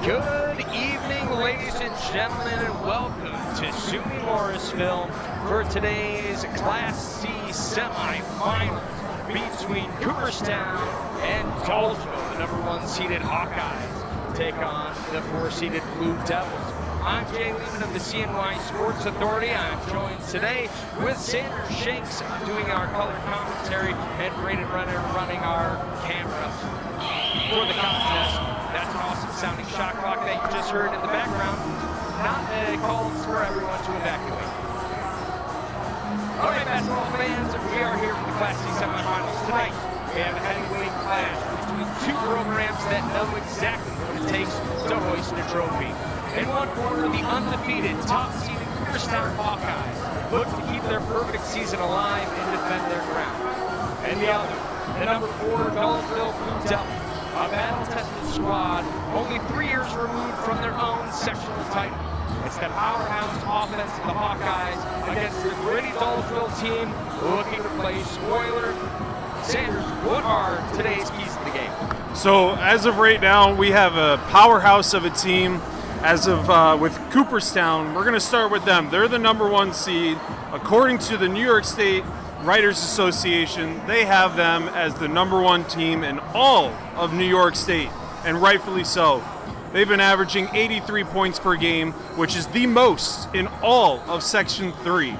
Good evening, ladies and gentlemen, and welcome to SUNY Morrisville for today's Class C semifinals between Cooperstown and Dolgeville. The number 1 seeded Hawkeyes take on the 4 seeded Blue Devils. I'm Jay Lehman of the CNY Sports Authority. I'm joined today with Sanders Shanks doing our color commentary and Braden Runner running our camera for the contest. That's an awesome sounding shot clock that you just heard in the background. Not a call for everyone to evacuate. All right, basketball fans, we are here for the Class C semifinals tonight. We have a heavyweight clash between two programs that know exactly what it takes to hoist a trophy. In one corner, the undefeated, top-seeded Cooperstown Hawkeyes look to keep their perfect season alive and defend their ground. And the other, the number 4 Dolgeville Blue Devils, a battle-tested squad only 3 years removed from their own sectional title. It's the powerhouse offense of the Hawkeyes against the gritty Dolgeville team looking to play spoiler. Sanders, what are today's keys to the game? So as of right now, we have a powerhouse of a team. As of with Cooperstown, we're going to start with them. They're the number 1 seed. According to the New York State Writers Association, they have them as the number 1 team in all of New York State, and rightfully so. They've been averaging 83 points per game, which is the most in all of Section 3.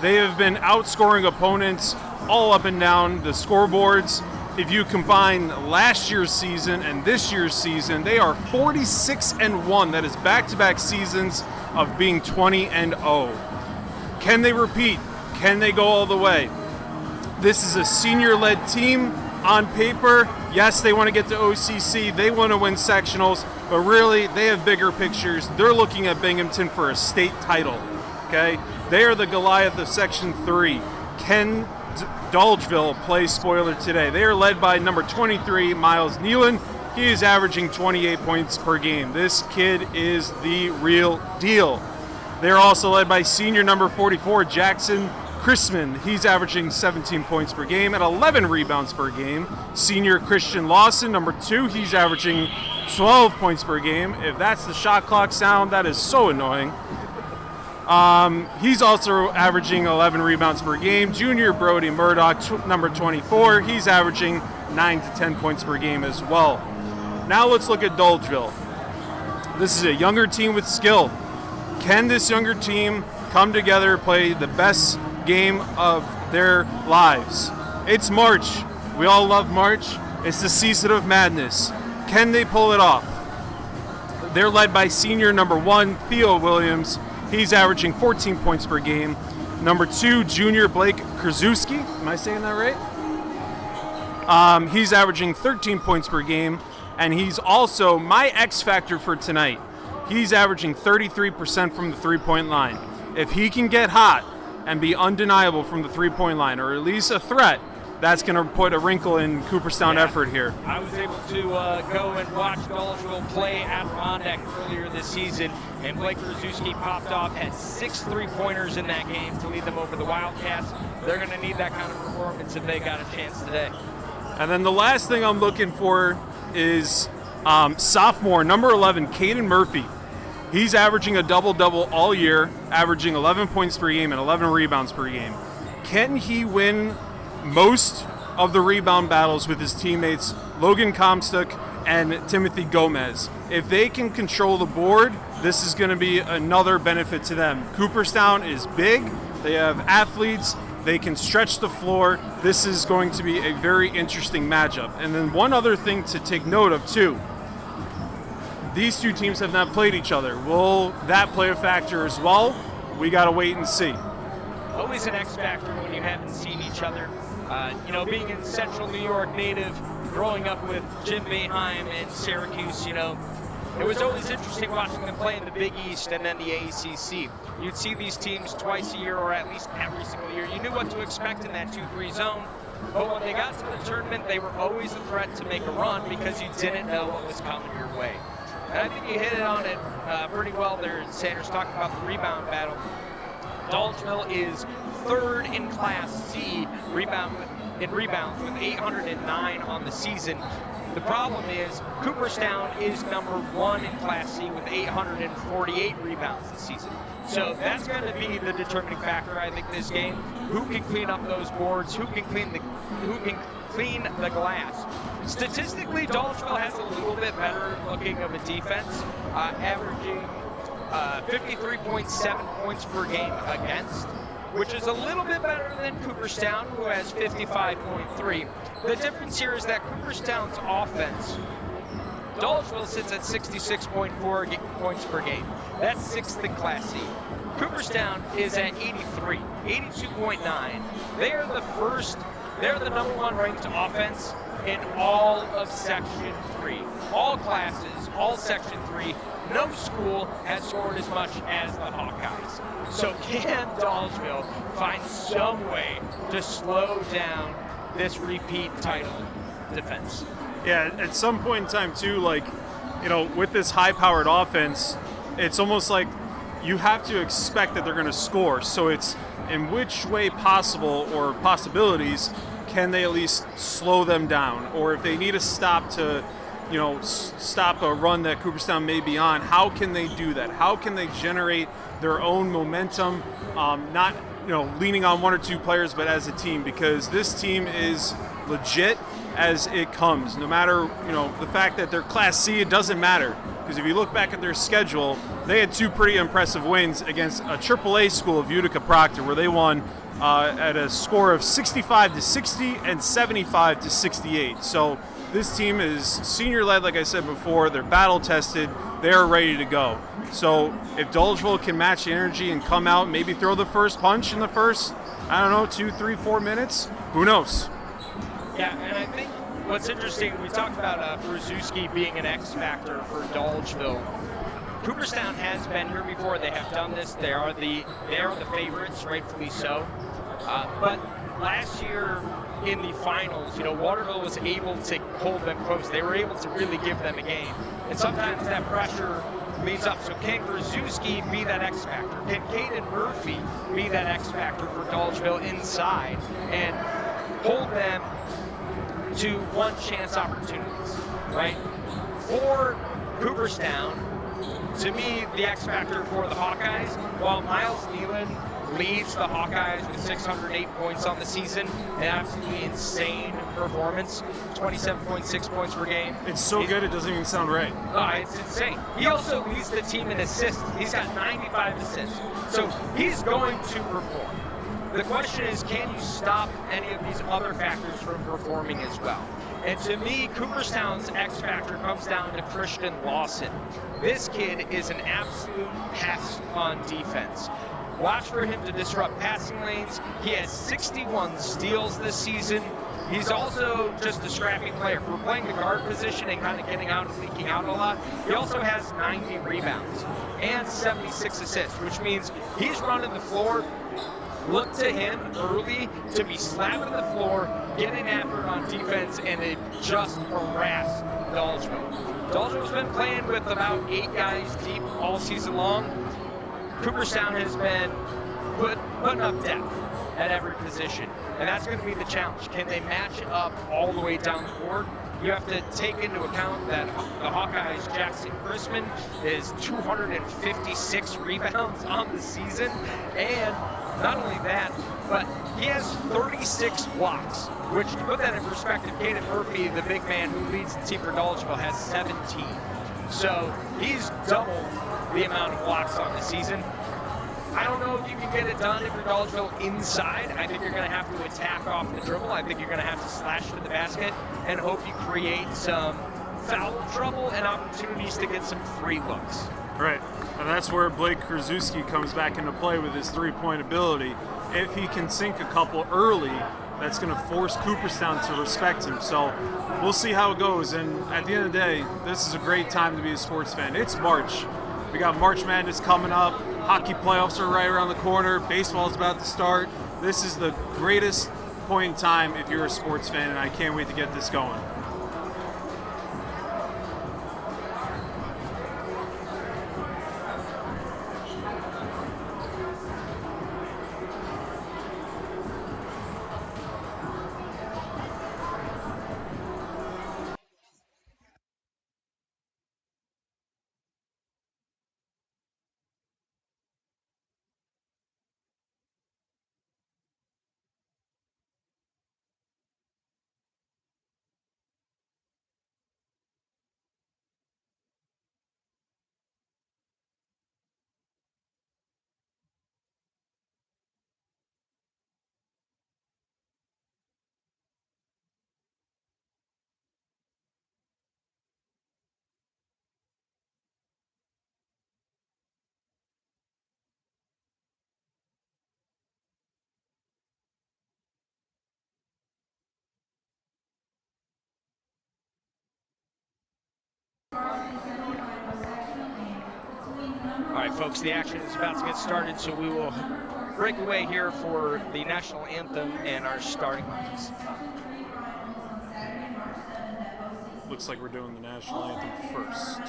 They have been outscoring opponents all up and down the scoreboards. If you combine last year's season and this year's season, they are 46-1. That is back-to-back seasons of being 20-0. Can they repeat? Can they go all the way? This is a senior-led team. On paper, yes, they want to get to OCC. They want to win sectionals, but really, they have bigger pictures. They're looking at Binghamton for a state title. Okay, they are the Goliath of Section 3. Can Dolgeville play spoiler today? They are led by number 23, Miles Nealon. He is averaging 28 points per game. This kid is the real deal. They're also led by senior number 44, Jackson Chrisman. He's averaging 17 points per game and 11 rebounds per game. Senior Christian Lawson, number 2, he's averaging 12 points per game. If that's the shot clock sound, that is so annoying. He's also averaging 11 rebounds per game. Junior Brody Murdoch, number 24, he's averaging 9 to 10 points per game as well. Now let's look at Dolgeville. This is a younger team with skill. Can this younger team come together, play the best game of their lives? It's March. We all love March. It's the season of madness. Can they pull it off? They're led by senior number 1, Theo Williams. He's averaging 14 points per game. Number 2, junior Blake Krasuski. Am I saying that right? He's averaging 13 points per game. And he's also my X factor for tonight. He's averaging 33% from the three-point line. If he can get hot and be undeniable from the three-point line, or at least a threat, that's going to put a wrinkle in Cooperstown effort here. I was able to go and watch Dolgeville play at Rondeck earlier this season, and Blake Krasuski popped off, had 6 3-pointers in that game to lead them over the Wildcats. They're going to need that kind of performance if they got a chance today. And then the last thing I'm looking for is sophomore, number 11, Caden Murphy. He's averaging a double-double all year, averaging 11 points per game and 11 rebounds per game. Can he win most of the rebound battles with his teammates Logan Comstock and Timothy Gomez? If they can control the board, this is going to be another benefit to them. Cooperstown is big. They have athletes. They can stretch the floor. This is going to be a very interesting matchup. And then one other thing to take note of, too. These two teams have not played each other. Will that play a factor as well? We got to wait and see. Always an X factor when you haven't seen each other. Being in Central New York native, growing up with Jim Boeheim and Syracuse, it was always interesting watching them play in the Big East and then the ACC. You'd see these teams twice a year or at least every single year. You knew what to expect in that 2-3 zone. But when they got to the tournament, they were always a threat to make a run because you didn't know what was coming your way. And I think you hit it on it pretty well there, Sanders, talking about the rebound battle. Dolgeville is 3rd in Class C rebound in rebounds with 809 on the season. The problem is Cooperstown is number 1 in Class C with 848 rebounds this season. So that's going to be the determining factor, I think, this game. Who can clean up those boards? Who can clean the glass? Statistically, Dolgeville has a little bit better looking of a defense, averaging 53.7 points per game against, which is a little bit better than Cooperstown, who has 55.3. The difference here is that Cooperstown's offense, Dolgeville sits at 66.4 points per game. That's 6th in Class C. Cooperstown is at 83, 82.9. They're the number 1 ranked offense in all of Section 3. All classes, all Section 3. No school has scored as much as the Hawkeyes. So can Dolgeville find some way to slow down this repeat title defense? Yeah, at some point in time too, like, you know, with this high-powered offense, it's almost like you have to expect that they're going to score. So it's in which way possible or possibilities can they at least slow them down, or if they need a stop to, you know, stop a run that Cooperstown may be on, how can they do that? How can they generate their own momentum, not, you know, leaning on 1 or 2 players, but as a team, because this team is legit as it comes. No matter, you know, the fact that they're Class C, it doesn't matter, because if you look back at their schedule, they had 2 pretty impressive wins against a AAA school of Utica Proctor, where they won at a score of 65-60 and 75-68. So this team is senior-led, like I said before. They're battle-tested. They're ready to go. So if Dolgeville can match the energy and come out, maybe throw the first punch in the first, I don't know, 2, 3, 4 minutes, who knows? Yeah, and I think what's interesting, we talked about Brzezinski being an X factor for Dolgeville. Cooperstown has been here before. They have done this. They are the favorites, rightfully so. But last year in the finals, you know, Waterville was able to hold them close. They were able to really give them a game. And sometimes that pressure leads up. So can Brzezinski be that X factor? Can Caden Murphy be that X factor for Dolgeville inside and hold them to one-chance opportunities, right? For Cooperstown, to me, the X factor for the Hawkeyes, while Miles Nealon leads the Hawkeyes with 608 points on the season, an absolutely insane performance, 27.6 points per game. It's so good it doesn't even sound right. It's insane. He also leads the team in assists. He's got 95 assists. So he's going to perform. The question is, can you stop any of these other factors from performing as well? And to me, Cooperstown's X factor comes down to Christian Lawson. This kid is an absolute pest on defense. Watch for him to disrupt passing lanes. He has 61 steals this season. He's also just a scrappy player. If we're playing the guard position and kind of getting out and leaking out a lot, he also has 90 rebounds and 76 assists, which means he's running the floor. Look to him early to be slapping the floor, getting after it on defense, and it just harass Dolgeville. Dolgeville's been playing with about 8 guys deep all season long. Cooperstown has been putting up depth at every position, and that's going to be the challenge. Can they match up all the way down the board? You have to take into account that the Hawkeyes' Jackson Chrisman is 256 rebounds on the season, and not only that, but he has 36 blocks, which, to put that in perspective, Caden Murphy, the big man who leads the team for Dolgeville, has 17. So he's doubled the amount of blocks on the season. I don't know if you can get it done if you're Dolgeville inside. I think you're going to have to attack off the dribble. I think you're going to have to slash to the basket and hope you create some foul trouble and opportunities to get some free looks. Right, and that's where Blake Krasuski comes back into play with his three-point ability. If he can sink a couple early, that's going to force Cooperstown to respect him. So we'll see how it goes. And at the end of the day, this is a great time to be a sports fan. It's March. We got March Madness coming up. Hockey playoffs are right around the corner. Baseball is about to start. This is the greatest point in time if you're a sports fan, and I can't wait to get this going. All right, folks, the action is about to get started, so we will break away here for the national anthem and our starting lines. Looks like we're doing the national anthem first.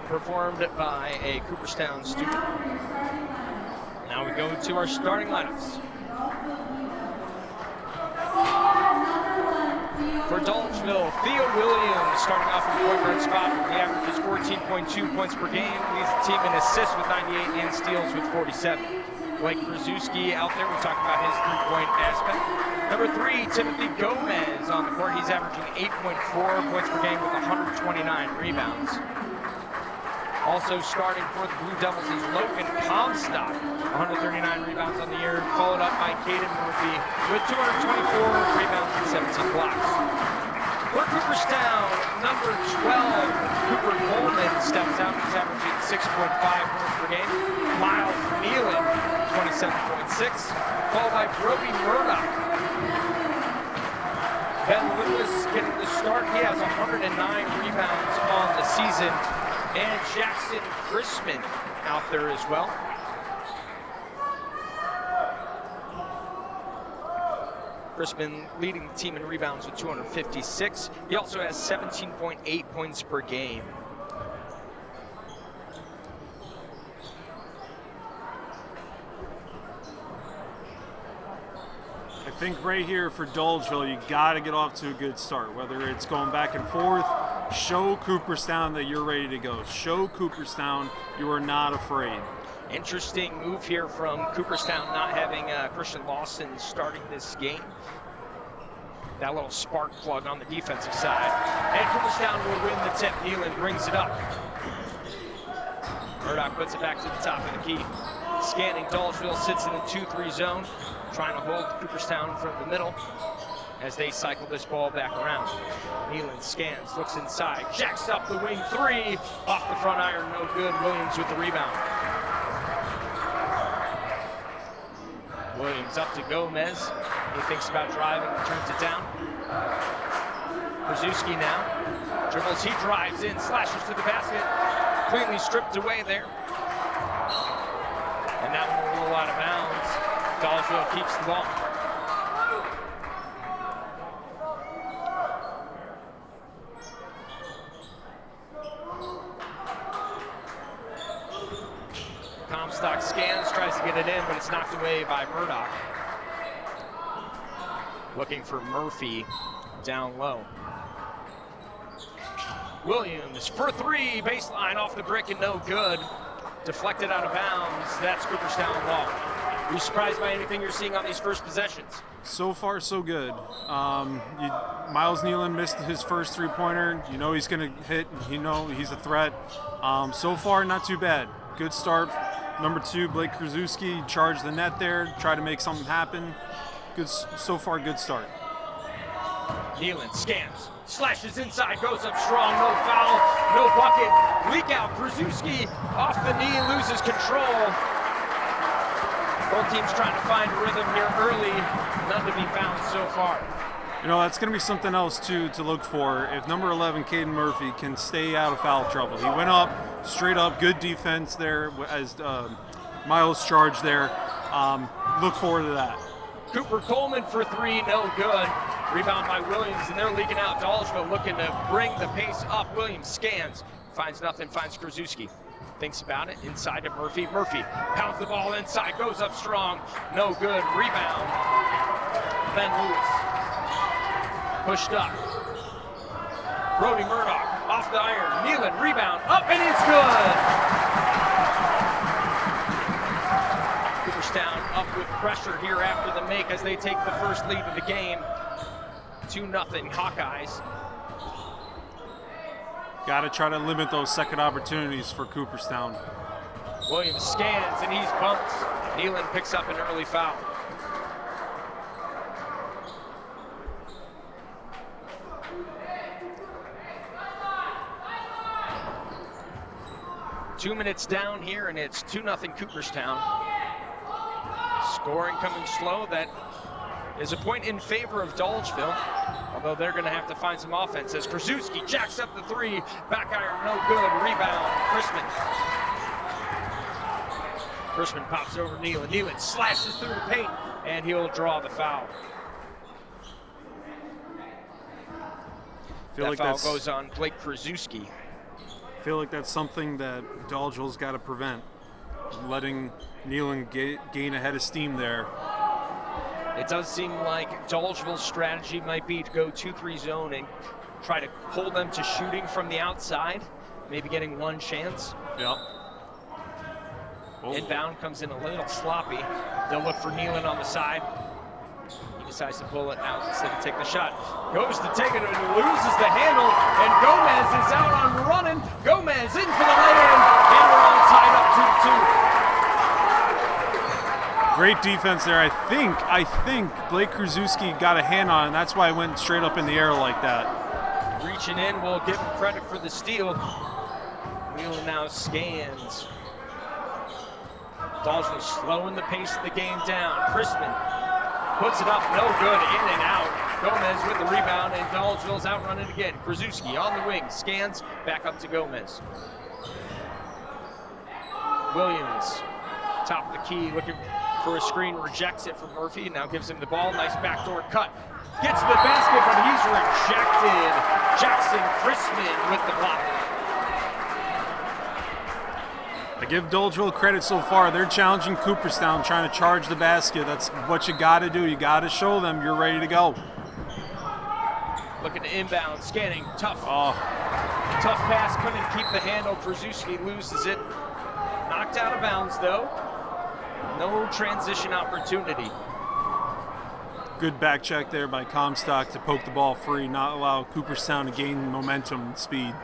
Performed by a Cooperstown student. Now we go to our starting lineups. For Dolgeville, Theo Williams starting off in the point guard spot. He averages 14.2 points per game. Leads the team in assists with 98 and steals with 47. Blake Brzezinski out there, we talked about his three-point aspect. Number 3, Timothy Gomez on the court. He's averaging 8.4 points per game with 129 rebounds. Also starting for the Blue Devils is Logan Comstock, 139 rebounds on the year, followed up by Cato-Meridian with 224 rebounds and 17 blocks. For Cooperstown, number 12, Cooper Coleman steps out. He's averaging 6.5 points per game. Miles Nealon, 27.6, followed by Brody Murdoch. Ben Lewis getting the start. He has 109 rebounds on the season. And Jackson Chrisman out there as well. Chrisman leading the team in rebounds with 256. He also has 17.8 points per game. I think right here for Dolgeville, you got to get off to a good start, whether it's going back and forth. Show Cooperstown that you're ready to go. Show Cooperstown you are not afraid. Interesting move here from Cooperstown, not having Christian Lawson starting this game. That little spark plug on the defensive side. And Cooperstown will win the tip. Nealon brings it up. Murdoch puts it back to the top of the key. Scanning, Dolgeville sits in the 2-3 zone, trying to hold Cooperstown from the middle as they cycle this ball back around. Nealon scans, looks inside, jacks up the wing 3, off the front iron, no good. Williams with the rebound. Williams up to Gomez. He thinks about driving and turns it down. Brzezinski now. Dribbles, he drives in, slashes to the basket. Cleanly stripped away there. And that one will roll out of bounds. Dolgeville keeps the ball. Comstock scans, tries to get it in, but it's knocked away by Murdoch. Looking for Murphy down low. Williams for 3, baseline off the brick and no good. Deflected out of bounds. That's Cooperstown ball. Are you surprised by anything you're seeing on these first possessions? So far, so good. Miles Nealon missed his first three-pointer. You know he's going to hit. You know he's a threat. So far, not too bad. Good start. Number 2, Blake Krasuski, charged the net there, tried to make something happen. Good. So far, good start. Nealon scams, slashes inside, goes up strong, no foul, no bucket. Leak out, Krasuski off the knee, loses control. Both teams trying to find a rhythm here early, none to be found so far. You know, that's going to be something else, too, to look for. If number 11, Caden Murphy, can stay out of foul trouble. He went up, straight up, good defense there as Miles charged there. Look forward to that. Cooper Coleman for 3, no good. Rebound by Williams, and they're leaking out. Dolgeville looking to bring the pace up. Williams scans, finds nothing, finds Krasuski. Thinks about it, inside to Murphy. Murphy pounds the ball inside, goes up strong, no good. Rebound, Ben Lewis. Pushed up. Brody Murdoch off the iron. Nealon, rebound, up, and it's good! Cooperstown up with pressure here after the make as they take the first lead of the game. 2-0 Hawkeyes. Got to try to limit those second opportunities for Cooperstown. Williams scans and he's bumped. Nealon picks up an early foul. Two minutes down here, and it's 2-0 Cooperstown. Scoring coming slow. That is a point in favor of Dolgeville, although they're going to have to find some offense as Krasuski jacks up the 3. Back iron, no good. Rebound, Chrisman pops over Nealon. Nealon slashes through the paint, and he'll draw the foul. That foul goes on Blake Krasuski. I feel like that's something that Dolgeville's got to prevent, letting Nealon gain a head of steam there. It does seem like Dolgeville's strategy might be to go 2-3 zone and try to hold them to shooting from the outside, maybe getting one chance. Yep. Oh. Inbound comes in a little sloppy. They'll look for Nealon on the side. He decides to pull it out instead of taking the shot. Goes to take it and loses the handle, and Gomez is out on running. Gomez in for the lay-in, and we're all tied up 2-2. Great defense there. I think Blake Krasuski got a hand on it, and that's why it went straight up in the air like that. Reaching in, we'll give him credit for the steal. Nealon now scans. Dolgeville slowing the pace of the game down. Chrisman puts it up, no good, in and out. Gomez with the rebound, and Dolgeville's outrunning again. Krasuski on the wing, scans, back up to Gomez. Williams, top of the key, looking for a screen, rejects it from Murphy, now gives him the ball, nice backdoor cut. Gets to the basket, but he's rejected. Jackson Chrisman with the block. I give Dolgeville credit so far. They're challenging Cooperstown, trying to charge the basket. That's what you got to do. You got to show them you're ready to go. Looking to inbound, scanning, tough. Tough pass, couldn't keep the handle. Krasuski loses it. Knocked out of bounds, though. No transition opportunity. Good back check there by Comstock to poke the ball free, not allow Cooperstown to gain momentum and speed.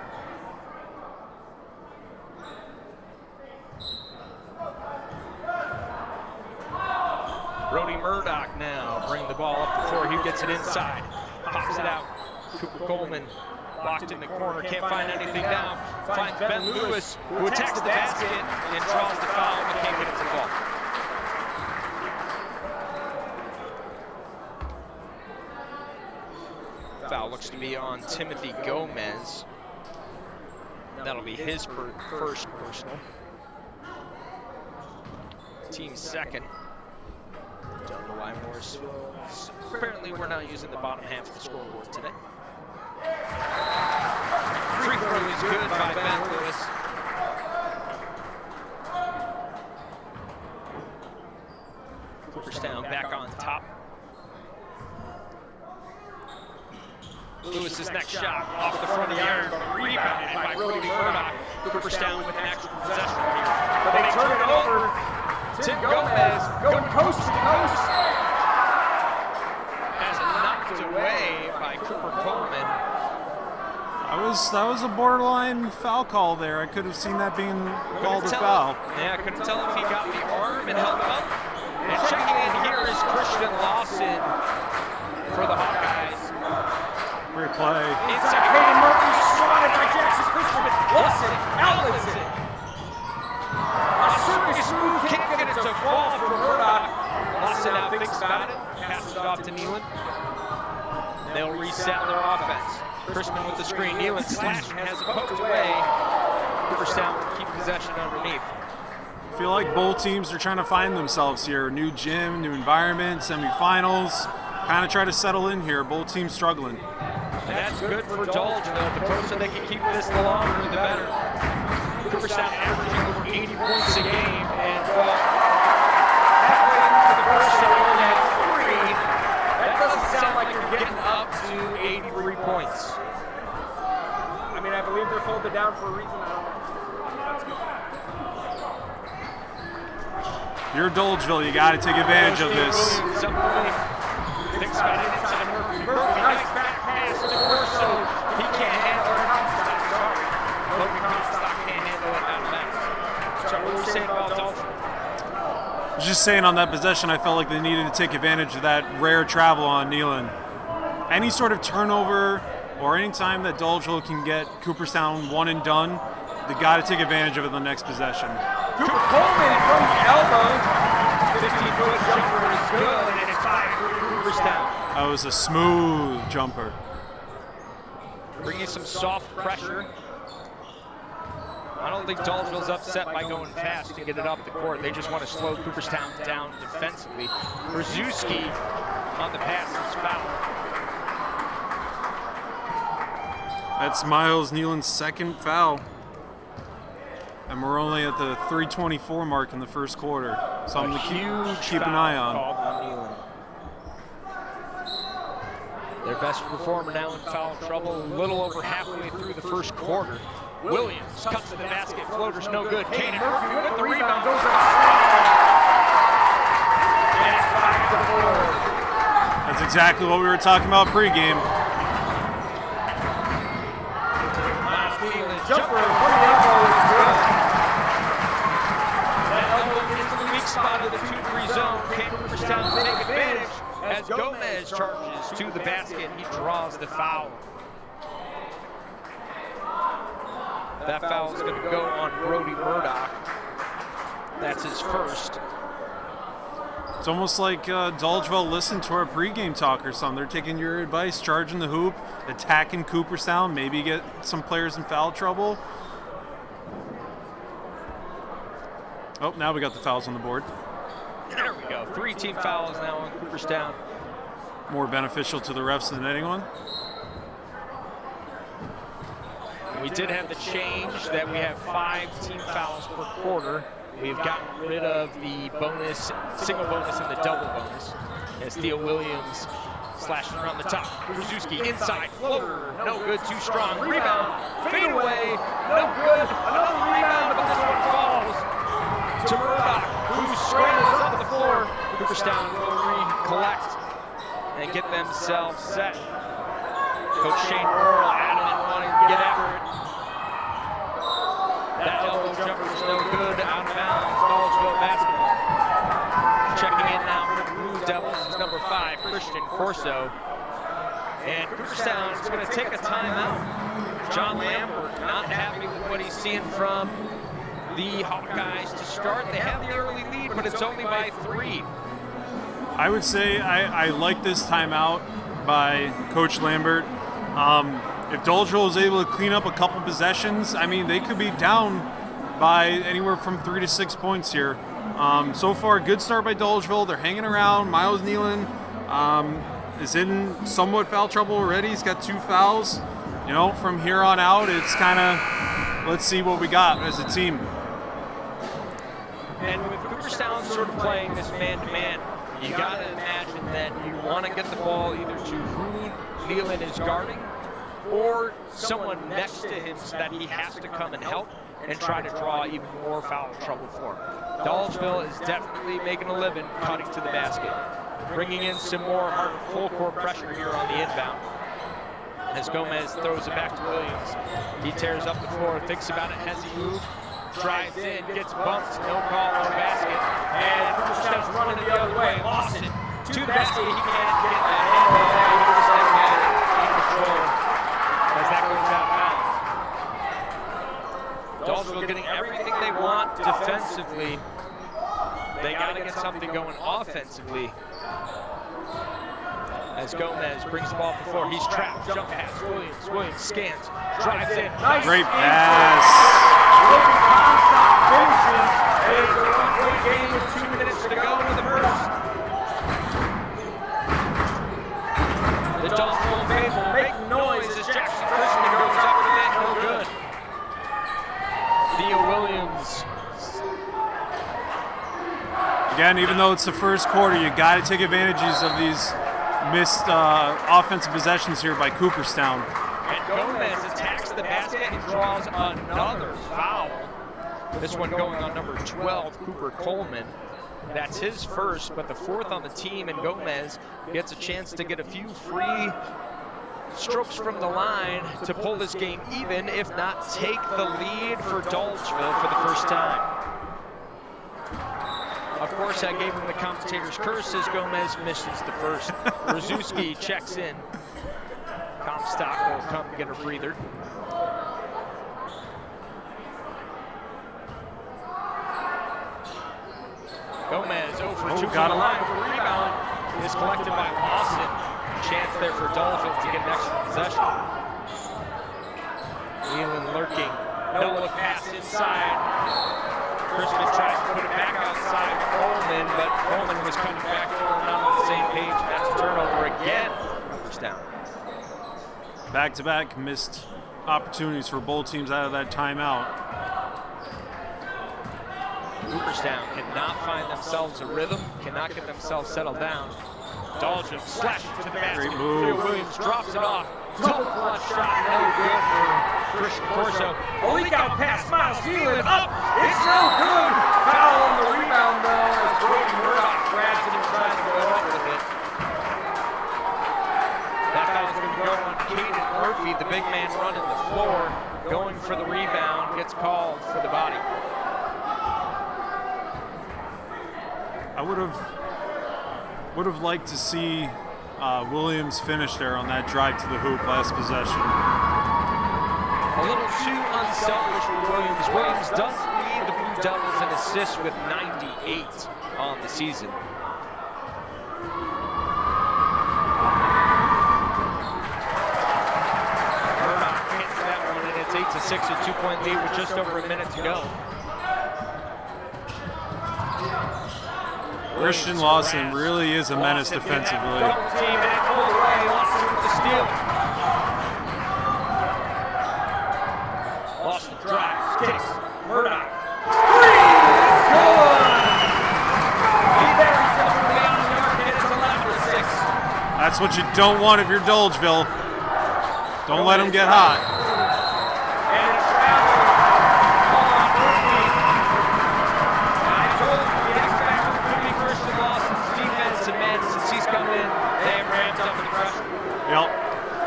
Brody Murdoch now bring the ball up the floor. He gets it inside, pops it out. Cooper Coleman locked in the corner, can't find anything now. Finds Ben Lewis, who attacks the basket and draws the foul, but can't get it to the ball. Foul looks to be on Timothy Gomez. That'll be his first personal. Team second. Don't know why Morrisville. Apparently we're not using the bottom half of the scoreboard today. Free throw is good by Ben Lewis. Cooperstown back on top. Lewis's next shot off the front of the iron, rebounded by Brody Murdoch. Cooperstown with an extra possession here. But they turn it over. Tim Gomez going was a borderline foul call there. I could have seen that being called a foul. Yeah, I couldn't tell if he got the arm and held him up. And checking in here is Christian Lawson for the Hawkeyes. Great play. Inside, Hayden Murphy swatted by Jackson Christian. Lawson outlets it. A circus move can't get it to fall from Murdoch. Lawson now thinks about it, passes it off to Nealon. They'll reset their offense. Crispin with the screen. Nealon slash has it poked away. Cooperstown will keep possession underneath. I feel like both teams are trying to find themselves here. New gym, new environment, semifinals. Kind of try to settle in here. Both teams struggling. And that's good for Dolgeville. The closer they can keep this, the longer, the better. Cooperstown averaging over 80 points a game, and halfway into the first set, only had 3. That doesn't sound like you're getting up to 83 points. I mean, I believe they're folded down for a reason. I don't know. That's good. You're Dolgeville. You got to take advantage of this. Thinks about it inside Murphy. Murphy, nice back pass to Corso. He can't handle it. Sorry. Logan Comstock can't handle it out of bounds. So what were you saying about Dolgeville? I was just saying on that possession, I felt like they needed to take advantage of that rare travel on Nealon. Any sort of turnover or any time that Dolgeville can get Cooperstown one and done, they got to take advantage of it in the next possession. Cooper Coleman from the elbow. 15-foot jumper is good, and it's 5 for Cooperstown. That was a smooth jumper. Bringing some soft pressure. I don't think Dolgeville's upset by going fast to get it up the court. They just want to slow Cooperstown down defensively. Brzezinski on the pass is fouled. That's Miles Nealon's second foul. And we're only at the 3:24 mark in the first quarter. Something to keep an eye on. Their best performer now in foul trouble, a little over halfway through the first quarter. Williams cuts to the basket, floater's no good. Caden Murphy with the rebound, goes and it's 5-4. That's exactly what we were talking about pregame. Miles Nealon, Jumper jumper from the elbow is good. that elbow into the weak spot of the 2-3 zone. Can Cooperstown take advantage as Gomez charges to the basket. He draws the foul. That foul is going to go on Brody Murdoch. That's his first. It's almost like Dolgeville listened to our pregame talk or something. They're taking your advice, charging the hoop, attacking Cooperstown, maybe get some players in foul trouble. Oh, now we got the fouls on the board. There we go. 3 team fouls now on Cooperstown. More beneficial to the refs than anyone. We did have the change that we have 5 team fouls per quarter. We've gotten rid of the bonus, single bonus and the double bonus. As Theo Williams slashing around the top. Brzezinski inside, floater, no good, too strong. Rebound, fade away, no good. Another rebound, but this one falls to Murdoch, who scrambles up the floor. Cooperstown will recollect and get themselves set. Coach Shane Earl adamant wanting to get after it. That elbow jumper is no good, out of bounds, Dolgeville basketball. Checking in now for the Blue Devils is number 5, Christian Corso. And Cooperstown is going to take a timeout. John Lambert not happy with what he's seeing from the Hawkeyes to start. They have the early lead, but it's only by 3. I would say I like this timeout by Coach Lambert. If Dolgeville is able to clean up a couple possessions, I mean, they could be down by anywhere from 3 to 6 points here. So far, good start by Dolgeville. They're hanging around. Miles Nealon is in somewhat foul trouble already. He's got 2 fouls. You know, from here on out, it's kind of, let's see what we got as a team. And with Cooperstown sort of playing this man-to-man, you got to imagine that you want to get the ball either to who Nealon is guarding or someone next to him so that he has to come and help and try to draw even more foul trouble for him. Dolgeville is definitely making a living cutting to the basket, bringing in some more full court pressure here on the inbound. as Gomez throws it back to Williams. He tears up the floor, thinks about it, has he moved, drives in, gets bumped, no call, no basket, and Cooperstown's running the other way. Lawson to the basket, he can't get the handle on that. He just like that in control as that goes out of bounds. Dolgeville getting everything they want defensively. They got to get something going offensively. As Gomez brings the ball up the floor, he's trapped, jump pass, Williams scans, drives in. Nice. Great pass. Finishes. It's a one-point game with 2 minutes to go in the first. The Dolgeville faithful making noise as Jackson Christian goes up with it, no good. Theo Williams. Again, even though it's the first quarter, you got to take advantages of these missed offensive possessions here by Cooperstown. And Gomez attacks the basket and draws another foul. This one going on number 12, Cooper Coleman. That's his first, but the fourth on the team, and Gomez gets a chance to get a few free strokes from the line to pull this game even, if not take the lead for Dolgeville for the first time. Of course, I gave him the commentator's curse as Gomez misses the first. Rzuski checks in. Comstock will come get a breather. Gomez 0 for 2 from the line. The rebound is collected by Lawson. Chance there for Dolgeville to get an extra possession. Nealon lurking. No look pass inside. Christmas tries to put it back outside Coleman, but Coleman was coming back over and not on the same page. That's a turnover again. Cooperstown. Back-to-back missed opportunities for both teams out of that timeout. Cooperstown cannot find themselves a rhythm, cannot get themselves settled down. Dolgeville slashes to the basket. Great move. Williams drops it off. Double clutch shot, no good for Christian Corso. A leak out pass, Miles Nealon up. It's no good. Foul on the rebound though as Brody Murdoch grabs it and tries to go up with it. That foul's going to go on Caden Murphy, the big man running the floor, going for the rebound, gets called for the body. I would have liked to see Williams finish there on that drive to the hoop last possession. A little too unselfish for Williams. Williams does lead the Blue Devils in assists with 98 on the season. Murdoch hits that one, and it's 8-6, a 2-point lead with just over a minute to go. Christian Lawson really is a menace defensively. Double team and pulled away. Lawson with the steal. Lawson drives, kicks. Murdoch. Three is good. He buries it from beyond the arc and it's 11-6. That's what you don't want if you're Dolgeville. Don't let them get hot. And a travel on Murphy. I told you the X factor could be Christian Lawson's defense and men since he's come in. They have ramped up the pressure. Yep.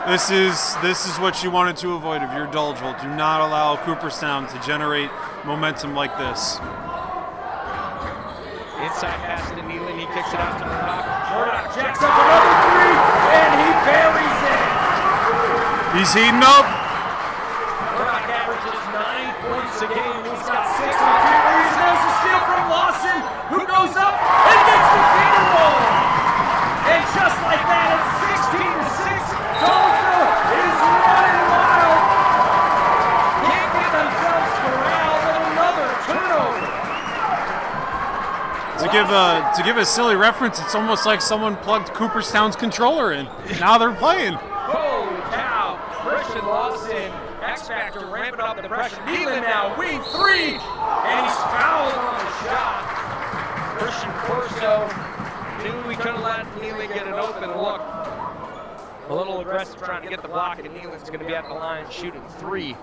This is what you wanted to avoid if you're Dolgeville. Do not allow Cooperstown to generate momentum like this. Inside pass to Nealon. He kicks it out to Murdoch. Murdoch jacks up another three, and he buries it. He's heating up. Murdoch averages 9 points a game. He's got 6 on 3 threes. There's a steal from Lawson, who goes up and gets the finger roll. And just like that, it's 16-6. Dolgeville is running wild. Can't get themselves corralled, and another turnover. To give a silly reference, it's almost like someone plugged Cooperstown's controller in. Now they're playing. Holy cow. Christian Lawson, X Factor, ramping up the pressure. Nealon now, wing three, and he's fouled on the shot. Christian Corso knew he couldn't let Nealon get an open look. A little aggressive trying to get the block, and Nealon's going to be at the line shooting 3.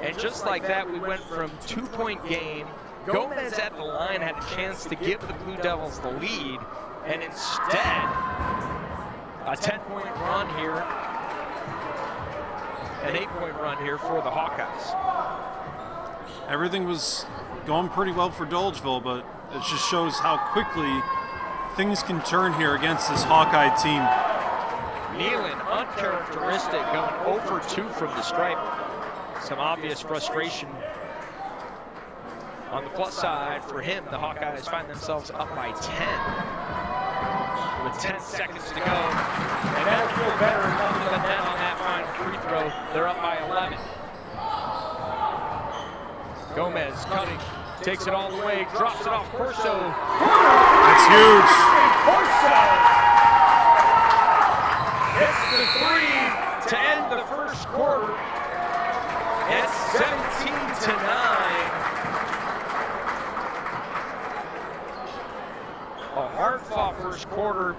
And just like that, we went from 2-point game. Gomez at the line had a chance to give the Blue Devils the lead, and instead, a 10-point run here an 8-point run here for the Hawkeyes. Everything was going pretty well for Dolgeville, but it just shows how quickly things can turn here against this Hawkeye team. Nealon, uncharacteristic, going 0 for 2 from the stripe. Some obvious frustration. On the plus side for him, the Hawkeyes find themselves up by 10 with 10 seconds to go. And that'll feel better coming to the net on that final free throw. They're up by 11. Gomez cutting, takes it all the way, drops it off Corso. That's huge. Corso hits the 3 to end the first quarter. It's 17-9. A hard-fought first quarter.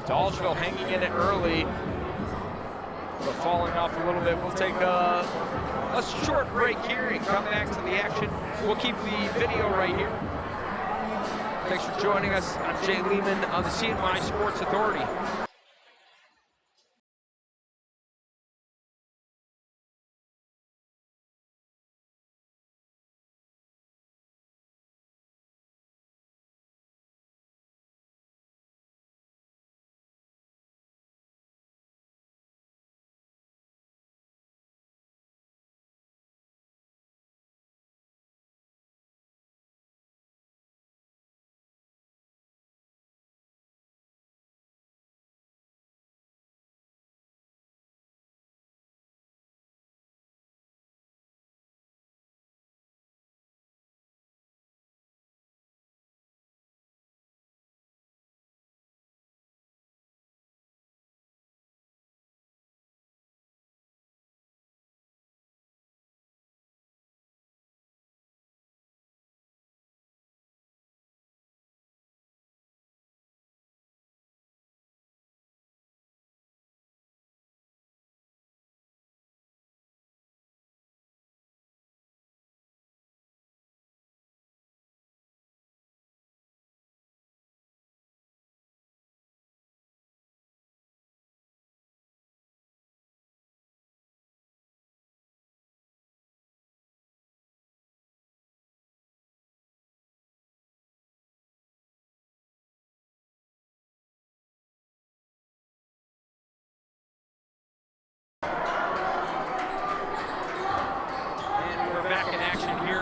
Dolgeville hanging in it early, but falling off a little bit. We'll take a short break here and come back to the action. We'll keep the video right here. Thanks for joining us. I'm Jay Lehman on the CNY Sports Authority.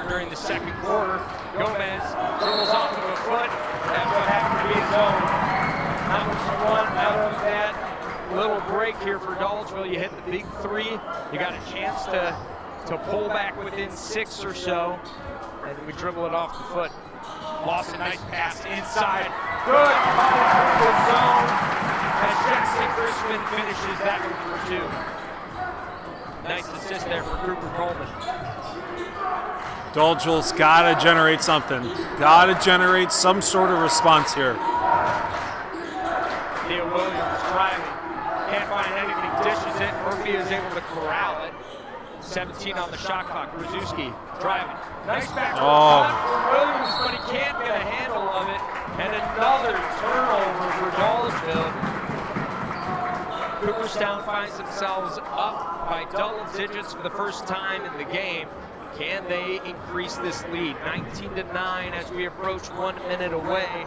During the second quarter, Gomez dribbles off of a foot. That's what happened to be his own. How much you want out of that little break here for Dolgeville? You hit the big 3. You got a chance to pull back within 6 or so, and we dribble it off the foot. Lost a nice pass inside. Good the zone as Jackson Crispin finishes that one for 2. Nice assist there for Cooper Coleman. Dolgeville's got to generate something. Got to generate some sort of response here. Theo Williams driving. Can't find anything. Dishes it. Murphy is able to corral it. 17 on the shot clock. Brzezinski driving. Nice back for Williams, but he can't get a handle of it. And another turnover for Dolgeville. Cooperstown finds themselves up by double digits for the first time in the game. Can they increase this lead? 19-9 as we approach 1 minute away.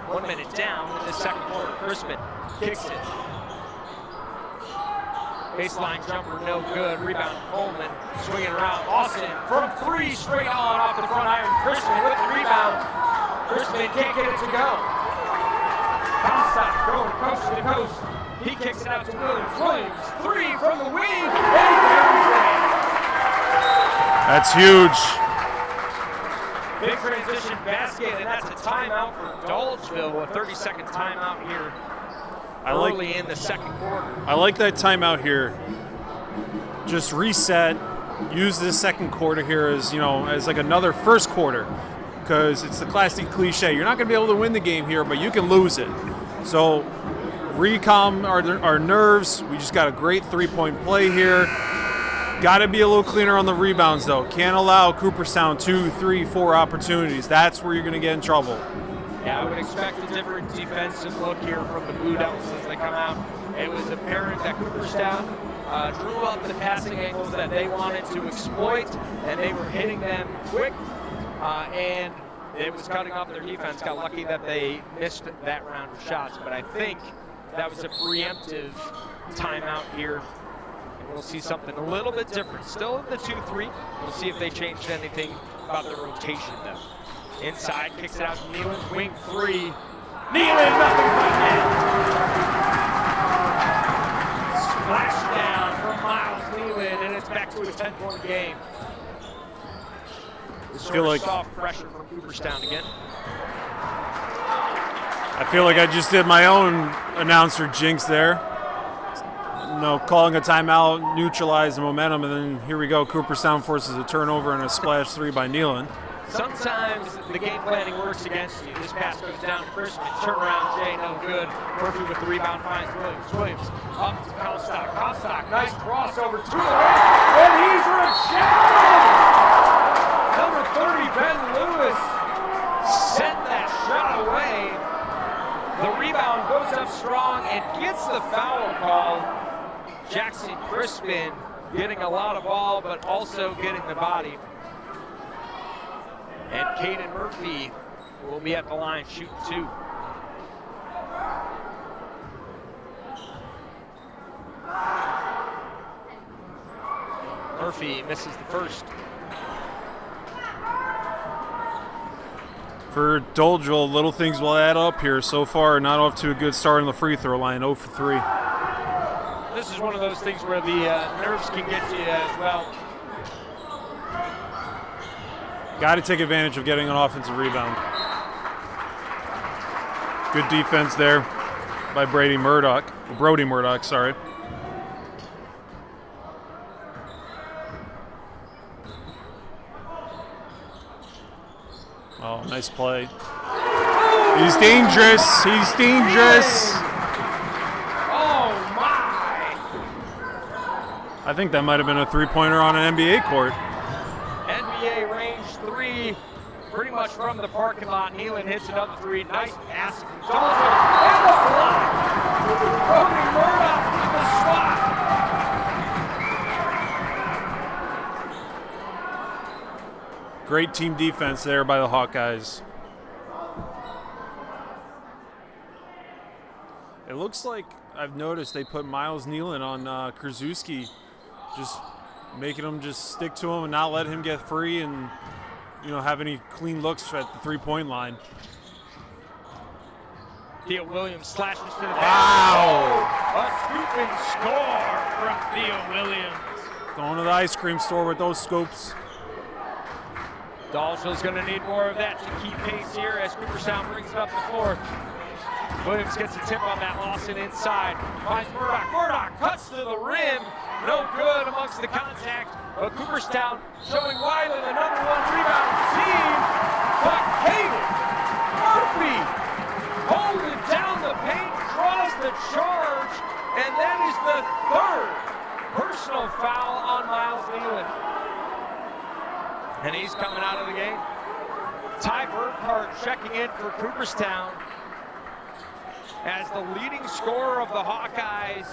1 minute down in the second quarter. Crispin kicks it. Baseline jumper, no good. Rebound, Coleman swinging around. Austin from 3, straight on off the front iron. Crispin with the rebound. Crispin can't get it to go. Comstock going coast to coast. He kicks it out to Williams. Williams, 3 from the wing. And that's huge. Big transition basket, and that's a timeout for Dolgeville. A 30-second timeout here early in the second quarter. I like that timeout here. Just reset. Use this second quarter here as, as like another first quarter, because it's the classic cliche. You're not going to be able to win the game here, but you can lose it. So recalm our nerves. We just got a great 3-point play here. Got to be a little cleaner on the rebounds, though. Can't allow Cooperstown 2, 3, 4 opportunities. That's where you're going to get in trouble. Yeah, I would expect a different defensive look here from the Blue Devils as they come out It was apparent that Cooperstown drew up the passing angles that they wanted to exploit, and they were hitting them quick, and it was cutting off their defense. Got lucky that they missed that round of shots, but I think that was a preemptive timeout here. We'll see something a little bit different. Still in the 2-3. We'll see if they changed anything about the rotation, though. Inside, kicks it out to Nealon, wing 3. Nealon, nothing but net. Splashdown from Miles Nealon, and it's back to a 10-point game. I feel like soft pressure from Cooperstown again. I feel like I just did my own announcer jinx there. No, calling a timeout, neutralize the momentum, and then here we go. Cooperstown forces a turnover and a splash 3 by Nealon. Sometimes the game planning works against you. This pass goes down to Crispin. Turnaround, Jay, no good. Murphy with the rebound finds Williams. Williams up to Comstock. Comstock, nice crossover to the rim, and he's rejected! Number 30, Ben Lewis, sent that shot away. The rebound goes up strong and gets the foul call. Jackson Crispin getting a lot of ball, but also getting the body. And Caden Murphy will be at the line shooting 2. Murphy misses the first. For Dolgeville, little things will add up here. So far, not off to a good start on the free throw line, 0 for 3. This is one of those things where the nerves can get you as well. Got to take advantage of getting an offensive rebound. Good defense there by Brody Murdoch, sorry. Oh, nice play. He's dangerous. He's dangerous. Oh, my. I think that might have been a three-pointer on an NBA court. NBA range 3, pretty much from the parking lot. Nealon hits another 3. Nice pass. Dolgeville and the block. Brody Murdoch with the swat. Great team defense there by the Hawkeyes. It looks like I've noticed they put Miles Nealon on Krasuski, just making him just stick to him and not let him get free and, you know, have any clean looks at the three-point line. Theo Williams slashes to the Wow! A scooping score from Theo Williams. Going to the ice cream store with those scoops. Dolgeville's going to need more of that to keep pace here as Cooperstown brings it up the floor. Williams gets a tip on that. Lawson inside. Finds Murdoch. Murdoch cuts to the rim. No good amongst the contact. But Cooperstown showing why they're the #1 rebound team. But Caden Murphy holding down the paint, draws the charge, and that is the 3rd personal foul on Miles Nealon. And he's coming out of the game. Ty Burkhart checking in for Cooperstown as the leading scorer of the Hawkeyes,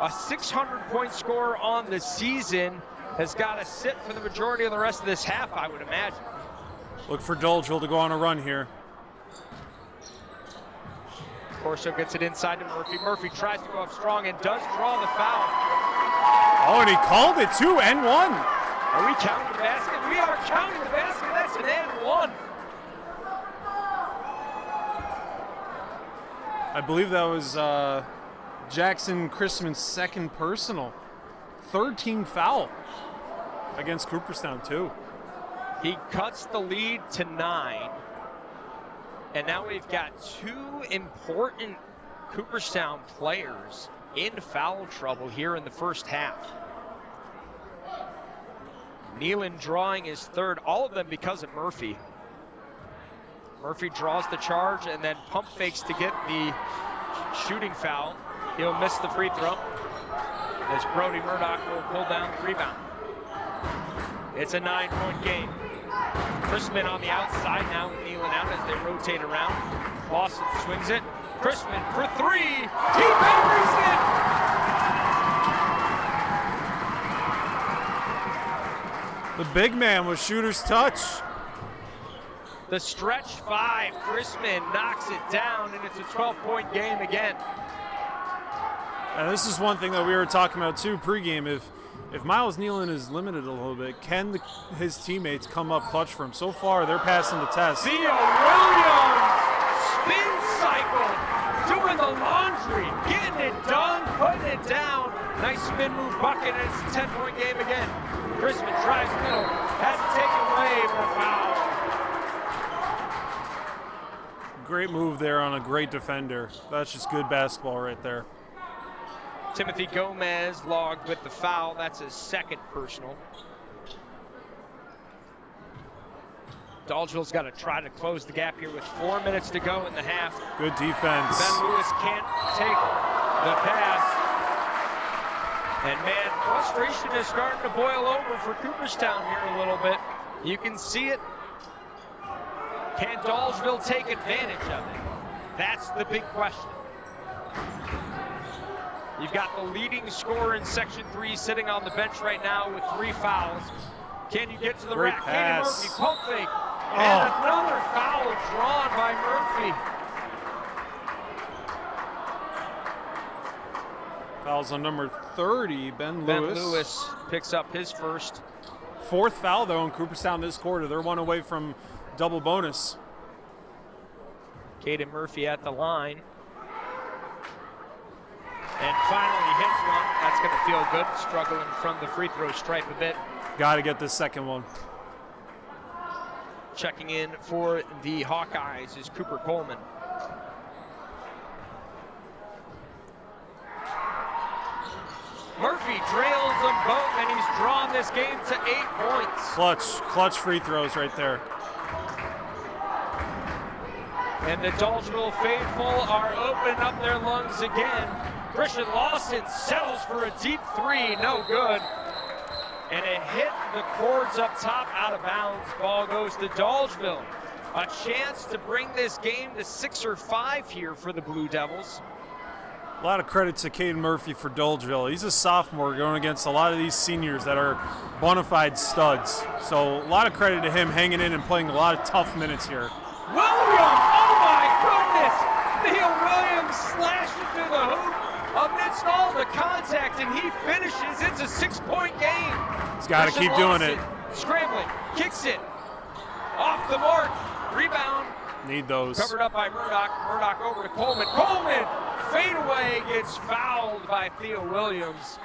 a 600-point scorer on the season, has got to sit for the majority of the rest of this half, I would imagine. Look for Dolgeville to go on a run here. Corso gets it inside to Murphy. Murphy tries to go up strong and does draw the foul. Oh, and he called it too, and one. Are we counting the basket? We are counting the basket. That's an and 1. I believe that was Jackson Christman's 2nd personal. 3rd team foul against Cooperstown, too. He cuts the lead to 9. And now we've got 2 important Cooperstown players in foul trouble here in the first half. Nealon drawing his 3rd, all of them because of Murphy. Murphy draws the charge and then pump fakes to get the shooting foul. He'll miss the free throw as Brody Murdoch will pull down the rebound. It's a 9-point game. Crispin on the outside now with Nealon out as they rotate around. Lawson swings it. Chrisman for three. He buries it. The big man with shooter's touch. The stretch five. Chrisman knocks it down, and it's a 12-point game again. And this is one thing that we were talking about too pregame. If Miles Nealon is limited a little bit, can his teammates come up clutch for him? So far, they're passing the test. Theo Williams, spin cycle, doing the laundry, getting it done, putting it down. Nice spin move bucket, and it's a 10-point game again. Chrisman drives middle, has it taken away for a foul. Great move there on a great defender. That's just good basketball right there. Timothy Gomez logged with the foul. That's his second personal. Dolgeville's got to try to close the gap here with 4 minutes to go in the half. Good defense. Ben Lewis can't take the pass. And man, frustration is starting to boil over for Cooperstown here a little bit. You can see it. Can Dolgeville take advantage of it? That's the big question. You've got the leading scorer in Section 3 sitting on the bench right now with 3 fouls. Can you get to the Great rack? pass. Murphy, pump fake. And another foul drawn by Murphy. Fouls on number 30, Ben Lewis. Ben Lewis picks up his first. 4th foul, though, in Cooperstown this quarter. They're 1 away from double bonus. Caden Murphy at the line. And finally hits one. That's going to feel good. Struggling from the free throw stripe a bit. Got to get this second one. Checking in for the Hawkeyes is Cooper Coleman. Murphy trails them both, and he's drawn this game to 8 points. Clutch free throws right there. And the Dolgeville faithful are opening up their lungs again. Christian Lawson settles for a deep three, no good. And it hit the cords up top, out of bounds. Ball goes to Dolgeville. A chance to bring this game to 6 or 5 here for the Blue Devils. A lot of credit to Caden Murphy for Dolgeville. He's a sophomore going against a lot of these seniors that are bona fide studs. So a lot of credit to him hanging in and playing a lot of tough minutes here. Williams, oh my goodness! Theo Williams slashed into the hoop amidst all the contact, and he finishes. It's a 6-point game. He's got to keep doing it. Scrambling, kicks it, off the mark, rebound. Need those. Covered up by Murdoch. Murdoch over to Coleman. Coleman, fadeaway, gets fouled by Theo Williams.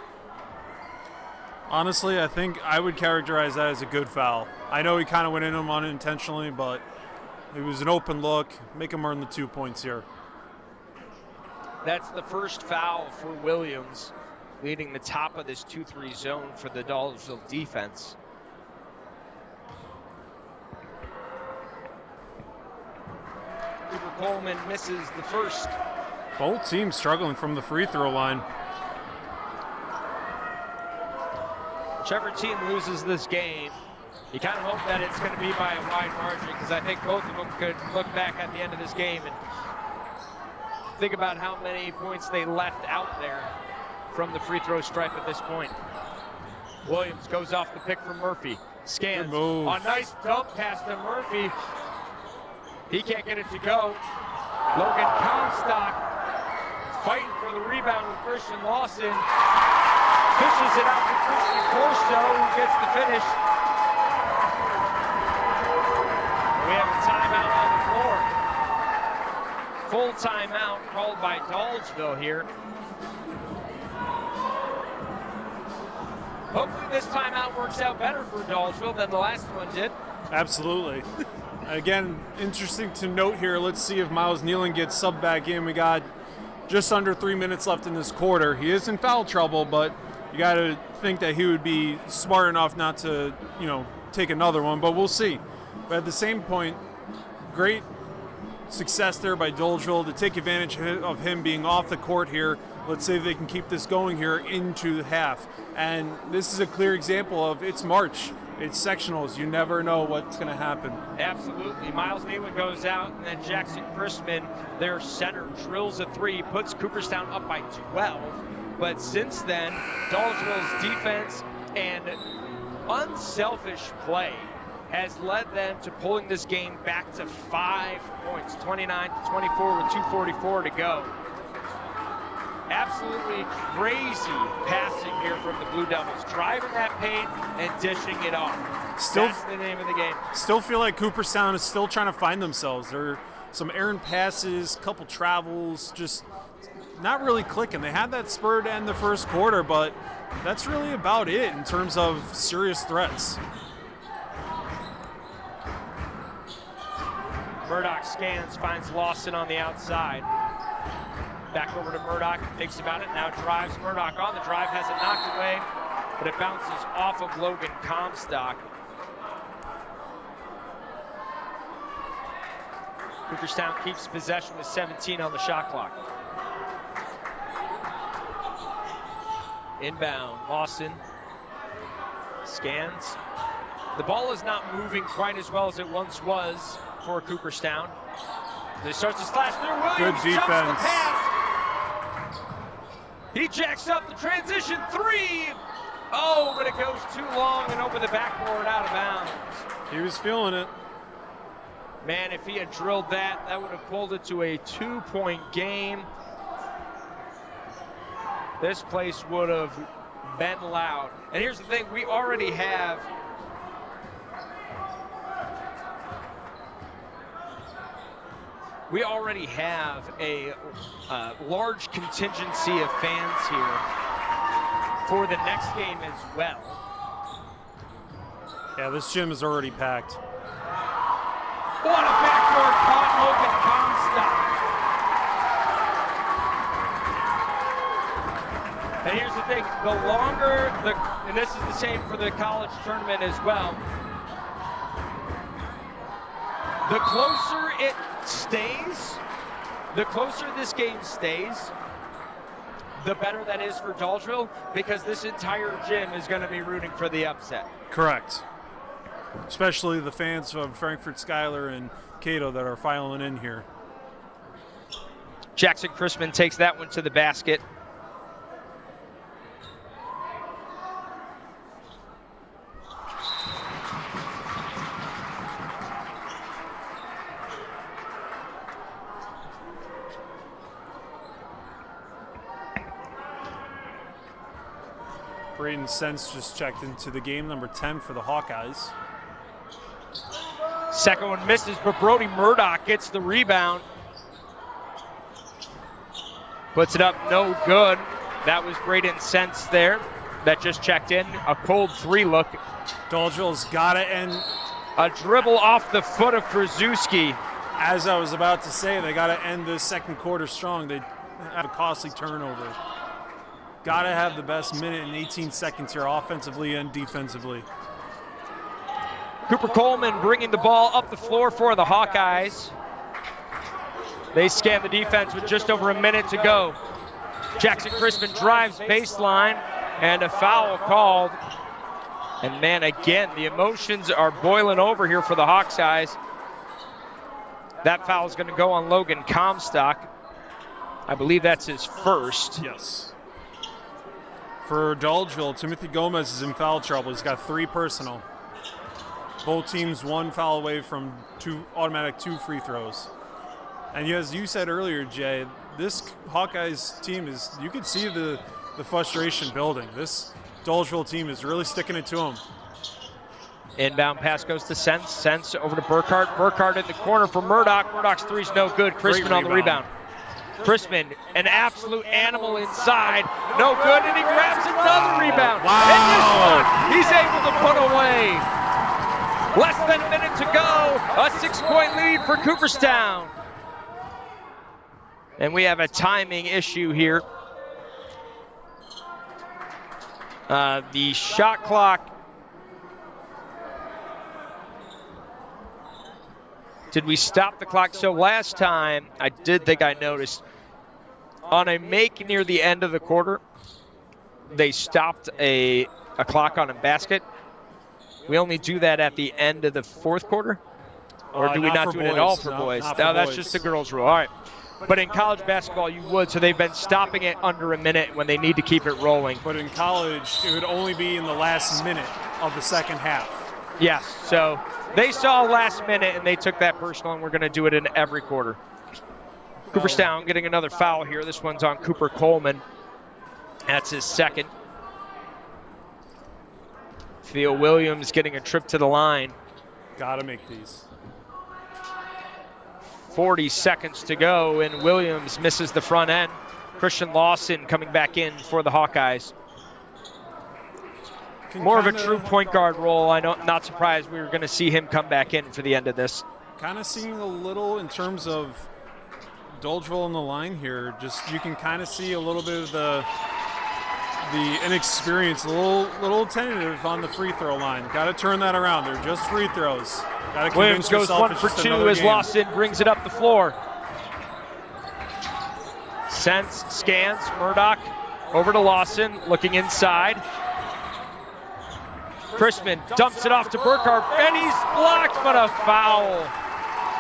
Honestly, I think I would characterize that as a good foul. I know he kind of went in him unintentionally, but it was an open look. Make him earn the 2 points here. That's the first foul for Williams, leading the top of this 2-3 zone for the Dolgeville defense. Cooper Coleman misses the first. Both teams struggling from the free throw line. Whichever team loses this game, you kind of hope that it's going to be by a wide margin, because I think both of them could look back at the end of this game and think about how many points they left out there from the free throw stripe at this point. Williams goes off the pick from Murphy. Scans. A nice dump pass to Murphy. He can't get it to go. Logan Comstock fighting for the rebound with Christian Lawson. Pushes it out to Christian Corso, who gets the finish. We have a timeout on the floor. Full timeout called by Dolgeville here. Hopefully this timeout works out better for Dolgeville than the last one did. Absolutely. Again, interesting to note here. Let's see if Miles Nealon gets subbed back in. We got just under 3 minutes left in this quarter. He is in foul trouble, but you got to think that he would be smart enough not to, take another one, but we'll see. But at the same point, great success there by Dolgeville to take advantage of him being off the court here. Let's see if they can keep this going here into the half. And this is a clear example of it's March. it's sectionals. You never know what's going to happen. Absolutely. Miles Newman goes out, and then Jackson Chrisman, their center, drills a three, puts Cooperstown up by 12. But since then, Dolgeville's defense and unselfish play has led them to pulling this game back to 5 points, 29-24 with 2:44 to go. Absolutely crazy passing here from the Blue Devils, driving that paint and dishing it off. That's the name of the game. Still feel like Cooperstown is still trying to find themselves. There are some errant passes, couple travels, just not really clicking. They had that spur to end the first quarter, but that's really about it in terms of serious threats. Murdoch scans, finds Lawson on the outside. Back over to Murdoch, thinks about it, now drives Murdoch on. The drive has it knocked away, but it bounces off of Logan Comstock. Cooperstown keeps possession with 17 on the shot clock. Inbound, Lawson scans. The ball is not moving quite as well as it once was for Cooperstown. They start to slash through. Williams good defense. The pass. He jacks up the transition three. Oh, but it goes too long and over the backboard, out of bounds. He was feeling it. Man, if he had drilled that, that would have pulled it to a 2-point game. This place would have been loud. And here's the thing, we already have a large contingency of fans here for the next game as well. Yeah, this gym is already packed. What a backdoor caught, Logan Comstock. And here's the thing, the longer, and this is the same for the college tournament as well, the closer it stays, the closer this game stays, the better that is for Dolgeville, because this entire gym is going to be rooting for the upset. Correct. Especially the fans of Frankfort-Schuyler and Cato that are filing in here. Jackson Chrisman takes that one to the basket. Braden Sense just checked into the game, number 10 for the Hawkeyes. Second one misses, but Brody Murdoch gets the rebound. Puts it up, no good. That was Braden Sense there that just checked in. A cold three look. Dolgeville's got it, and a dribble off the foot of Krasuski. As I was about to say, they got to end the second quarter strong. They have a costly turnover. Got to have the best minute and 18 seconds here, offensively and defensively. Cooper Coleman bringing the ball up the floor for the Hawkeyes. They scan the defense with just over a minute to go. Jackson Chrisman drives baseline, and a foul called. And man, again, the emotions are boiling over here for the Hawkeyes. That foul is going to go on Logan Comstock. I believe that's his first. Yes. For Dolgeville, Timothy Gomez is in foul trouble. He's got 3 personal. Both teams 1 foul away from automatic 2 free throws. And as you said earlier, Jay, this Hawkeyes team is, you could see the frustration building. This Dolgeville team is really sticking it to them. Inbound pass goes to Sense. Sense over to Burkhart. Burkhart in the corner for Murdoch. Murdoch's three's no good. Chrisman on the rebound. Chrisman, an absolute animal inside. No good, and he grabs another rebound. Wow. And this one, he's able to put away. Less than a minute to go. A 6-point lead for Cooperstown. And we have a timing issue here. The shot clock. Did we stop the clock? So last time, I did think I noticed, on a make near the end of the quarter, they stopped a clock on a basket. We only do that at the end of the fourth quarter? Or do we not do it at all for boys? No, that's just the girls' rule. All right. But in college basketball, you would, so they've been stopping it under a minute when they need to keep it rolling. But in college, it would only be in the last minute of the second half. Yes, so they saw last minute and they took that personal, and we're going to do it in every quarter. Cooperstown getting another foul here. This one's on Cooper Coleman. That's his second. Theo Williams getting a trip to the line. Got to make these. 40 seconds to go, and Williams misses the front end. Christian Lawson coming back in for the Hawkeyes. More of a true point guard role. I know, not surprised we were going to see him come back in for the end of this. Kind of seeing a little in terms of Dolgeville on the line here. Just you can kind of see a little bit of the inexperience, a little tentative on the free throw line. Got to turn that around. They're just free throws. Williams goes 1 for 2 as Lawson brings it up the floor. Scans Murdoch over to Lawson, looking inside. Crispin dumps it off to Burkhart, and he's blocked, but a foul.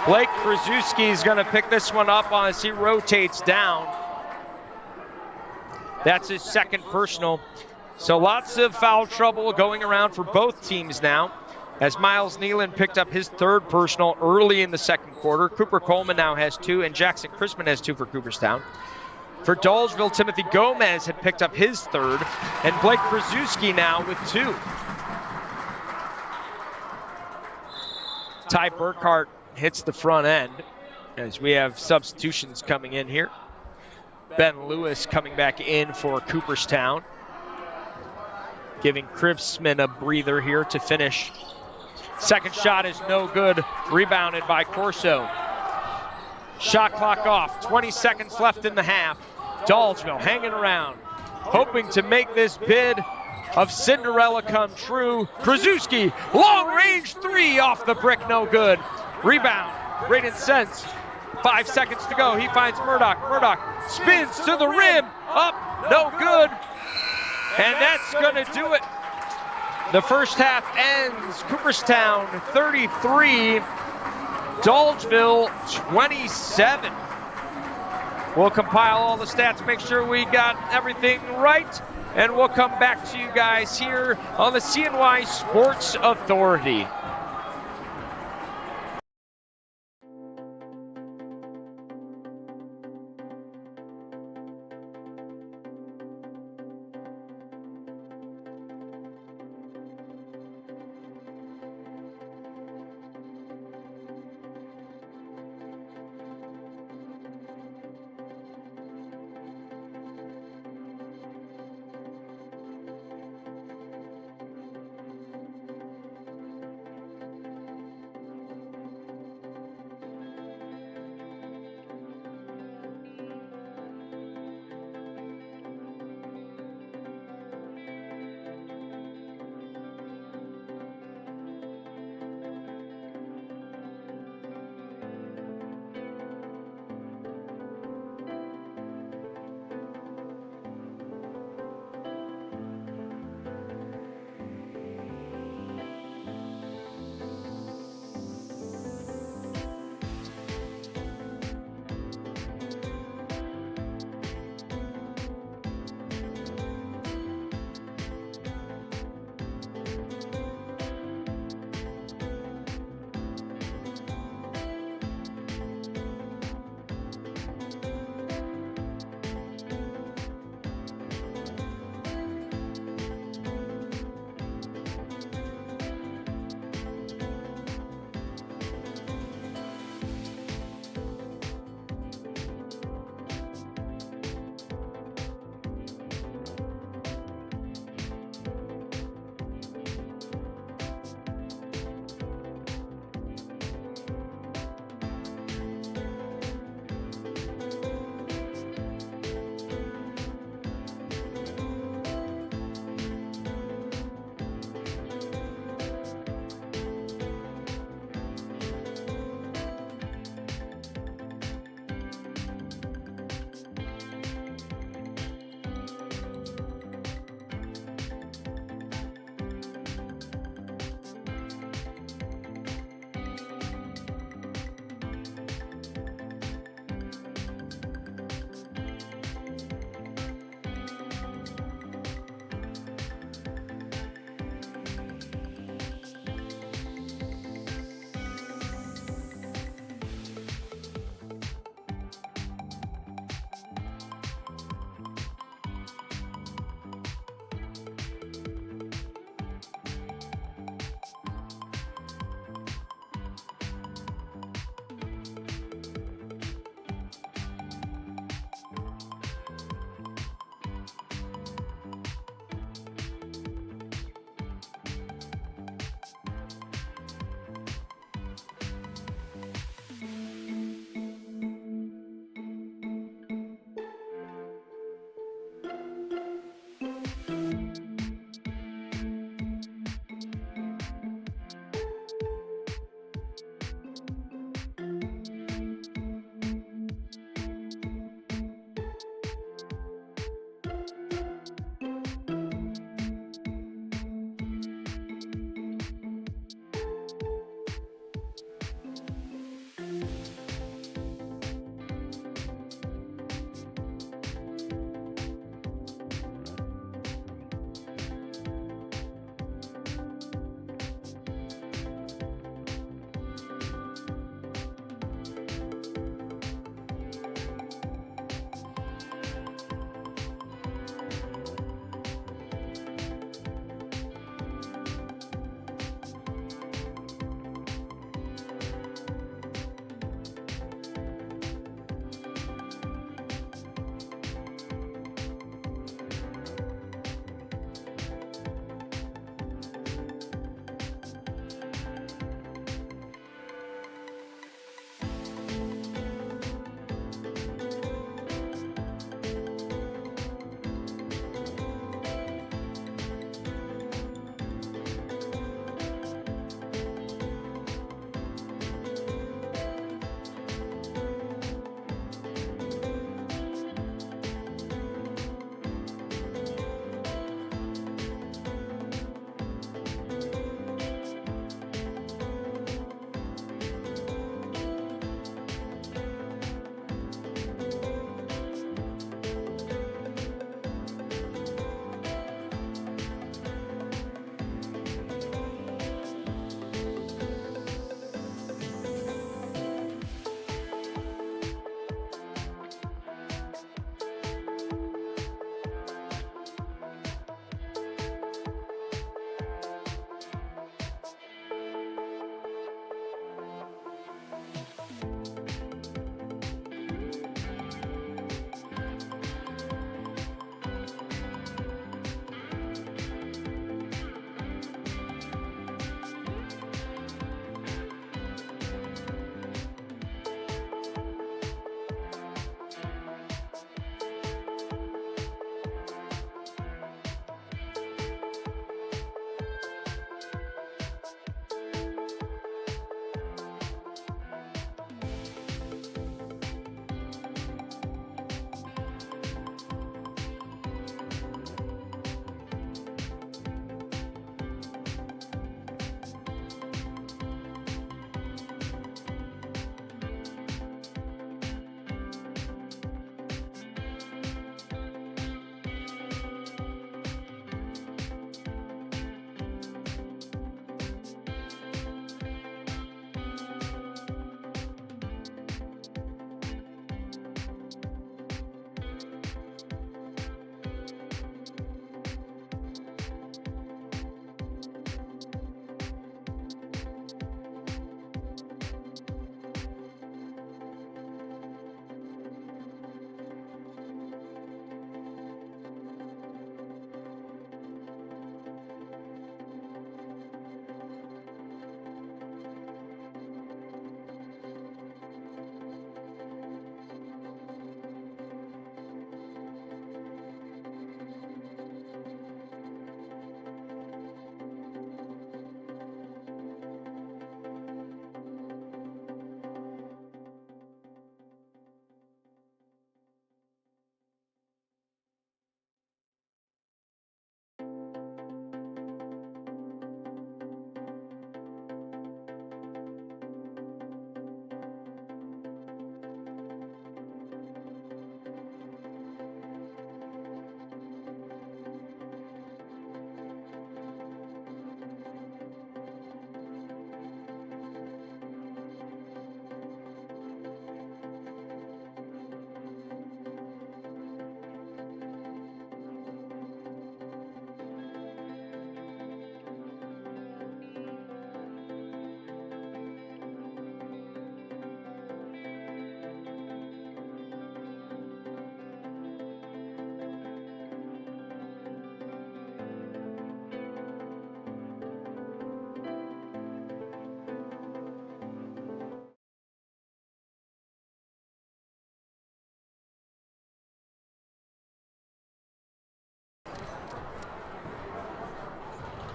Blake Krasuski is going to pick this one up as he rotates down. That's his second personal. So lots of foul trouble going around for both teams now, as Miles Nealon picked up his third personal early in the second quarter. Cooper Coleman now has 2, and Jackson Crispin has 2 for Cooperstown. For Dolgeville, Timothy Gomez had picked up his third, and Blake Krasuski now with 2. Ty Burkhart hits the front end as we have substitutions coming in here. Ben Lewis coming back in for Cooperstown, giving Crispin a breather here to finish. Second shot is no good, rebounded by Corso. Shot clock off, 20 seconds left in the half. Dolgeville hanging around, hoping to make this bid of Cinderella come true. Krasuski, long range 3 off the brick, no good. Rebound, Braden Sense. 5 seconds to go, he finds Murdoch. Murdoch spins to the rim, up, no good. And that's gonna do it. The first half ends, Cooperstown 33, Dolgeville 27. We'll compile all the stats, make sure we got everything right, and we'll come back to you guys here on the CNY Sports Authority.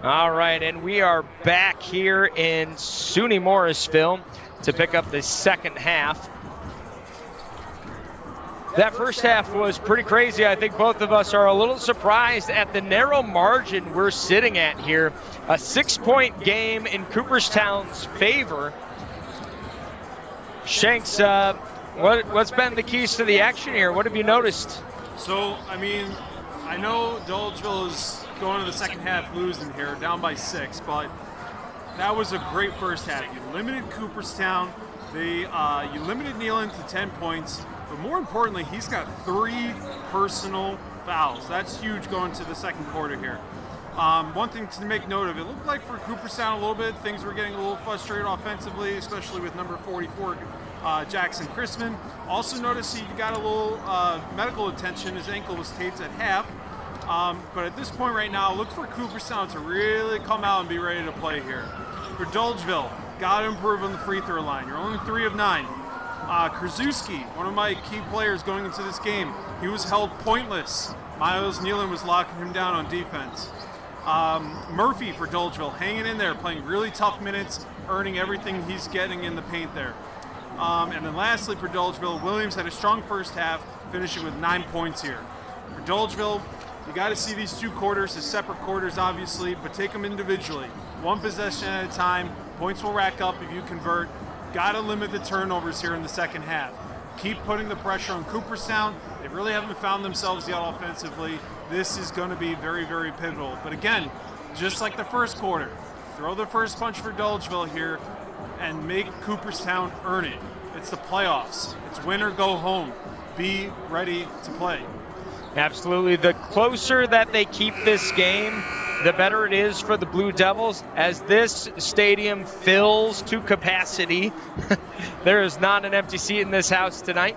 All right, and we are back here in SUNY Morrisville to pick up the second half. That first half was pretty crazy. I think both of us are a little surprised at the narrow margin we're sitting at here. A 6-point game in Cooperstown's favor. Shanks, what's been the keys to the action here? What have you noticed? So, I mean, I know Dolgeville is going to the second half losing here, down by 6, but that was a great first half. You limited Cooperstown. You limited Nealon to 10 points. But more importantly, he's got 3 personal fouls. That's huge going to the second quarter here. One thing to make note of, it looked like for Cooperstown a little bit, things were getting a little frustrated offensively, especially with number 44, Jackson Chrisman. Also noticed he got a little medical attention. His ankle was taped at half. But at this point right now, look for Cooperstown to really come out and be ready to play here. For Dolgeville, got to improve on the free throw line. You're only 3 of 9. Krasuski, one of my key players going into this game, he was held pointless. Miles Nealon was locking him down on defense. Murphy for Dolgeville, hanging in there, playing really tough minutes, earning everything he's getting in the paint there. And then lastly for Dolgeville, Williams had a strong first half, finishing with 9 points here. For Dolgeville, you got to see these 2 quarters as separate quarters, obviously, but take them individually. 1 possession at a time. Points will rack up if you convert. Got to limit the turnovers here in the second half. Keep putting the pressure on Cooperstown. They really haven't found themselves yet offensively. This is going to be very, very pivotal. But again, just like the first quarter, throw the first punch for Dolgeville here and make Cooperstown earn it. It's the playoffs. It's win or go home. Be ready to play. Absolutely. The closer that they keep this game, the better it is for the Blue Devils. As this stadium fills to capacity, there is not an empty seat in this house tonight.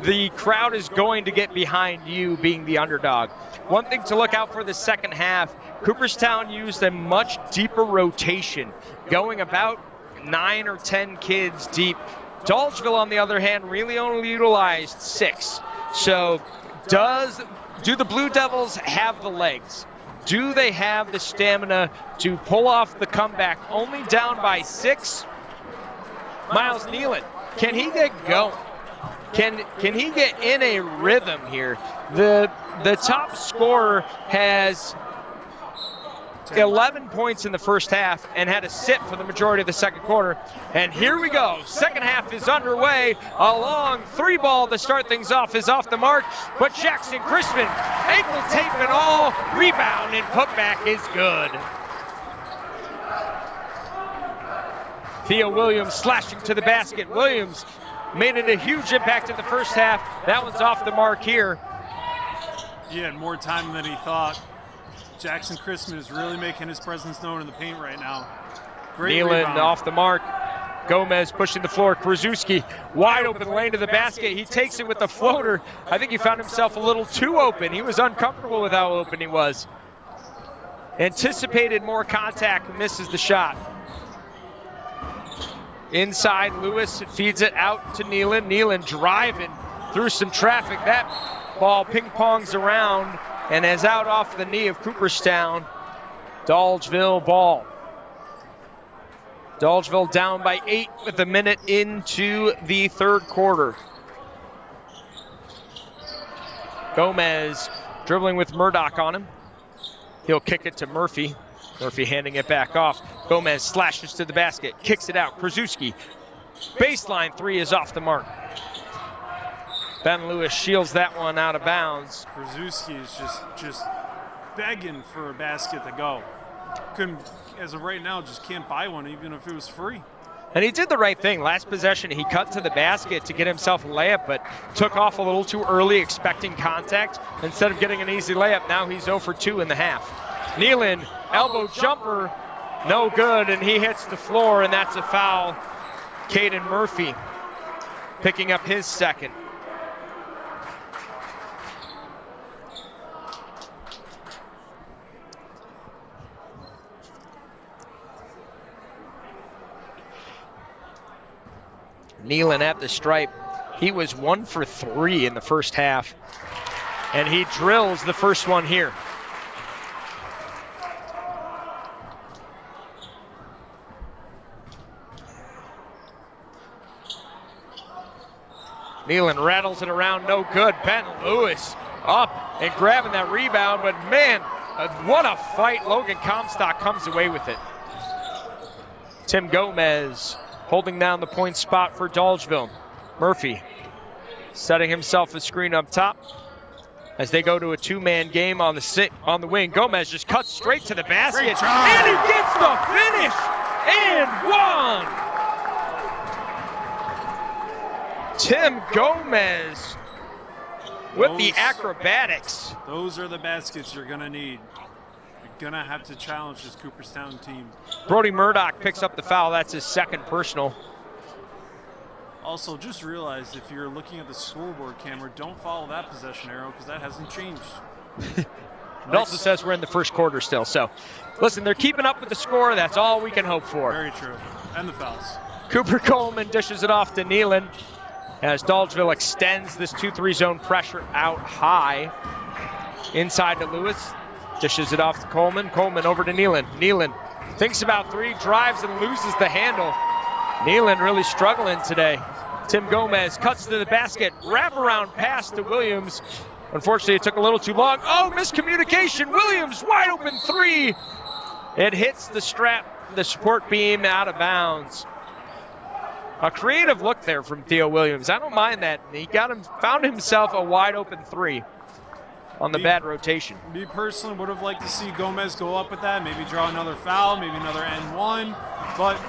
The crowd is going to get behind you being the underdog. One thing to look out for the second half, Cooperstown used a much deeper rotation, going about 9 or 10 kids deep. Dolgeville, on the other hand, really only utilized 6. So do the Blue Devils have the legs? Do they have the stamina to pull off the comeback? Only down by 6. Miles Nealon, can he get going? Can he get in a rhythm here? The top scorer has 11 points in the first half and had to sit for the majority of the second quarter. And here we go. Second half is underway. A long 3 ball to start things off is off the mark. But Jackson Chrisman, ankle tape and all, rebound and putback is good. Theo Williams slashing to the basket. Williams made it a huge impact in the first half. That one's off the mark here. He had more time than he thought. Jackson Chrisman is really making his presence known in the paint right now. Great Nealon rebound. off the mark. Gomez pushing the floor. Krasuski wide open lane to the basket. He takes it with the floater. I think he found himself a little too open. He was uncomfortable with how open he was. Anticipated more contact, misses the shot. Inside, Lewis feeds it out to Nealon. Nealon driving through some traffic. That ball ping-pongs around and is out off the knee of Cooperstown. Dolgeville ball. Dolgeville down by 8 with a minute into the third quarter. Gomez dribbling with Murdoch on him. He'll kick it to Murphy. Murphy handing it back off. Gomez slashes to the basket, kicks it out. Krasuski, baseline 3 is off the mark. Ben Lewis shields that one out of bounds. Krasuski is just begging for a basket to go. Couldn't, as of right now, just can't buy one even if it was free. And he did the right thing. Last possession, he cut to the basket to get himself a layup, but took off a little too early, expecting contact. Instead of getting an easy layup, now he's 0 for 2 in the half. Nealon, elbow jumper, no good, and he hits the floor, and that's a foul. Caden Murphy picking up his second. Nealon at the stripe. He was 1 for 3 in the first half, and he drills the first one here. Nealon rattles it around, no good. Ben Lewis up and grabbing that rebound, but man, what a fight. Logan Comstock comes away with it. Tim Gomez holding down the point spot for Dolgeville. Murphy setting himself a screen up top as they go to a two-man game on the wing. Gomez just cuts straight to the basket, and he gets the finish and one. Tim Gomez with the acrobatics. Those are the baskets you're going to need. You're going to have to challenge this Cooperstown team. Brody Murdoch picks up the foul. That's his second personal. Also, just realize if you're looking at the scoreboard camera, don't follow that possession arrow because that hasn't changed. It also says we're in the first quarter still. So, listen, they're keeping up with the score. That's all we can hope for. Very true. And the fouls. Cooper Coleman dishes it off to Nealon as Dolgeville extends this 2-3 zone pressure out high. Inside to Lewis. Dishes it off to Coleman. Coleman over to Nealon. Nealon thinks about three, drives and loses the handle. Nealon really struggling today. Tim Gomez cuts to the basket, wraparound pass to Williams. Unfortunately, it took a little too long. Oh, miscommunication. Williams, wide open three. It hits the strap, the support beam, out of bounds. A creative look there from Theo Williams. I don't mind that. He found himself a wide open three on the bad rotation. Me personally would have liked to see Gomez go up with that, maybe draw another foul, maybe another N1, but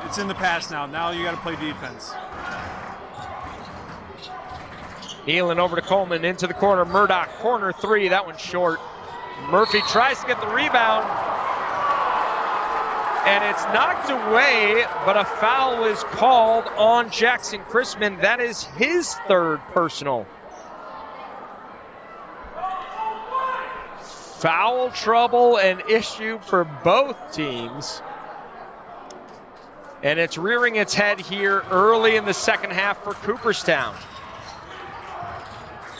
it's in the past now. Now you got to play defense. Nealon over to Coleman, into the corner. Murdoch, corner three. That one's short. Murphy tries to get the rebound, and it's knocked away, but a foul is called on Jackson Chrisman. That is his third personal. Foul trouble an issue for both teams. And it's rearing its head here early in the second half for Cooperstown.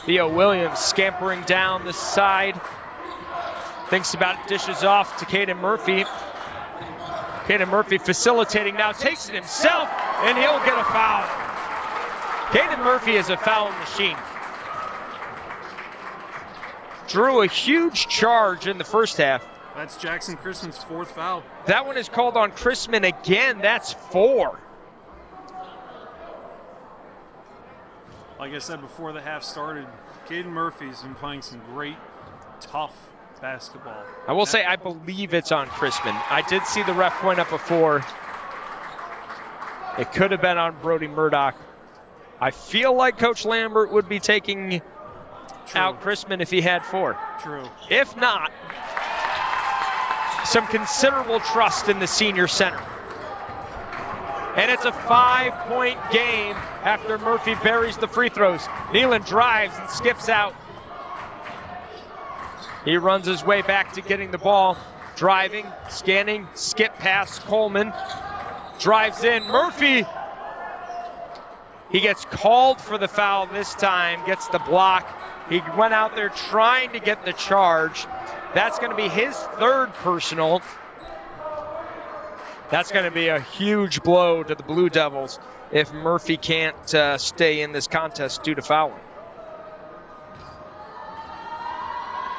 Theo Williams scampering down the side. Thinks about it, dishes off to Caden Murphy. Caden Murphy facilitating now, takes it himself, and he'll get a foul. Caden Murphy is a foul machine. Drew a huge charge in the first half. That's Jackson Chrisman's fourth foul. That one is called on Chrisman again. That's 4. Like I said before the half started, Caden Murphy's been playing some great, tough basketball. I will say I believe it's on Chrisman. I did see the ref point up before. It could have been on Brody Murdoch. I feel like Coach Lambert would be taking out Chrisman if he had 4. True. If not, some considerable trust in the senior center. And it's a 5-point game after Murphy buries the free throws. Nealon drives and skips out. He runs his way back to getting the ball. Driving, scanning, skip past Coleman. Drives in, Murphy. He gets called for the foul this time, gets the block. He went out there trying to get the charge. That's going to be his third personal. That's going to be a huge blow to the Blue Devils if Murphy can't stay in this contest due to fouling.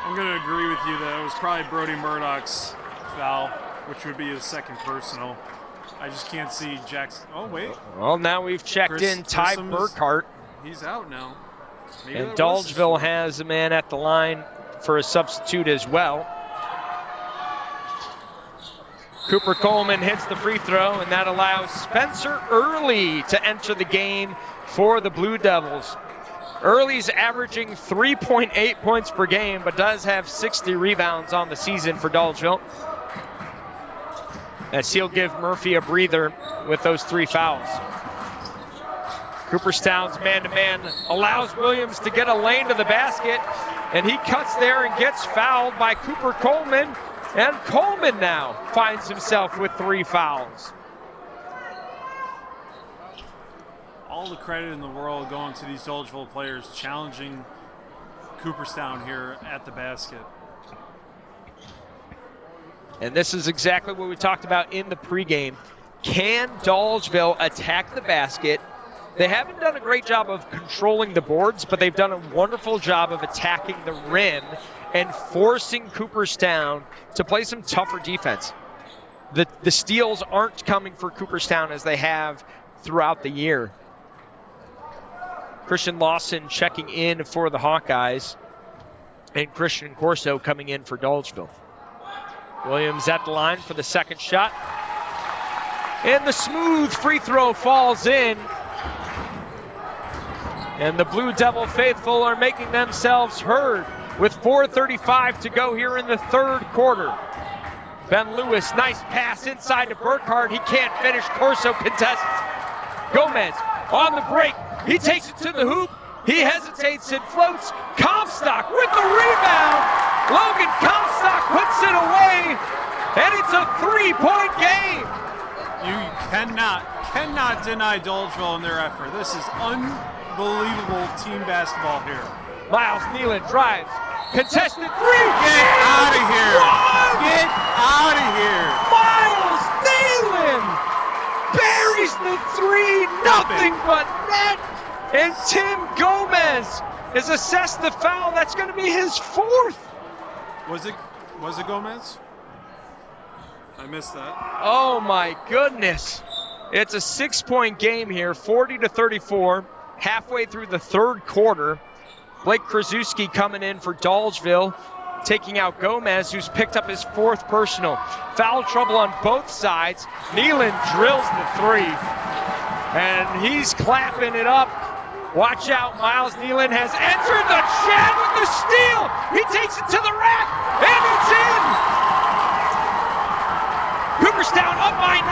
I'm going to agree with you that it was probably Brody Murdoch's foul, which would be his second personal. I just can't see Jackson. Oh, wait. Well, now we've checked in Ty Burkhart. He's out now. Maybe and Dolgeville has a man at the line for a substitute as well. Cooper Coleman hits the free throw, and that allows Spencer Early to enter the game for the Blue Devils. Early's averaging 3.8 points per game, but does have 60 rebounds on the season for Dolgeville. As he'll give Murphy a breather with those 3 fouls. Cooperstown's man-to-man allows Williams to get a lane to the basket, and he cuts there and gets fouled by Cooper Coleman. And Coleman now finds himself with 3 fouls. All the credit in the world going to these Dolgeville players challenging Cooperstown here at the basket. And this is exactly what we talked about in the pregame. Can Dolgeville attack the basket They haven't done a great job of controlling the boards, but they've done a wonderful job of attacking the rim and forcing Cooperstown to play some tougher defense. The steals aren't coming for Cooperstown as they have throughout the year. Christian Lawson checking in for the Hawkeyes, and Christian Corso coming in for Dolgeville. Williams at the line for the second shot. And the smooth free throw falls in. And the Blue Devil faithful are making themselves heard with 4:35 to go here in the third quarter. Ben Lewis, nice pass inside to Burkhardt. He can't finish. Corso contests. Gomez on the break. He takes it to the hoop. He hesitates and floats. Comstock with the rebound. Logan Comstock puts it away. And it's a 3-point game. You cannot deny Dolgeville in their effort. This is unbelievable team basketball here. Miles Nealon drives. Contested three. Get out of here. What? Get out of here. Miles Nealon buries the three. Nothing but net. And Tim Gomez has assessed the foul. That's going to be his fourth. Was it Gomez? I missed that. Oh my goodness. It's a 6-point game here, 40-34, halfway through the third quarter. Blake Krasuski coming in for Dolgeville, taking out Gomez, who's picked up his fourth personal. Foul trouble on both sides. Nealon drills the three, and he's clapping it up. Watch out, Miles Nealon has entered the chat with the steal. He takes it to the rack, and it's in. Cooperstown up by 9.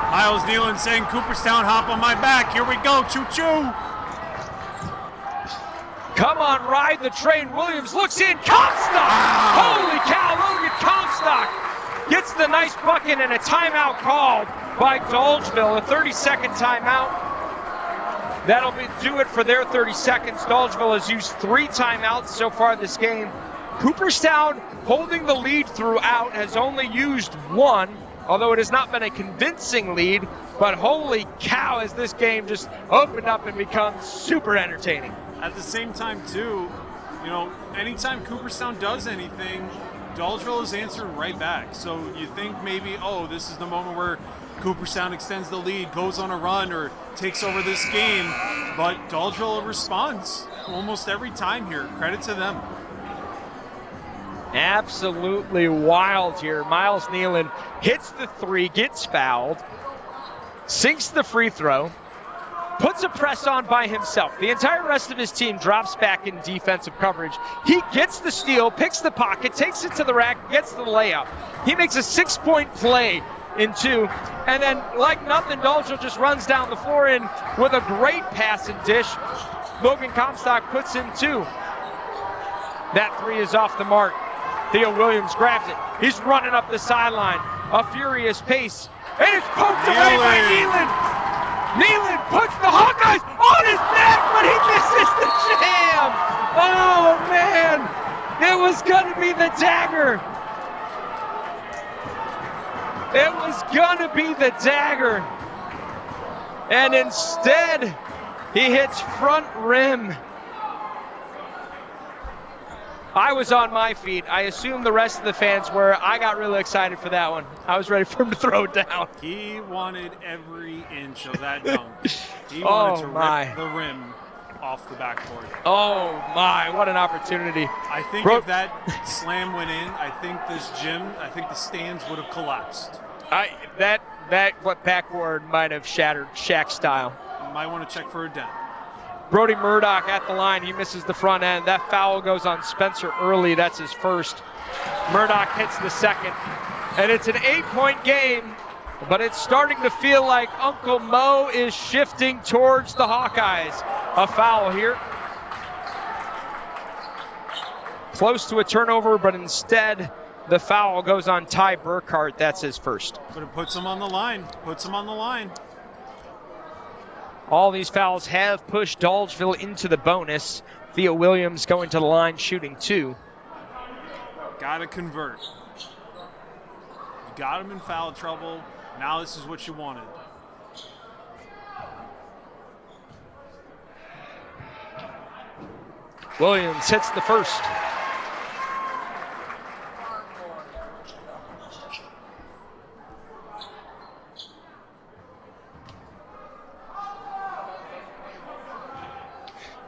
Miles Nealon saying, Cooperstown, hop on my back. Here we go, choo-choo. Come on, ride the train. Williams looks in. Comstock! Holy cow, Logan Comstock gets the nice bucket and a timeout called by Dolgeville, a 30-second timeout. That'll do it for their 30 seconds. Dolgeville has used 3 timeouts so far this game. Cooperstown, holding the lead throughout, has only used 1, although it has not been a convincing lead. But holy cow, has this game just opened up and become super entertaining. At the same time, too, you know, anytime Cooperstown does anything, Dolgeville is answering right back. So you think maybe, oh, this is the moment where Cooperstown extends the lead, goes on a run, or takes over this game. But Dolgeville responds almost every time here. Credit to them. Absolutely wild here. Miles Nealon hits the 3, gets fouled, sinks the free throw, puts a press on by himself. The entire rest of his team drops back in defensive coverage. He gets the steal, picks the pocket, takes it to the rack, gets the layup. He makes a 6-point play in 2, and then like nothing, Dolgeville just runs down the floor in with a great pass and dish. Logan Comstock puts in 2. That 3 is off the mark. Theo Williams grabs it. He's running up the sideline, a furious pace, and it's poked away by Nealon. Nealon puts the Hawkeyes on his neck, but he misses the jam. Oh man, it was gonna be the dagger. It was gonna be the dagger. And instead, he hits front rim. I was on my feet. I assume the rest of the fans were. I got really excited for that one. I was ready for him to throw it down. He wanted every inch of that dunk. He wanted to rip the rim off the backboard. Oh my, what an opportunity. I think if that slam went in, I think the stands would have collapsed. That backboard might have shattered Shaq style. You might want to check for a down. Brody Murdoch at the line. He misses the front end. That foul goes on Spencer Early. That's his first. Murdoch hits the second. And it's an 8-point game, but it's starting to feel like Uncle Mo is shifting towards the Hawkeyes. A foul here. Close to a turnover, but instead the foul goes on Ty Burkhardt. That's his first. But it puts him on the line. All these fouls have pushed Dolgeville into the bonus. Theo Williams going to the line, shooting 2. Gotta convert. You got him in foul trouble. Now this is what you wanted. Williams hits the first.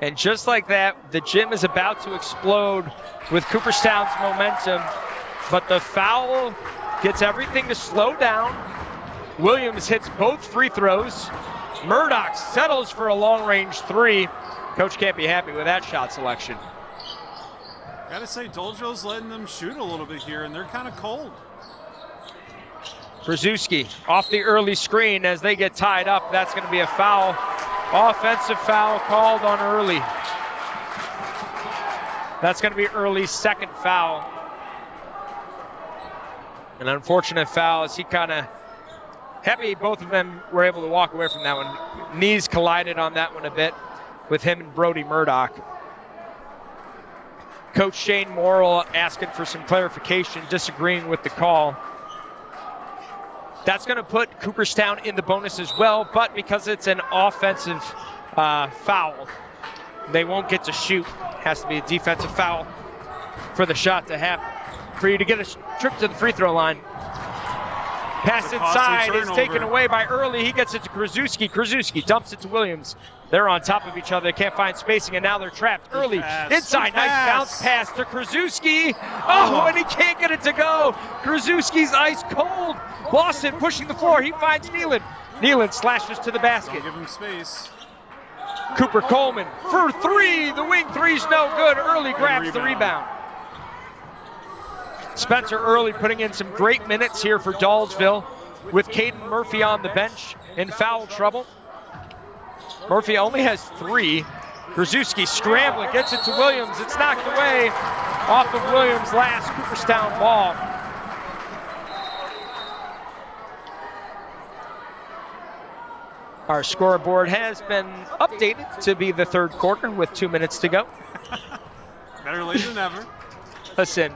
And just like that, the gym is about to explode with Cooperstown's momentum, but the foul gets everything to slow down. Williams hits both free throws. Murdoch settles for a long-range three. Coach can't be happy with that shot selection. Gotta say, Dolgeville's letting them shoot a little bit here, and they're kind of cold. Brzezinski off the early screen as they get tied up. That's going to be a foul. Offensive foul called on Early. That's going to be Early's second foul. An unfortunate foul as he kind of happy both of them were able to walk away from that one. Knees collided on that one a bit with him and Brody Murdoch. Coach Shane Morrill asking for some clarification, disagreeing with the call. That's going to put Cooperstown in the bonus as well, but because it's an offensive foul, they won't get to shoot. Has to be a defensive foul for the shot to happen. For you to get a trip to the free throw line. Pass inside is taken away by Early. He gets it to Krasuski. Krasuski dumps it to Williams. They're on top of each other. They can't find spacing, and now they're trapped. Early inside. Nice bounce pass to Krasuski. Oh, and he can't get it to go. Krasuski's ice cold. Lawson pushing the floor. He finds Nealon. Nealon slashes to the basket. Give him space. Cooper Coleman for three. The wing three's no good. Early grabs the rebound. Spencer Early putting in some great minutes here for Dolgeville with Caden Murphy on the bench in foul trouble. Murphy only has three. Krasuski scrambling, gets it to Williams. It's knocked away off of Williams' last Cooperstown ball. Our scoreboard has been updated to be the third quarter with 2 minutes to go. Better late than never. Listen,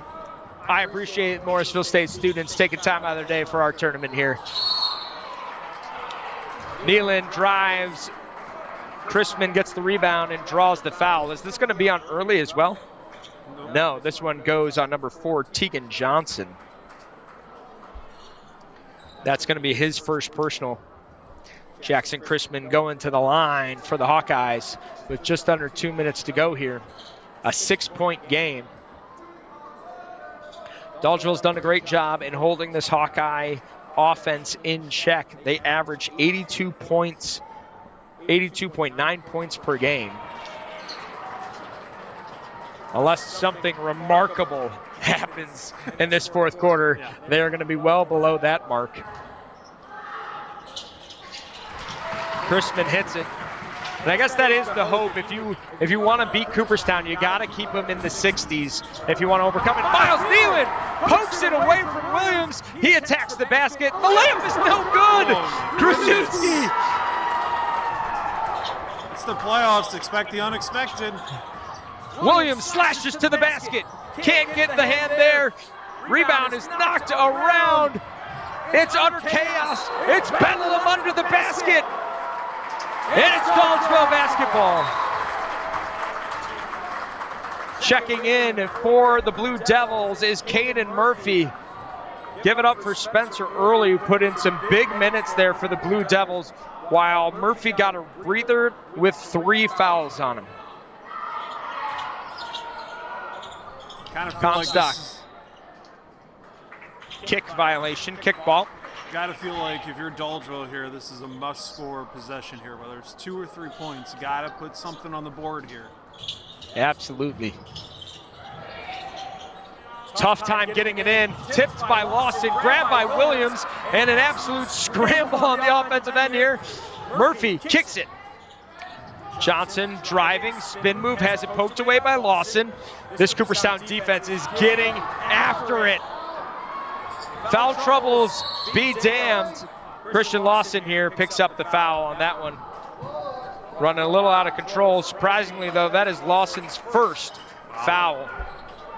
I appreciate Morrisville State students taking time out of their day for our tournament here. Nealon drives. Chrisman gets the rebound and draws the foul. Is this going to be on Early as well? No, this one goes on number 4, Tegan Johnson. That's going to be his first personal. Jackson Chrisman going to the line for the Hawkeyes with just under 2 minutes to go here. A 6-point game. Dolgeville's done a great job in holding this Hawkeye offense in check. They average 82 points, 82.9 points per game. Unless something remarkable happens in this fourth quarter, they are going to be well below that mark. Chrisman hits it. And I guess that is the hope. If you want to beat Cooperstown, you got to keep them in the 60s if you want to overcome it. Miles Nealon pokes it away from Williams. He attacks the basket. The layup is no good. Krasuski. It's the playoffs. Expect the unexpected. Williams slashes to the basket. Can't get the hand there. Rebound is knocked around. It's utter chaos. It's bedlam under the basket. And it's Dolgeville basketball. Checking in for the Blue Devils is Caden Murphy. Give it up for Spencer Early, who put in some big minutes there for the Blue Devils, while Murphy got a breather with 3 fouls on him. Kind of feel Comstock. Kick violation, kickball. Gotta feel like if you're Dolgeville here, this is a must-score possession here. Whether it's 2 or 3 points, gotta put something on the board here. Absolutely. Tough time getting it in. Tipped by Lawson, grabbed by Williams, and an absolute scramble on the offensive end here. Murphy kicks it. Johnson driving, spin move, has it poked away by Lawson. This Cooperstown defense is getting after it. Foul troubles be damned. Christian Lawson here picks up the foul on that one. Running a little out of control. Surprisingly, though, that is Lawson's first foul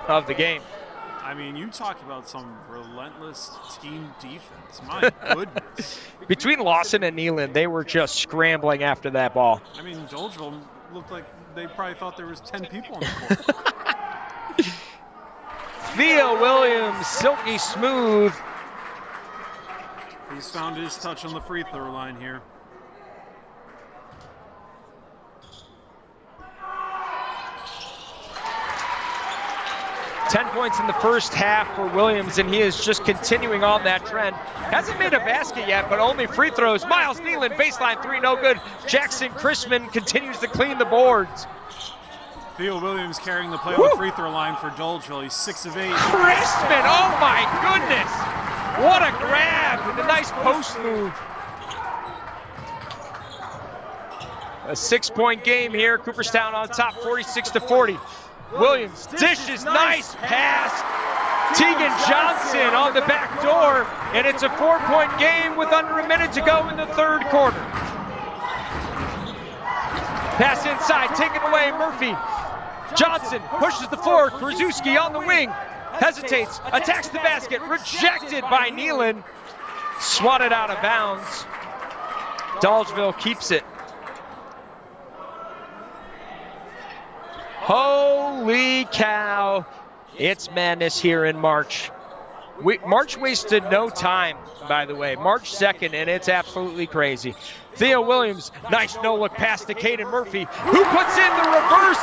of the game. I mean, you talk about some relentless team defense. My goodness. Between Lawson and Nealon, they were just scrambling after that ball. I mean, Dolgeville looked like they probably thought there was 10 people on the court. Theo Williams, silky smooth. He's found his touch on the free throw line here. Ten points in the first half for Williams, and he is just continuing on that trend. Hasn't made a basket yet, but only free throws. Miles Nealon, baseline three, no good. Jackson Chrisman continues to clean the boards. Theo Williams carrying the play on the free throw line for Dolgeville. He's 6 of 8. Chrisman, oh my goodness! What a grab with a nice post move. A 6-point game here. Cooperstown on top, 46-40. Williams dishes, nice pass. Tegan Johnson on the back door, and it's a 4-point game with under a minute to go in the third quarter. Pass inside, taken away, Murphy. Johnson pushes the floor, Krasuski on the wing, hesitates, attacks the basket, rejected by Nealon. Swatted out of bounds. Dolgeville keeps it. Holy cow, it's madness here in March. March wasted no time, by the way. March 2nd, and it's absolutely crazy. Theo Williams, nice no-look pass to Caden Murphy, who puts in the reverse.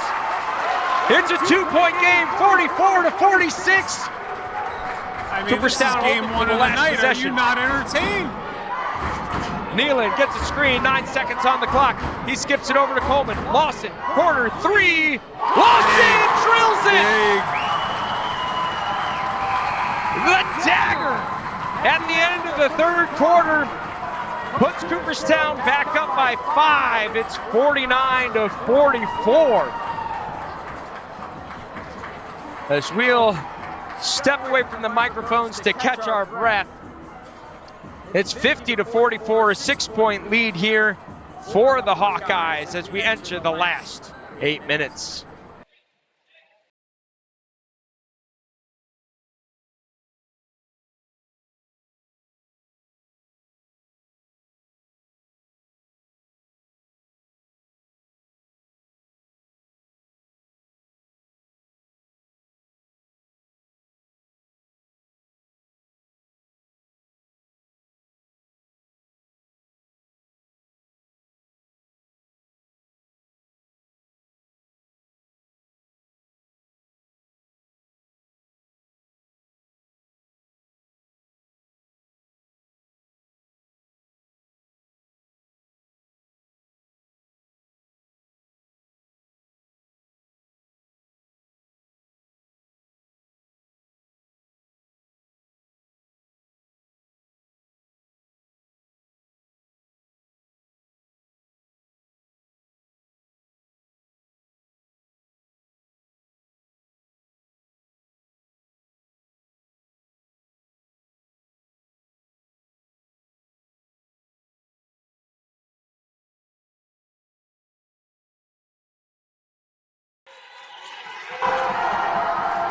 It's a 2-point game, 44-46. I mean, this is game one of the night. Are you not entertained? Nealon gets a screen, 9 seconds on the clock. He skips it over to Coleman. Lawson, corner three. Lawson drills it! The dagger at the end of the third quarter puts Cooperstown back up by 5. It's 49-44. As we'll step away from the microphones to catch our breath. It's 50-44, a 6-point lead here for the Hawkeyes as we enter the last 8 minutes.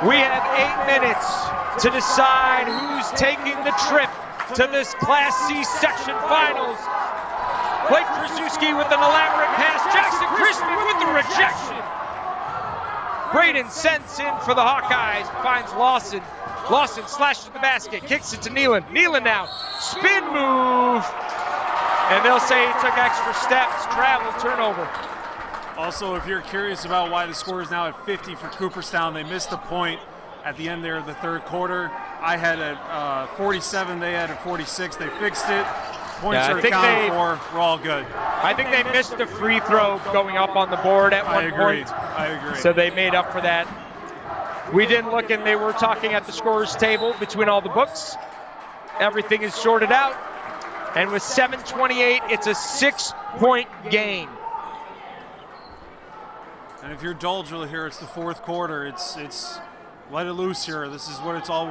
We have 8 minutes to decide who's taking the trip to this Class C Section Finals. Blake Krasuski with an elaborate pass. Jackson Chrisman with the rejection. Braden sends in for the Hawkeyes, finds Lawson. Lawson slashes the basket, kicks it to Nealon. Nealon now, spin move. And they'll say he took extra steps, travel, turnover. Also, if you're curious about why the score is now at 50 for Cooperstown, they missed a point at the end there of the third quarter. I had at 47, they had at 46. They fixed it. Points are accounted for. We're all good. I think they missed a free throw going up on the board at one point. I agree. So they made up for that. We didn't look, and they were talking at the scorer's table between all the books. Everything is sorted out. And with 7:28, it's a 6-point game. And if you're Dolgeville here, it's the fourth quarter. It's let it loose here. This is what it's all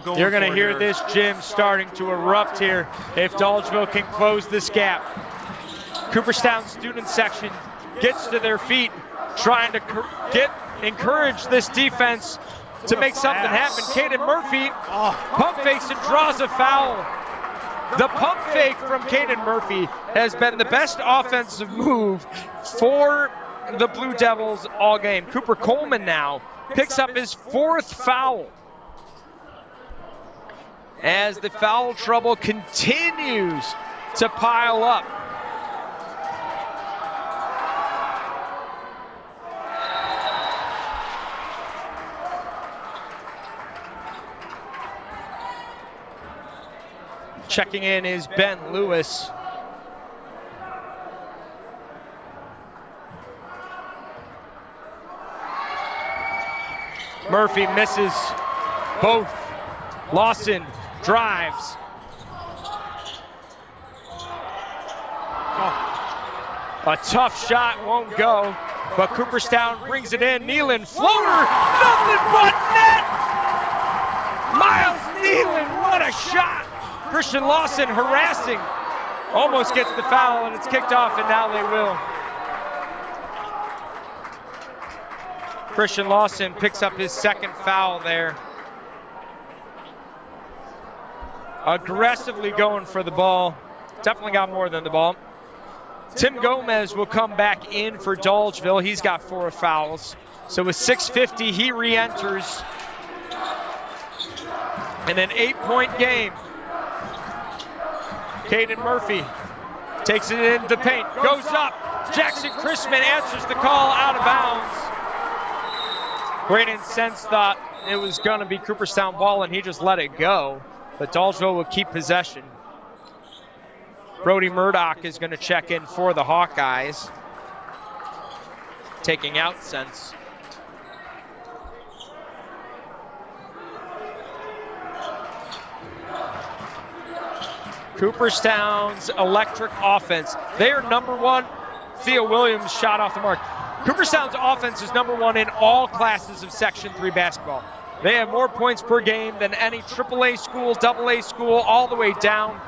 going for. You're going to hear this gym starting to erupt here if Dolgeville can close this gap. Cooperstown student section gets to their feet, trying to encourage this defense to make something happen. Caden Murphy pump fakes and draws a foul. The pump fake from Caden Murphy has been the best offensive move for the Blue Devils all game. Cooper Coleman now picks up his 4th foul, as the foul trouble continues to pile up. Checking in is Ben Lewis. Murphy misses both. Lawson drives. A tough shot won't go, but Cooperstown brings it in. Nealon, floater, nothing but net! Miles Nealon, what a shot! Christian Lawson harassing, almost gets the foul, and it's kicked off, and now they will. Christian Lawson picks up his 2nd foul there. Aggressively going for the ball. Definitely got more than the ball. Tim Gomez will come back in for Dolgeville. He's got 4 fouls. So with 6:50, he re-enters in an 8-point game. Caden Murphy takes it into the paint, goes up. Jackson Chrisman answers the call, out of bounds. Braden Sense thought it was going to be Cooperstown ball, and he just let it go. But Dolgeville will keep possession. Brody Murdoch is going to check in for the Hawkeyes, taking out Sense. Cooperstown's electric offense. They are number 1. Theo Williams shot off the mark. Cooperstown's offense is number 1 in all classes of Section 3 basketball. They have more points per game than any AAA school, AA school, all the way down.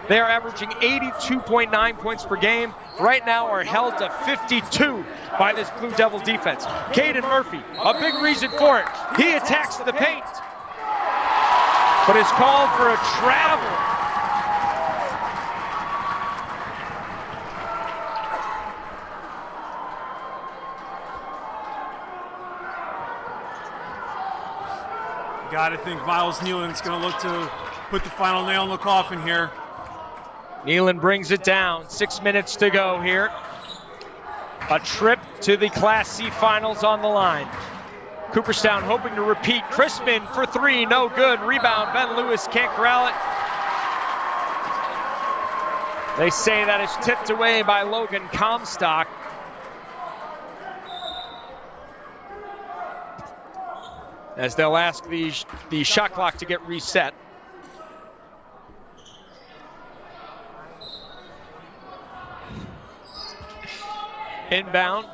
They are averaging 82.9 points per game. Right now are held to 52 by this Blue Devil defense. Caden Murphy, a big reason for it. He attacks the paint, but is called for a travel. Gotta think Miles Nealon's gonna look to put the final nail in the coffin here. Nealon brings it down. 6 minutes to go here. A trip to the Class C Finals on the line. Cooperstown hoping to repeat. Chrisman for 3, no good. Rebound, Ben Lewis can't corral it. They say that is tipped away by Logan Comstock. As they'll ask the shot clock to get reset. Inbound,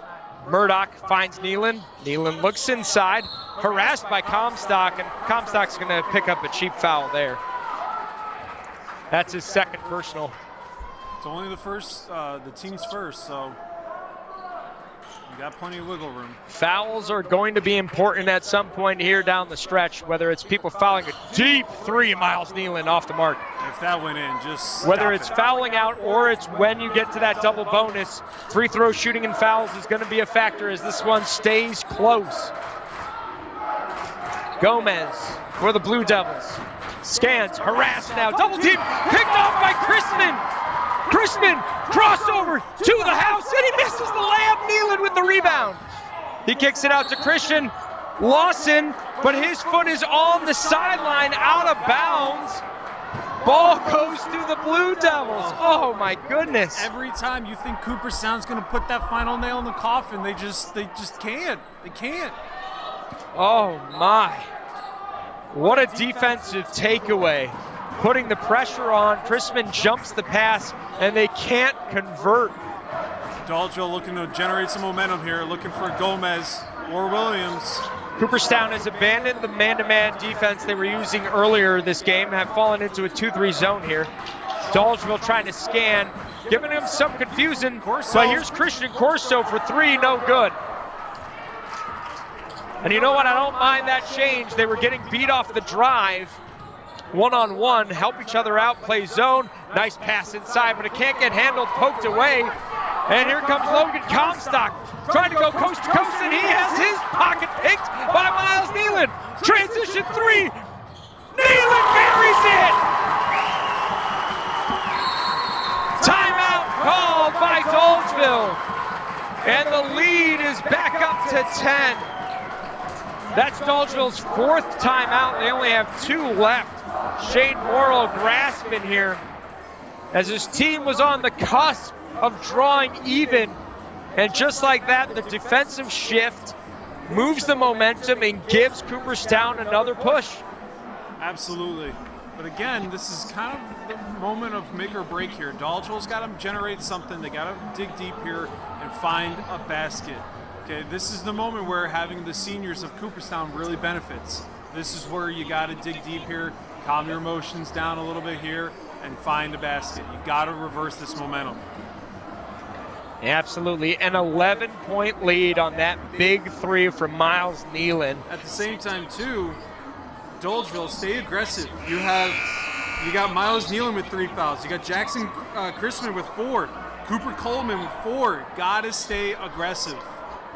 Murdoch finds Nealon. Nealon looks inside, harassed by Comstock, and Comstock's gonna pick up a cheap foul there. That's his 2nd personal. It's only the team's first, so you got plenty of wiggle room. Fouls are going to be important at some point here down the stretch, whether it's people fouling a deep 3, Miles Nealon off the mark. If that went in, just whether it's fouling out or it's when you get to that double bonus, free throw shooting and fouls is going to be a factor as this one stays close. Gomez for the Blue Devils. Scans, harassed now, double team, picked off by Chrisman. Chrisman, crossover to the house, and he misses the layup. Nealon with the rebound. He kicks it out to Christian Lawson, but his foot is on the sideline, out of bounds. Ball goes to the Blue Devils. Oh my goodness. Every time you think Cooperstown's going to put that final nail in the coffin, they just can't. They can't. Oh my. What a defensive takeaway. Putting the pressure on, Chrisman jumps the pass, and they can't convert. Dolgeville looking to generate some momentum here, looking for Gomez or Williams. Cooperstown has abandoned the man-to-man defense they were using earlier this game, have fallen into a 2-3 zone here. Dolgeville trying to scan, giving him some confusion, but here's Christian Corso for 3, no good. And you know what, I don't mind that change. They were getting beat off the drive. One-on-one, help each other out, play zone. Nice pass inside, but it can't get handled, poked away. And here comes Logan Comstock, trying to go coast to coast, and he has his pocket picked by Miles Nealon. Transition 3. Nealon buries it! Timeout called by Dolgeville. And the lead is back up to 10. That's Dolgeville's 4th timeout. They only have 2 left. Shane Morrow grasping here as his team was on the cusp of drawing even. And just like that, the defensive shift moves the momentum and gives Cooperstown another push. Absolutely. But again, this is kind of the moment of make or break here. Dolgeville's got to generate something. They got to dig deep here and find a basket. Okay, this is the moment where having the seniors of Cooperstown really benefits. This is where you got to dig deep here, calm your emotions down a little bit here, and find a basket. You got to reverse this momentum. Absolutely, an 11-point lead on that big 3 from Miles Nealon. At the same time, too, Dolgeville, stay aggressive. You got Miles Nealon with 3 fouls. You got Jackson Chrisman with 4. Cooper Coleman with 4. Got to stay aggressive.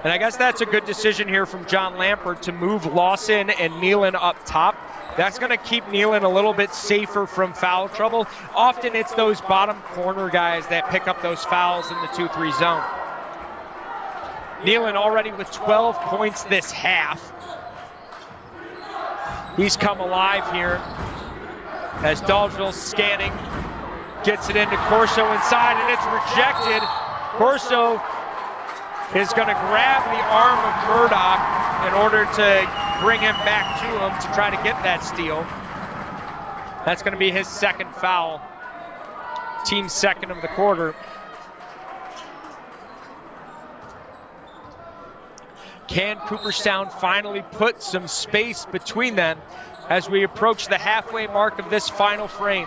And I guess that's a good decision here from John Lampert to move Lawson and Nealon up top. That's going to keep Nealon a little bit safer from foul trouble. Often it's those bottom corner guys that pick up those fouls in the 2-3 zone. Nealon already with 12 points this half. He's come alive here as Dolgeville scanning, gets it into Corso inside, and it's rejected. Corso is going to grab the arm of Murdoch in order to bring him back to him to try to get that steal. That's going to be his 2nd foul. Team 2nd of the quarter. Can Cooperstown finally put some space between them as we approach the halfway mark of this final frame?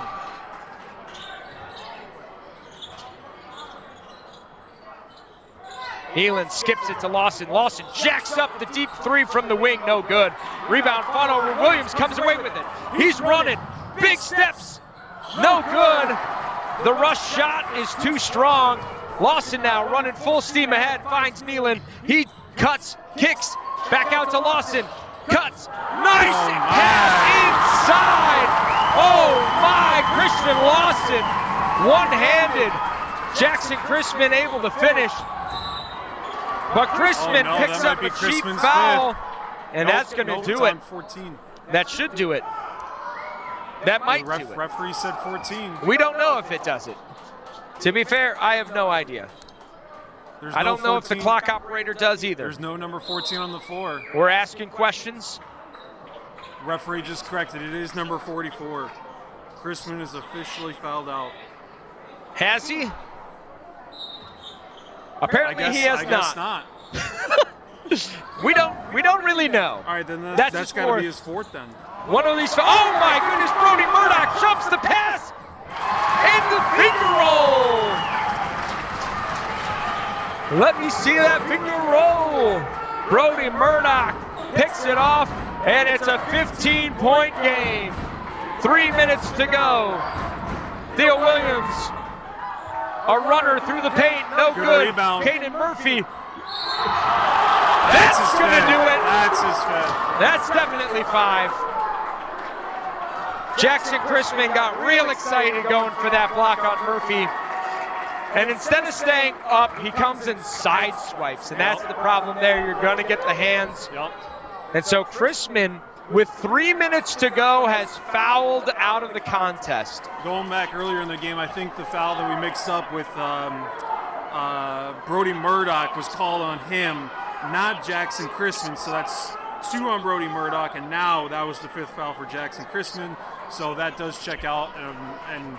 Nealon skips it to Lawson. Lawson jacks up the deep 3 from the wing, no good. Rebound fought over. Williams comes away with it. He's running. Big steps, no good. The rush shot is too strong. Lawson now running full steam ahead, finds Nealon. He cuts, kicks, back out to Lawson. Cuts, nice pass inside. Oh my, Christian Lawson, one-handed. Jackson Chrisman able to finish. But Chrisman picks up a cheap foul, and that's going to do it. 14. That should do it. That might do it. Referee said 14. We don't know if it does it. To be fair, I have no idea. I don't know if the clock operator does either. There's no number 14 on the floor. We're asking questions. Referee just corrected. It is number 44. Chrisman is officially fouled out. Has he? Apparently he has not. We don't really know. All right, then that's got to be his 4th then. One of these. Oh my goodness! Brody Murdoch jumps the pass and the finger roll. Let me see that finger roll. Brody Murdoch picks it off, and it's a 15-point game. 3 minutes to go. Theo Williams, a runner through the paint, no good. Caden Murphy. That's going to do it. That's his 5th. That's definitely 5. Jackson Chrisman got real excited going for that block on Murphy. And instead of staying up, he comes and side swipes. And that's the problem there. You're going to get the hands. Yep. And so Chrisman, with 3 minutes to go, has fouled out of the contest. Going back earlier in the game, I think the foul that we mixed up with Brody Murdoch was called on him, not Jackson Chrisman. So that's 2 on Brody Murdoch, and now that was the 5th foul for Jackson Chrisman. So that does check out and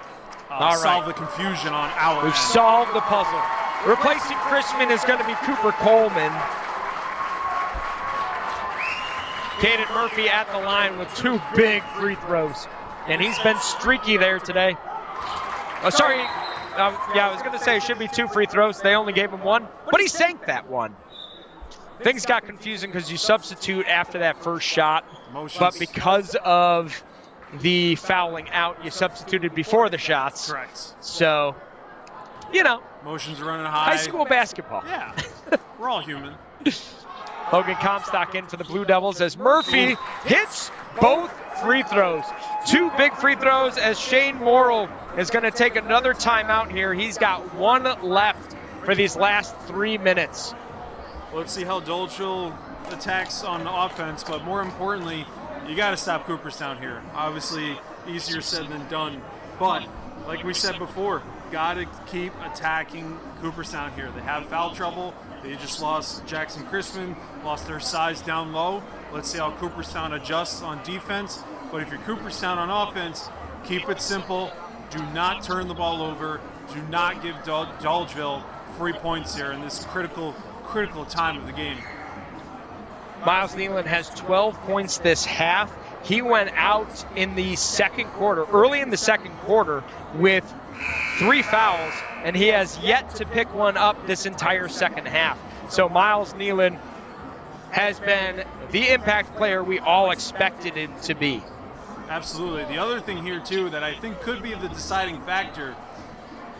solve the confusion on our We've end. solved the puzzle. Replacing Chrisman is going to be Cooper Coleman. Caden Murphy at the line with 2 big free throws. And he's been streaky there today. Oh, sorry. I was going to say it should be 2 free throws. They only gave him 1, but he sank that one. Things got confusing because you substitute after that first shot. Motions. But because of the fouling out, you substituted before the shots. Correct. So you know, Emotions running high. high school basketball. Yeah, we're all human. Logan Comstock in for the Blue Devils as Murphy hits both free throws. 2 big free throws as Shane Morrill is going to take another timeout here. He's got 1 left for these last 3 minutes. Let's see how Dolgeville attacks on offense, but more importantly, you got to stop Cooperstown here. Obviously, easier said than done, but like we said before, got to keep attacking Cooperstown here. They have foul trouble. They just lost Jackson Crispin, lost their size down low. Let's see how Cooperstown adjusts on defense. But if you're Cooperstown on offense, keep it simple. Do not turn the ball over. Do not give Dolgeville free points here in this critical time of the game. Miles Nealon has 12 points this half. He went out in the second quarter, early in the second quarter, with 3 fouls, and he has yet to pick one up this entire second half. So Miles Nealon has been the impact player we all expected him to be. Absolutely. The other thing here, too, that I think could be the deciding factor,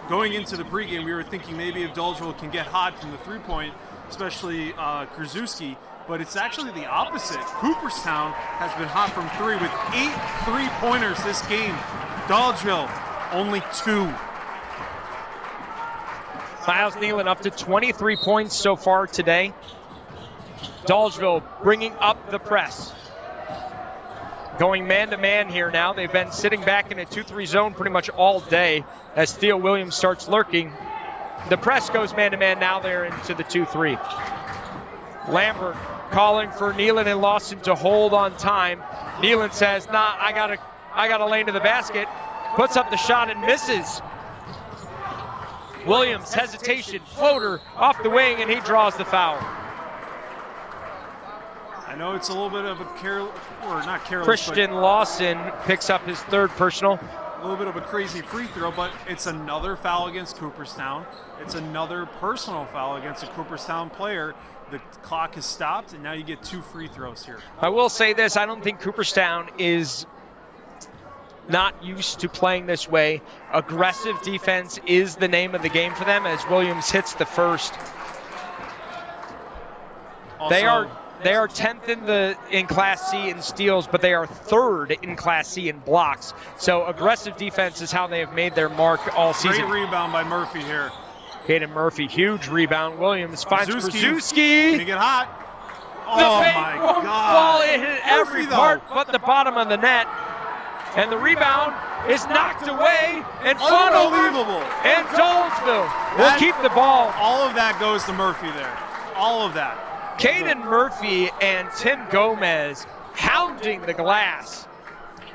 going into the pregame, we were thinking maybe if Dolgeville can get hot from the three-point, especially Krasuski, but it's actually the opposite. Cooperstown has been hot from 3 with 8 3-pointers this game. Dolgeville, only 2. Miles Nealon up to 23 points so far today. Dolgeville bringing up the press. Going man-to-man here now. They've been sitting back in a 2-3 zone pretty much all day as Theo Williams starts lurking. The press goes man-to-man now. They're into the 2-3. Lambert calling for Nealon and Lawson to hold on time. Nealon says, nah, I got a lane to the basket. Puts up the shot and misses. Williams, hesitation, floater off the wing, and he draws the foul. I know it's a little bit of a not careless, Christian Lawson picks up his 3rd personal. A little bit of a crazy free throw, but it's another foul against Cooperstown. It's another personal foul against a Cooperstown player. The clock has stopped, and now you get 2 free throws here. I will say this, I don't think Cooperstown is not used to playing this way. Aggressive defense is the name of the game for them as Williams hits the first. Also, They are 10th in Class C in steals, but they are 3rd in Class C in blocks. So aggressive defense is how they have made their mark all season. Great rebound by Murphy here. Caden Murphy, huge rebound. Williams finds Krasuski. Can he get hot? Oh my God. Ball, it hit every Murphy, part but the bottom of the net. And the rebound is knocked away and fought over. Unbelievable. And Dolgeville will keep the ball. All of that goes to Murphy there. All of that. Caden Murphy and Tim Gomez hounding the glass.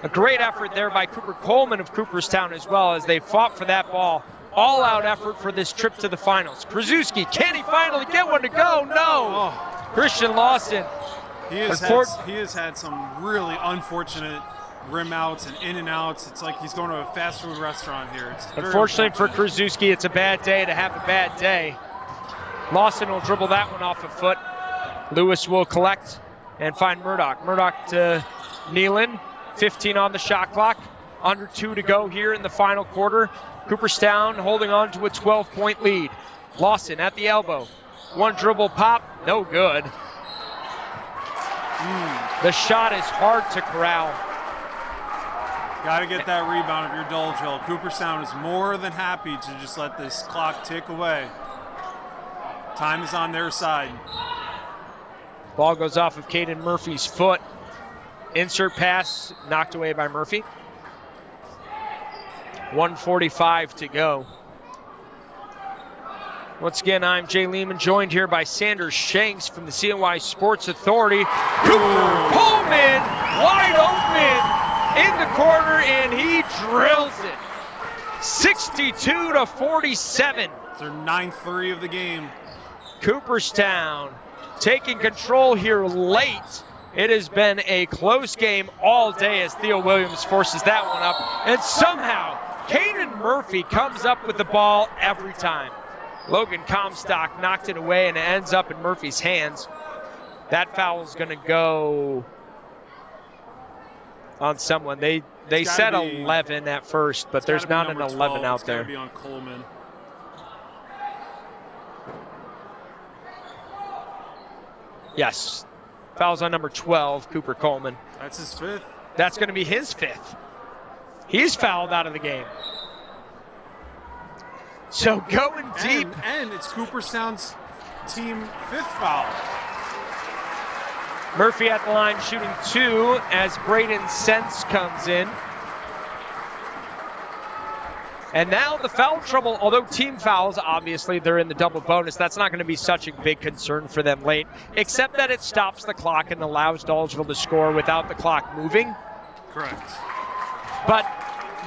A great effort there by Cooper Coleman of Cooperstown as well as they fought for that ball. All-out effort for this trip to the finals. Krasuski, can he finally get one to go? No. Oh. Christian Lawson. He has had some really unfortunate rim outs and in and outs. It's like he's going to a fast food restaurant here. Unfortunately for Krasuski, it's a bad day to have a bad day. Lawson will dribble that one off a foot. Lewis will collect and find Murdoch. Murdoch to Nealon. 15 on the shot clock. Under 2 to go here in the final quarter. Cooperstown holding on to a 12-point lead. Lawson at the elbow. 1 dribble pop. No good. The shot is hard to corral. Got to get that rebound if you're Dolgeville. Cooperstown is more than happy to just let this clock tick away. Time is on their side. Ball goes off of Caden Murphy's foot. Insert pass knocked away by Murphy. 1:45 to go. Once again, I'm Jay Lehman, joined here by Sanders Shanks from the CNY Sports Authority. Cooper Coleman wide open in the corner, and he drills it. 62-47. It's their 9th 3 of the game. Cooperstown taking control here late. It has been a close game all day as Theo Williams forces that one up. And somehow, Caden Murphy comes up with the ball every time. Logan Comstock knocked it away and it ends up in Murphy's hands. That foul is going to go on someone. They said 11 at first, but there's not an 11 out there. It's got to be on Coleman. Yes. Fouls on number 12, Cooper Coleman. That's his 5th. That's going to be his 5th. He's fouled out of the game. So going deep. And it's Cooperstown's team 5th foul. Murphy at the line shooting 2 as Braden Sense comes in. And now the foul trouble, although team fouls, obviously they're in the double bonus. That's not going to be such a big concern for them late, except that it stops the clock and allows Dolgeville to score without the clock moving. Correct. But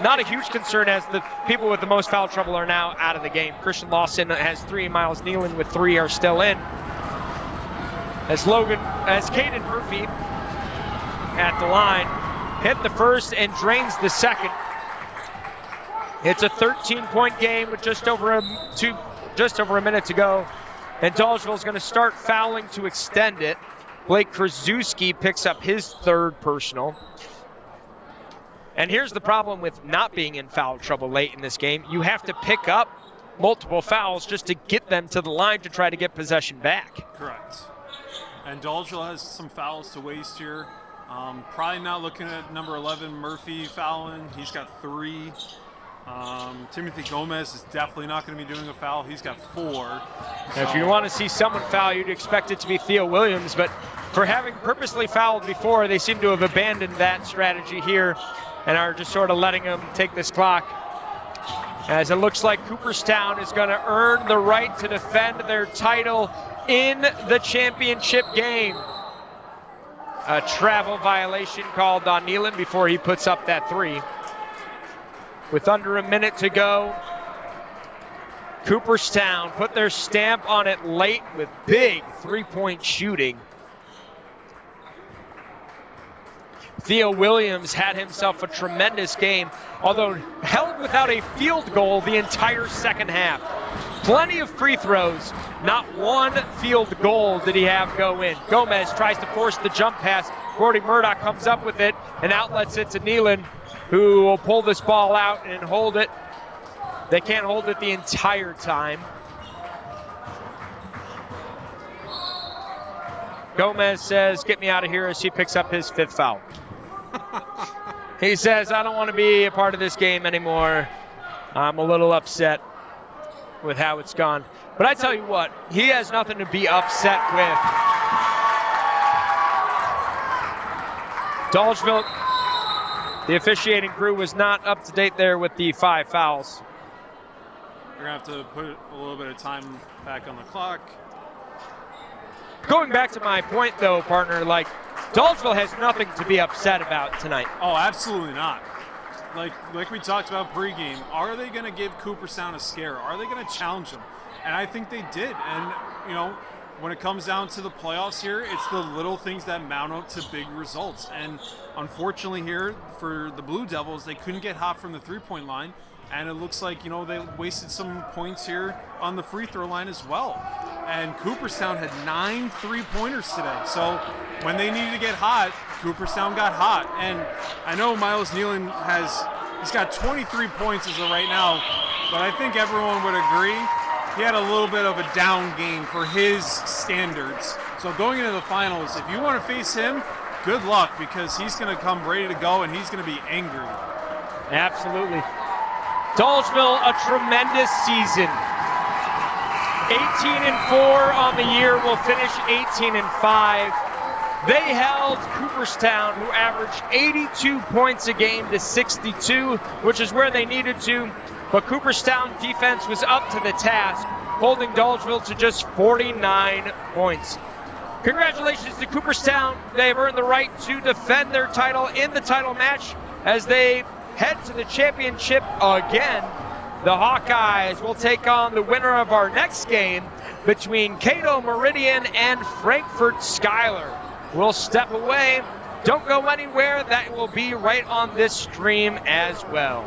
not a huge concern as the people with the most foul trouble are now out of the game. Christian Lawson has 3, Miles Nealon with 3 are still in. As Caden Murphy at the line hit the first and drains the second. It's a 13-point game with just over a minute to go, and Dolgeville is going to start fouling to extend it. Blake Krasuski picks up his 3rd personal. And here's the problem with not being in foul trouble late in this game. You have to pick up multiple fouls just to get them to the line to try to get possession back. Correct. And Dolgeville has some fouls to waste here. Probably not looking at number 11, Murphy, fouling. He's got 3. Timothy Gomez is definitely not going to be doing a foul. He's got 4. So. If you want to see someone foul, you'd expect it to be Theo Williams, but for having purposely fouled before, they seem to have abandoned that strategy here and are just sort of letting him take this clock. As it looks like Cooperstown is going to earn the right to defend their title in the championship game. A travel violation called on Nealon before he puts up that 3. With under a minute to go, Cooperstown put their stamp on it late with big 3-point shooting. Theo Williams had himself a tremendous game, although held without a field goal the entire second half. Plenty of free throws, not one field goal did he have go in. Gomez tries to force the jump pass. Gordy Murdoch comes up with it and outlets it to Nealon, who will pull this ball out and hold it. They can't hold it the entire time. Gomez says, "Get me out of here," as he picks up his 5th foul. He says, "I don't want to be a part of this game anymore. I'm a little upset with how it's gone." But I tell you what, he has nothing to be upset with. Dolgeville, the officiating crew, was not up to date there with the 5 fouls. We're going to have to put a little bit of time back on the clock. Going back to my point, though, partner, like, Dolgeville has nothing to be upset about tonight. Oh, absolutely not. Like we talked about pregame, are they going to give Cooperstown a scare? Are they going to challenge them? And I think they did. And, you know, when it comes down to the playoffs here, it's the little things that mount up to big results. And unfortunately here for the Blue Devils, they couldn't get hot from the 3-point line. And it looks like, you know, they wasted some points here on the free throw line as well. And Cooperstown had 9 3-pointers today. So when they needed to get hot, Cooperstown got hot. And I know Miles Nealon he's got 23 points as of right now, but I think everyone would agree he had a little bit of a down game for his standards. So going into the finals, if you want to face him, good luck, because he's going to come ready to go and he's going to be angry. Absolutely. Dolgeville, a tremendous season. 18-4 on the year, will finish 18-5. They held Cooperstown, who averaged 82 points a game, to 62, which is where they needed to. But Cooperstown defense was up to the task, holding Dolgeville to just 49 points. Congratulations to Cooperstown. They've earned the right to defend their title in the title match as they head to the championship again. The Hawkeyes will take on the winner of our next game between Cato-Meridian and Frankfort-Schuyler. We'll step away. Don't go anywhere. That will be right on this stream as well.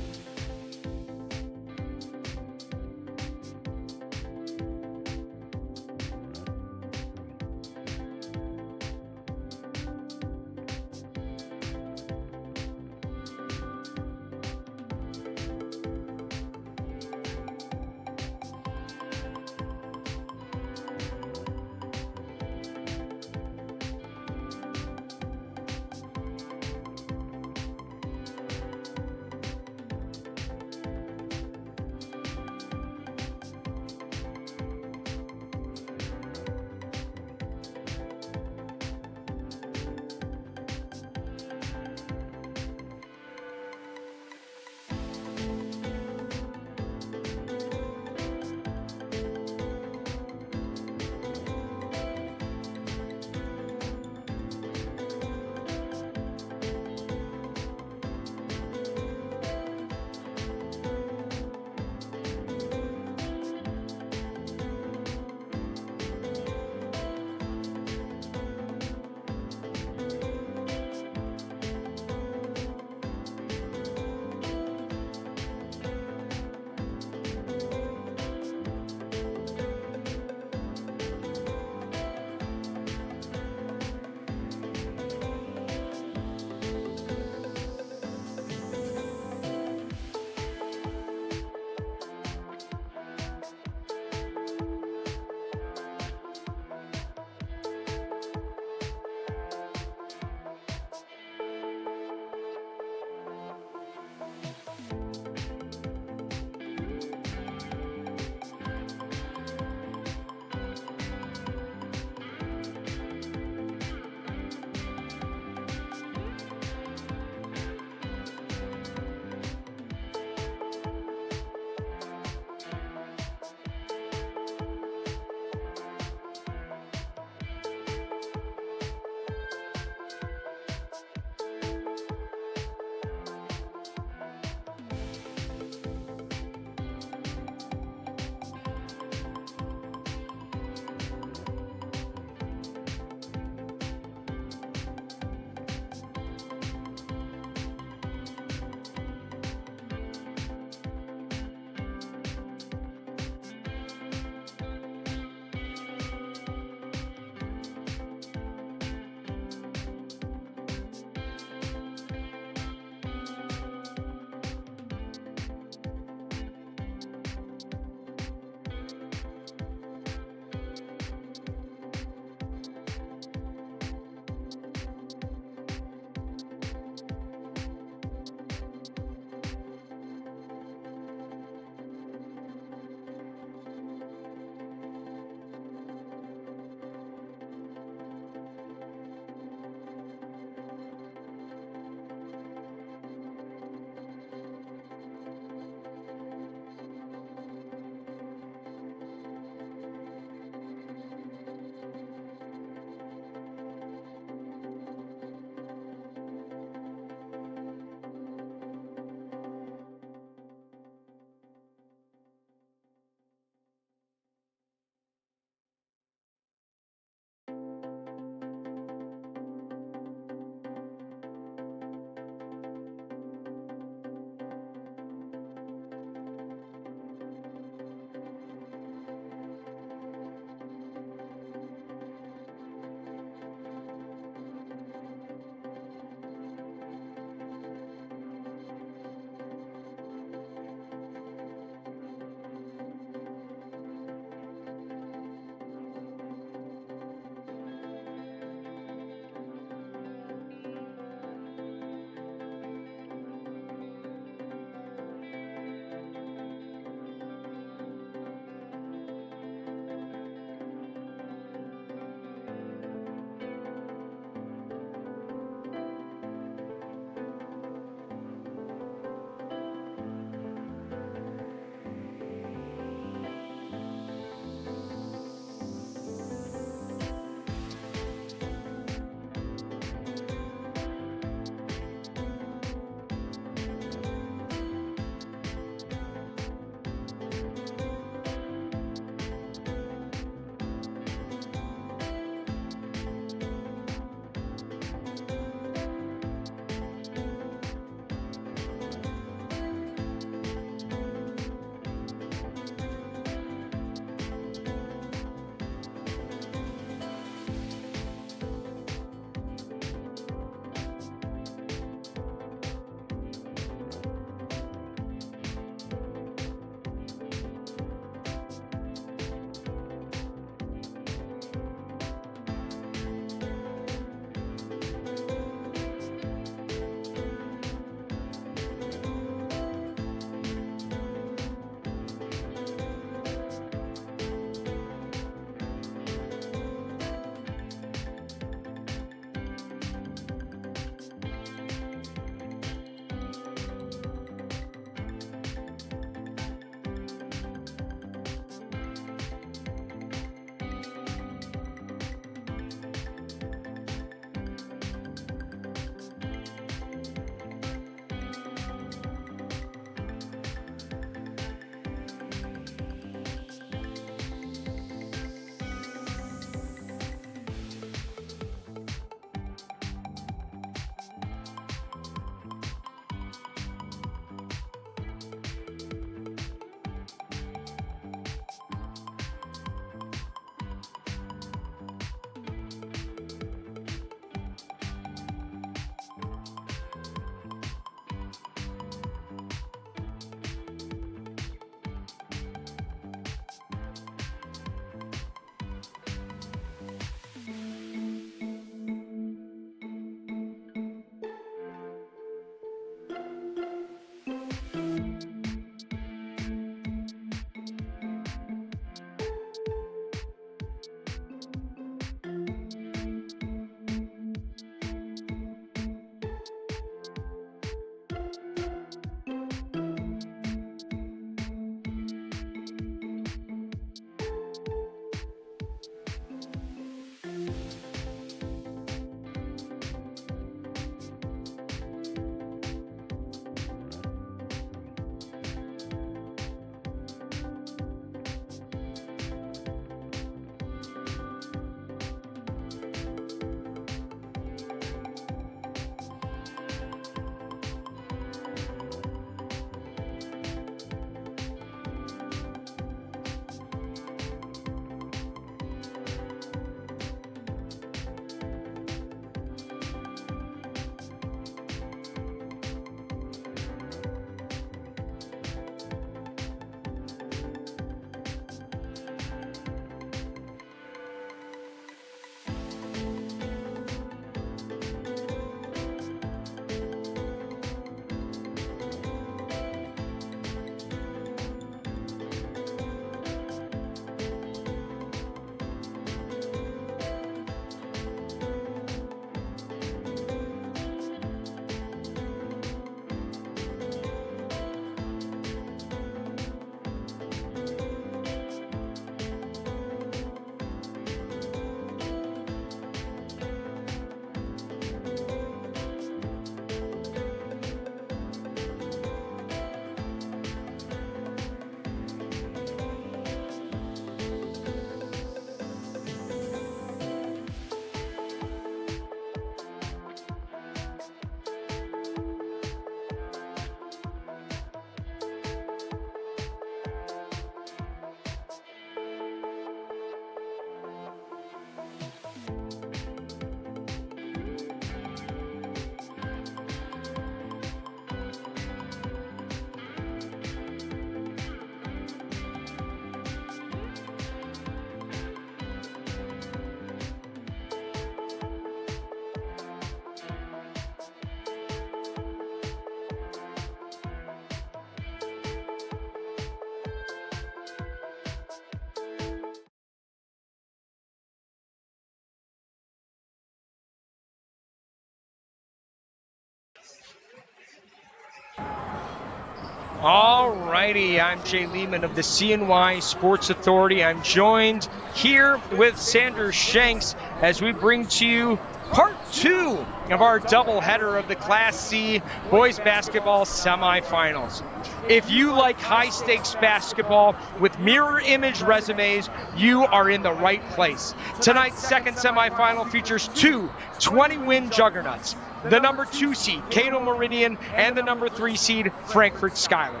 All righty, I'm Jay Lehman of the CNY Sports Authority. I'm joined here with Sanders Shanks as we bring to you part 2 of our doubleheader of the Class C boys basketball semifinals. If you like high-stakes basketball with mirror image resumes, you are in the right place. Tonight's second semifinal features 2 20-win juggernauts, the number 2 seed, Cato-Meridian, and the number 3 seed, Frankfort-Schuyler.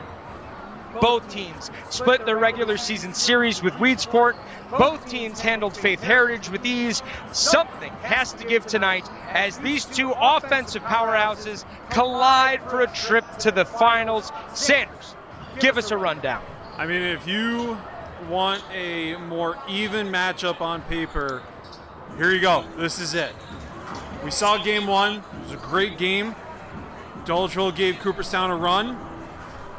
Both teams split their regular season series with Weedsport. Both teams handled Faith Heritage with ease. Something has to give tonight as these two offensive powerhouses collide for a trip to the finals. Sanders, give us a rundown. I mean, if you want a more even matchup on paper, here you go. This is it. We saw game 1. It was a great game. Dolgeville gave Cooperstown a run.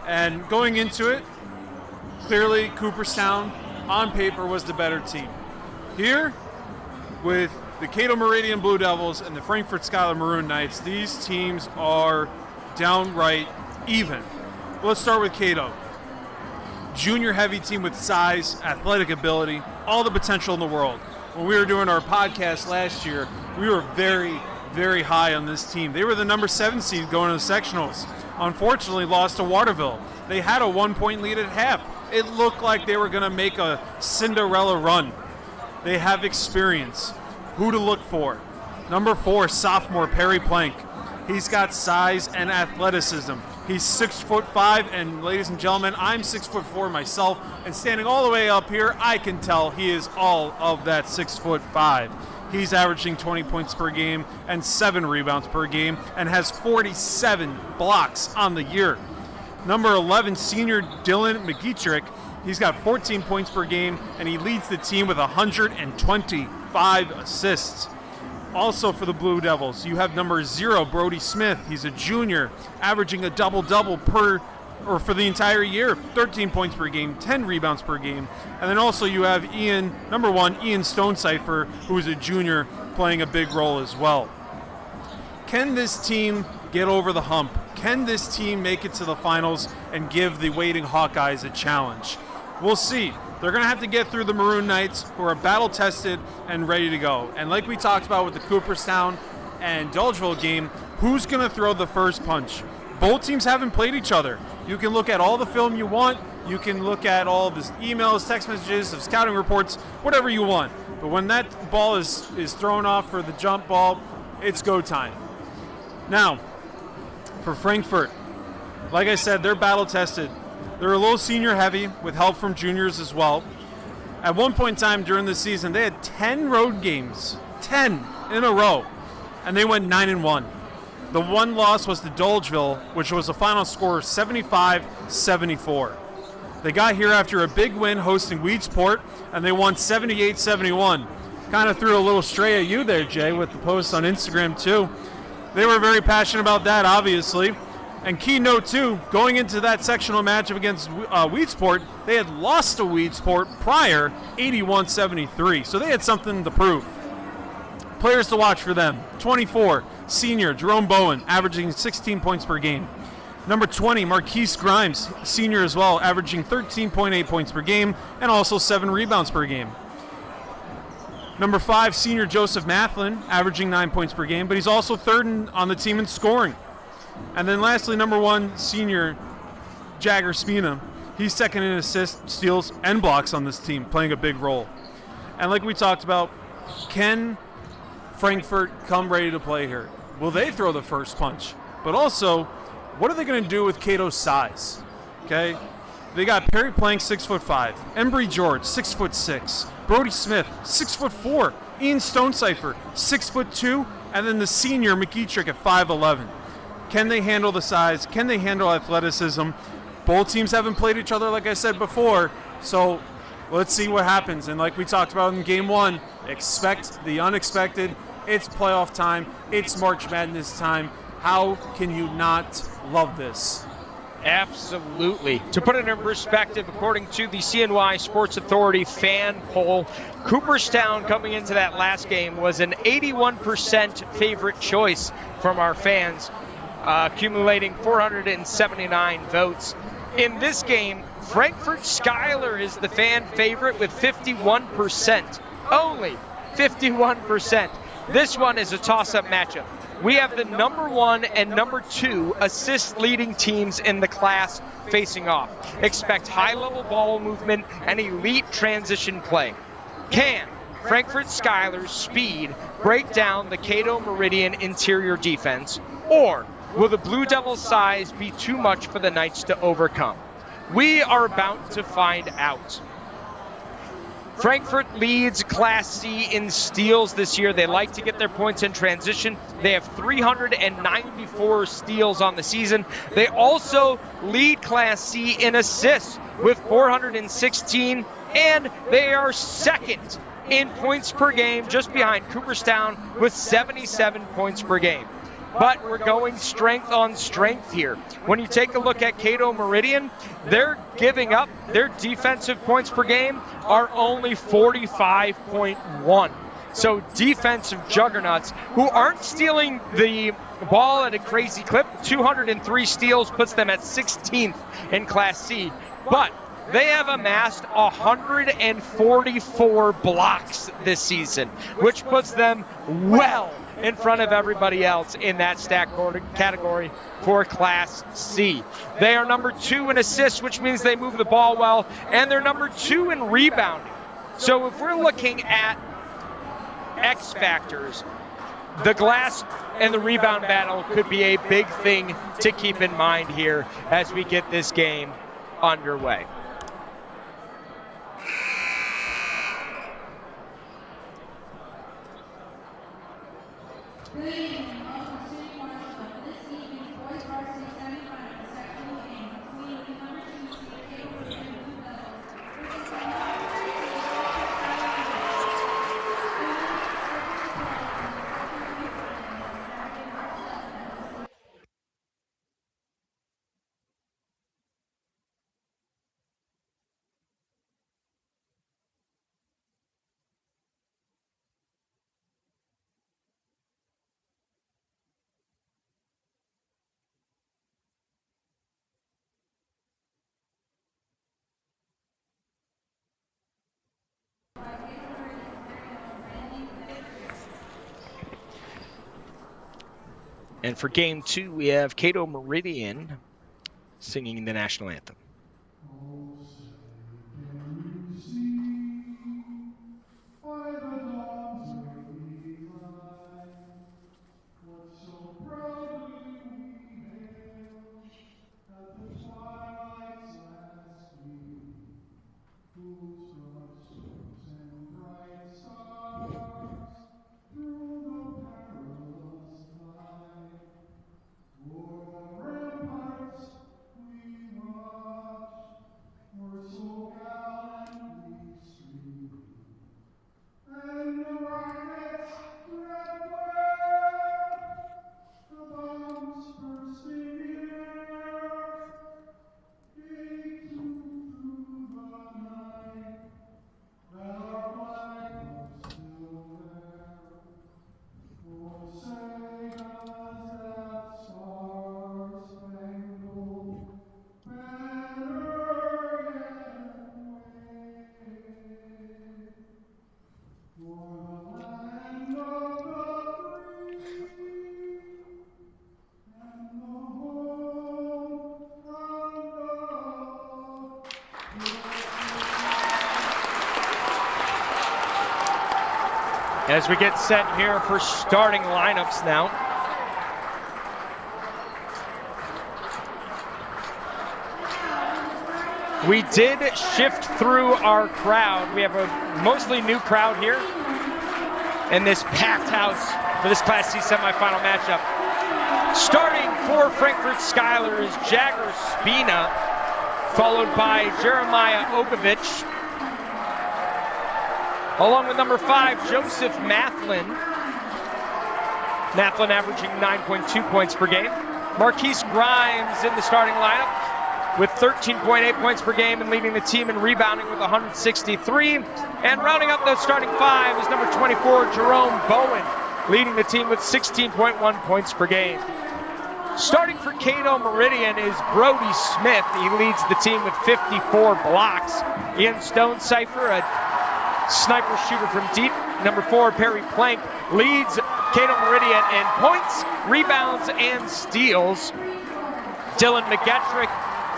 And going into it, clearly Cooperstown on paper was the better team. Here, with the Cato-Meridian Blue Devils and the Frankfort-Schuyler Maroon Knights, these teams are downright even. Let's start with Cato. Junior heavy team with size, athletic ability, all the potential in the world. When we were doing our podcast last year, we were very, very high on this team. They were the number 7 seed going to the sectionals. Unfortunately, lost to Waterville. They had a 1-point lead at half. It looked like they were going to make a Cinderella run. They have experience. Who to look for? Number 4, sophomore Perry Plank. He's got size and athleticism. He's 6'5", and ladies and gentlemen, I'm 6'4" myself, and standing all the way up here, I can tell he is all of that 6'5". He's averaging 20 points per game and 7 rebounds per game and has 47 blocks on the year. Number 11, senior Dylan McGeetrick. He's got 14 points per game and he leads the team with 125 assists. Also for the Blue Devils, you have number 0, Brody Smith. He's a junior, averaging a double-double for the entire year, 13 points per game, 10 rebounds per game. And then also you have number 1, Ian Stonecipher, who is a junior, playing a big role as well. Can this team get over the hump? Can this team make it to the finals and give the waiting Hawkeyes a challenge? We'll see. They're going to have to get through the Maroon Knights, who are battle-tested and ready to go. And like we talked about with the Cooperstown and Dolgeville game, who's going to throw the first punch? Both teams haven't played each other. You can look at all the film you want. You can look at all the emails, text messages, of scouting reports, whatever you want. But when that ball is thrown off for the jump ball, it's go time. Now, for Frankfort, like I said, they're battle-tested. They're a little senior heavy with help from juniors as well. At one point in time during the season, they had 10 road games, 10 in a row, and they went 9-1. The one loss was to Dolgeville, which was a final score of 75-74. They got here after a big win hosting Weedsport, and they won 78-71. Kind of threw a little stray at you there, Jay, with the post on Instagram, too. They were very passionate about that, obviously. And key note, too, going into that sectional matchup against Weedsport, they had lost to Weedsport prior, 81-73. So they had something to prove. Players to watch for them. 24, senior Jerome Bowen, averaging 16 points per game. Number 20, Marquise Grimes, senior as well, averaging 13.8 points per game and also 7 rebounds per game. Number 5, senior Joseph Mathlin, averaging 9 points per game, but he's also third on the team in scoring. And then lastly, number 1, senior Jagger Spina. He's second in assists, steals, and blocks on this team, playing a big role. And like we talked about, can Frankfort come ready to play here? Will they throw the first punch? But also, what are they going to do with Cato's size? Okay, they got Perry Plank, 6'5", Embry George, 6'6", Brody Smith, 6'4", Ian Stonecipher, 6'2", and then the senior McGeetrick at 5'11". Can they handle the size? Can they handle athleticism? Both teams haven't played each other, like I said before, so let's see what happens. And like we talked about in Game 1, expect the unexpected. It's playoff time. It's March Madness time. How can you not love this? Absolutely. To put it in perspective, according to the CNY Sports Authority fan poll, Cooperstown coming into that last game was an 81% favorite choice from our fans, accumulating 479 votes. In this game, Frankfort-Schuyler is the fan favorite with 51%. Only 51%. This one is a toss-up matchup. We have the number 1 and number 2 assist leading teams in the class facing off. Expect high-level ball movement and elite transition play. Can Frankfort-Schuyler's speed break down the Cato-Meridian interior defense, or will the Blue Devils' size be too much for the Knights to overcome? We are about to find out. Frankfort leads Class C in steals this year. They like to get their points in transition. They have 394 steals on the season. They also lead Class C in assists with 416, and they are second in points per game, just behind Cooperstown with 77 points per game. But we're going strength on strength here. When you take a look at Cato-Meridian, they're giving up, their defensive points per game are only 45.1. So defensive juggernauts who aren't stealing the ball at a crazy clip. 203 steals puts them at 16th in Class C. But they have amassed 144 blocks this season, which puts them well in front of everybody else in that stat category for Class C. They are number 2 in assists, which means they move the ball well, and they're number 2 in rebounding. So if we're looking at X factors, the glass and the rebound battle could be a big thing to keep in mind here as we get this game underway. SUNY Morrisville. This evening's boys varsity semifinal sectional game between the number 2 seed Cato-Meridian Blue Devils versus the number 3 seed And for game 2, we have Cato-Meridian singing the national anthem. As we get set here for starting lineups now. We did shift through our crowd. We have a mostly new crowd here in this packed house for this Class C semifinal matchup. Starting for Frankfort-Schuyler is Jagger Spina, followed by Jeremiah Ogovich, along with number 5, Joseph Mathlin. Mathlin averaging 9.2 points per game. Marquise Grimes in the starting lineup with 13.8 points per game and leading the team in rebounding with 163. And rounding up the starting 5 is number 24, Jerome Bowen, leading the team with 16.1 points per game. Starting for Cato-Meridian is Brody Smith. He leads the team with 54 blocks. Ian Stonecipher, a sniper shooter from deep. Number 4, Perry Plank, leads Cato-Meridian in points, rebounds, and steals. Dylan McGettrick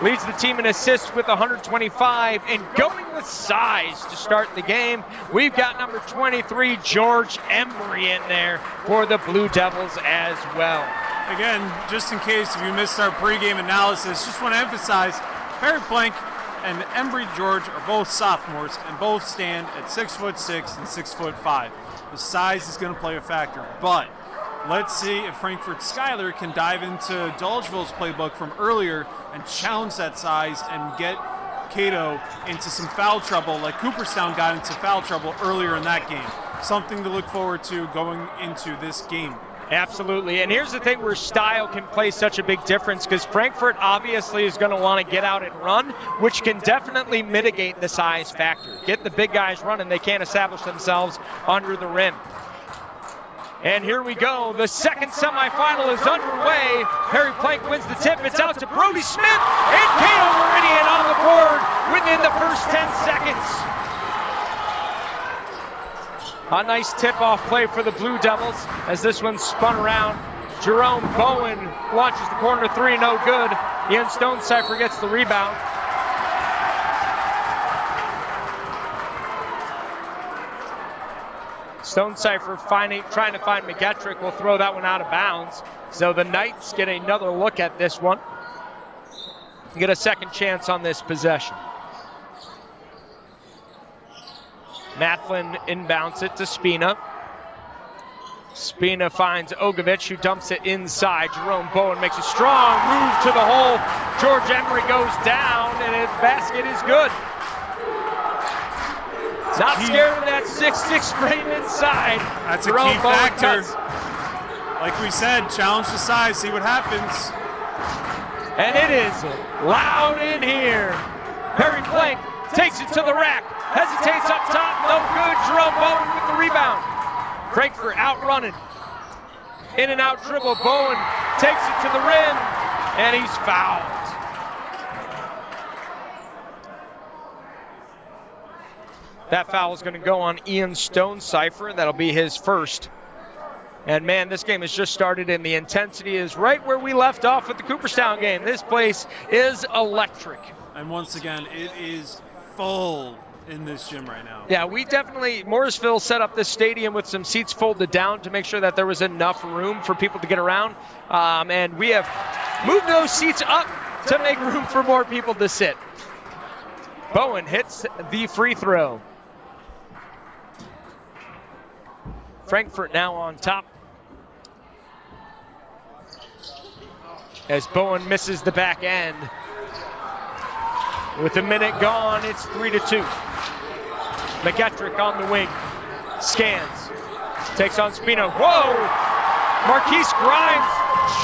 leads the team in assists with 125, and going with size to start the game, we've got number 23, George Embry, in there for the Blue Devils as well. Again, just in case if you missed our pregame analysis, just want to emphasize Perry Plank and Embry George are both sophomores and both stand at 6'6" and 6'5". The size is going to play a factor, but let's see if Frankfort-Schuyler can dive into Dolgeville's playbook from earlier and challenge that size and get Cato into some foul trouble like Cooperstown got into foul trouble earlier in that game. Something to look forward to going into this game. Absolutely, and here's the thing where style can play such a big difference, because Frankfort obviously is going to want to get out and run, which can definitely mitigate the size factor. Get the big guys running, they can't establish themselves under the rim. And here we go, the second semifinal is underway. Perry Plank wins the tip, it's out to Brody Smith, and Cato-Meridian on the board within the first 10 seconds. A nice tip-off play for the Blue Devils as this one spun around. Jerome Bowen launches the corner three, no good. Ian Stonecipher gets the rebound. Stonecipher trying to find McGettrick, will throw that one out of bounds. So the Knights get another look at this one. Get a second chance on this possession. Matlin inbounds it to Spina. Spina finds Ogovich, who dumps it inside. Jerome Bowen makes a strong move to the hole. George Emery goes down, and his basket is good. Not scared of that 6'6" frame inside. That's Jerome a key Bowen factor. cuts. Like we said, challenge the size, see what happens. And it is loud in here. Perry Plank takes it to the rack. Hesitates up top, no good. Jerome Bowen with the rebound. Frankfort outrunning. In and out dribble. Bowen takes it to the rim, and he's fouled. That foul is going to go on Ian Stonecipher. That'll be his first. And man, this game has just started, and the intensity is right where we left off with the Cooperstown game. This place is electric. And once again, it is full in this gym right now. Yeah, we definitely, Morrisville set up this stadium with some seats folded down to make sure that there was enough room for people to get around. And we have moved those seats up to make room for more people to sit. Bowen hits the free throw. Frankfort now on top. As Bowen misses the back end. With a minute gone, it's 3-2. McGettrick on the wing. Scans. Takes on Spina. Whoa! Marquise Grimes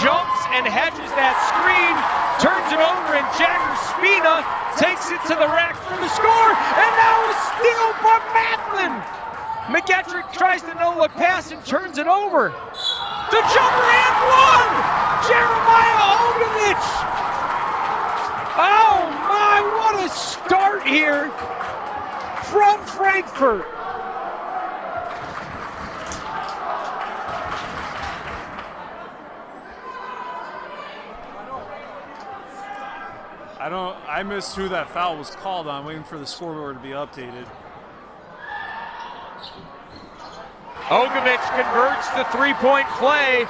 jumps and hedges that screen. Turns it over, and Jagger Spina takes it to the rack for the score. And now a steal from Matlin. McGettrick tries the no-look pass and turns it over. The jumper and one! Jeremiah Ogovich! Oh my, what a start here from Frankfort. I missed who that foul was called on, waiting for the scoreboard to be updated. Ogovich converts the three-point play,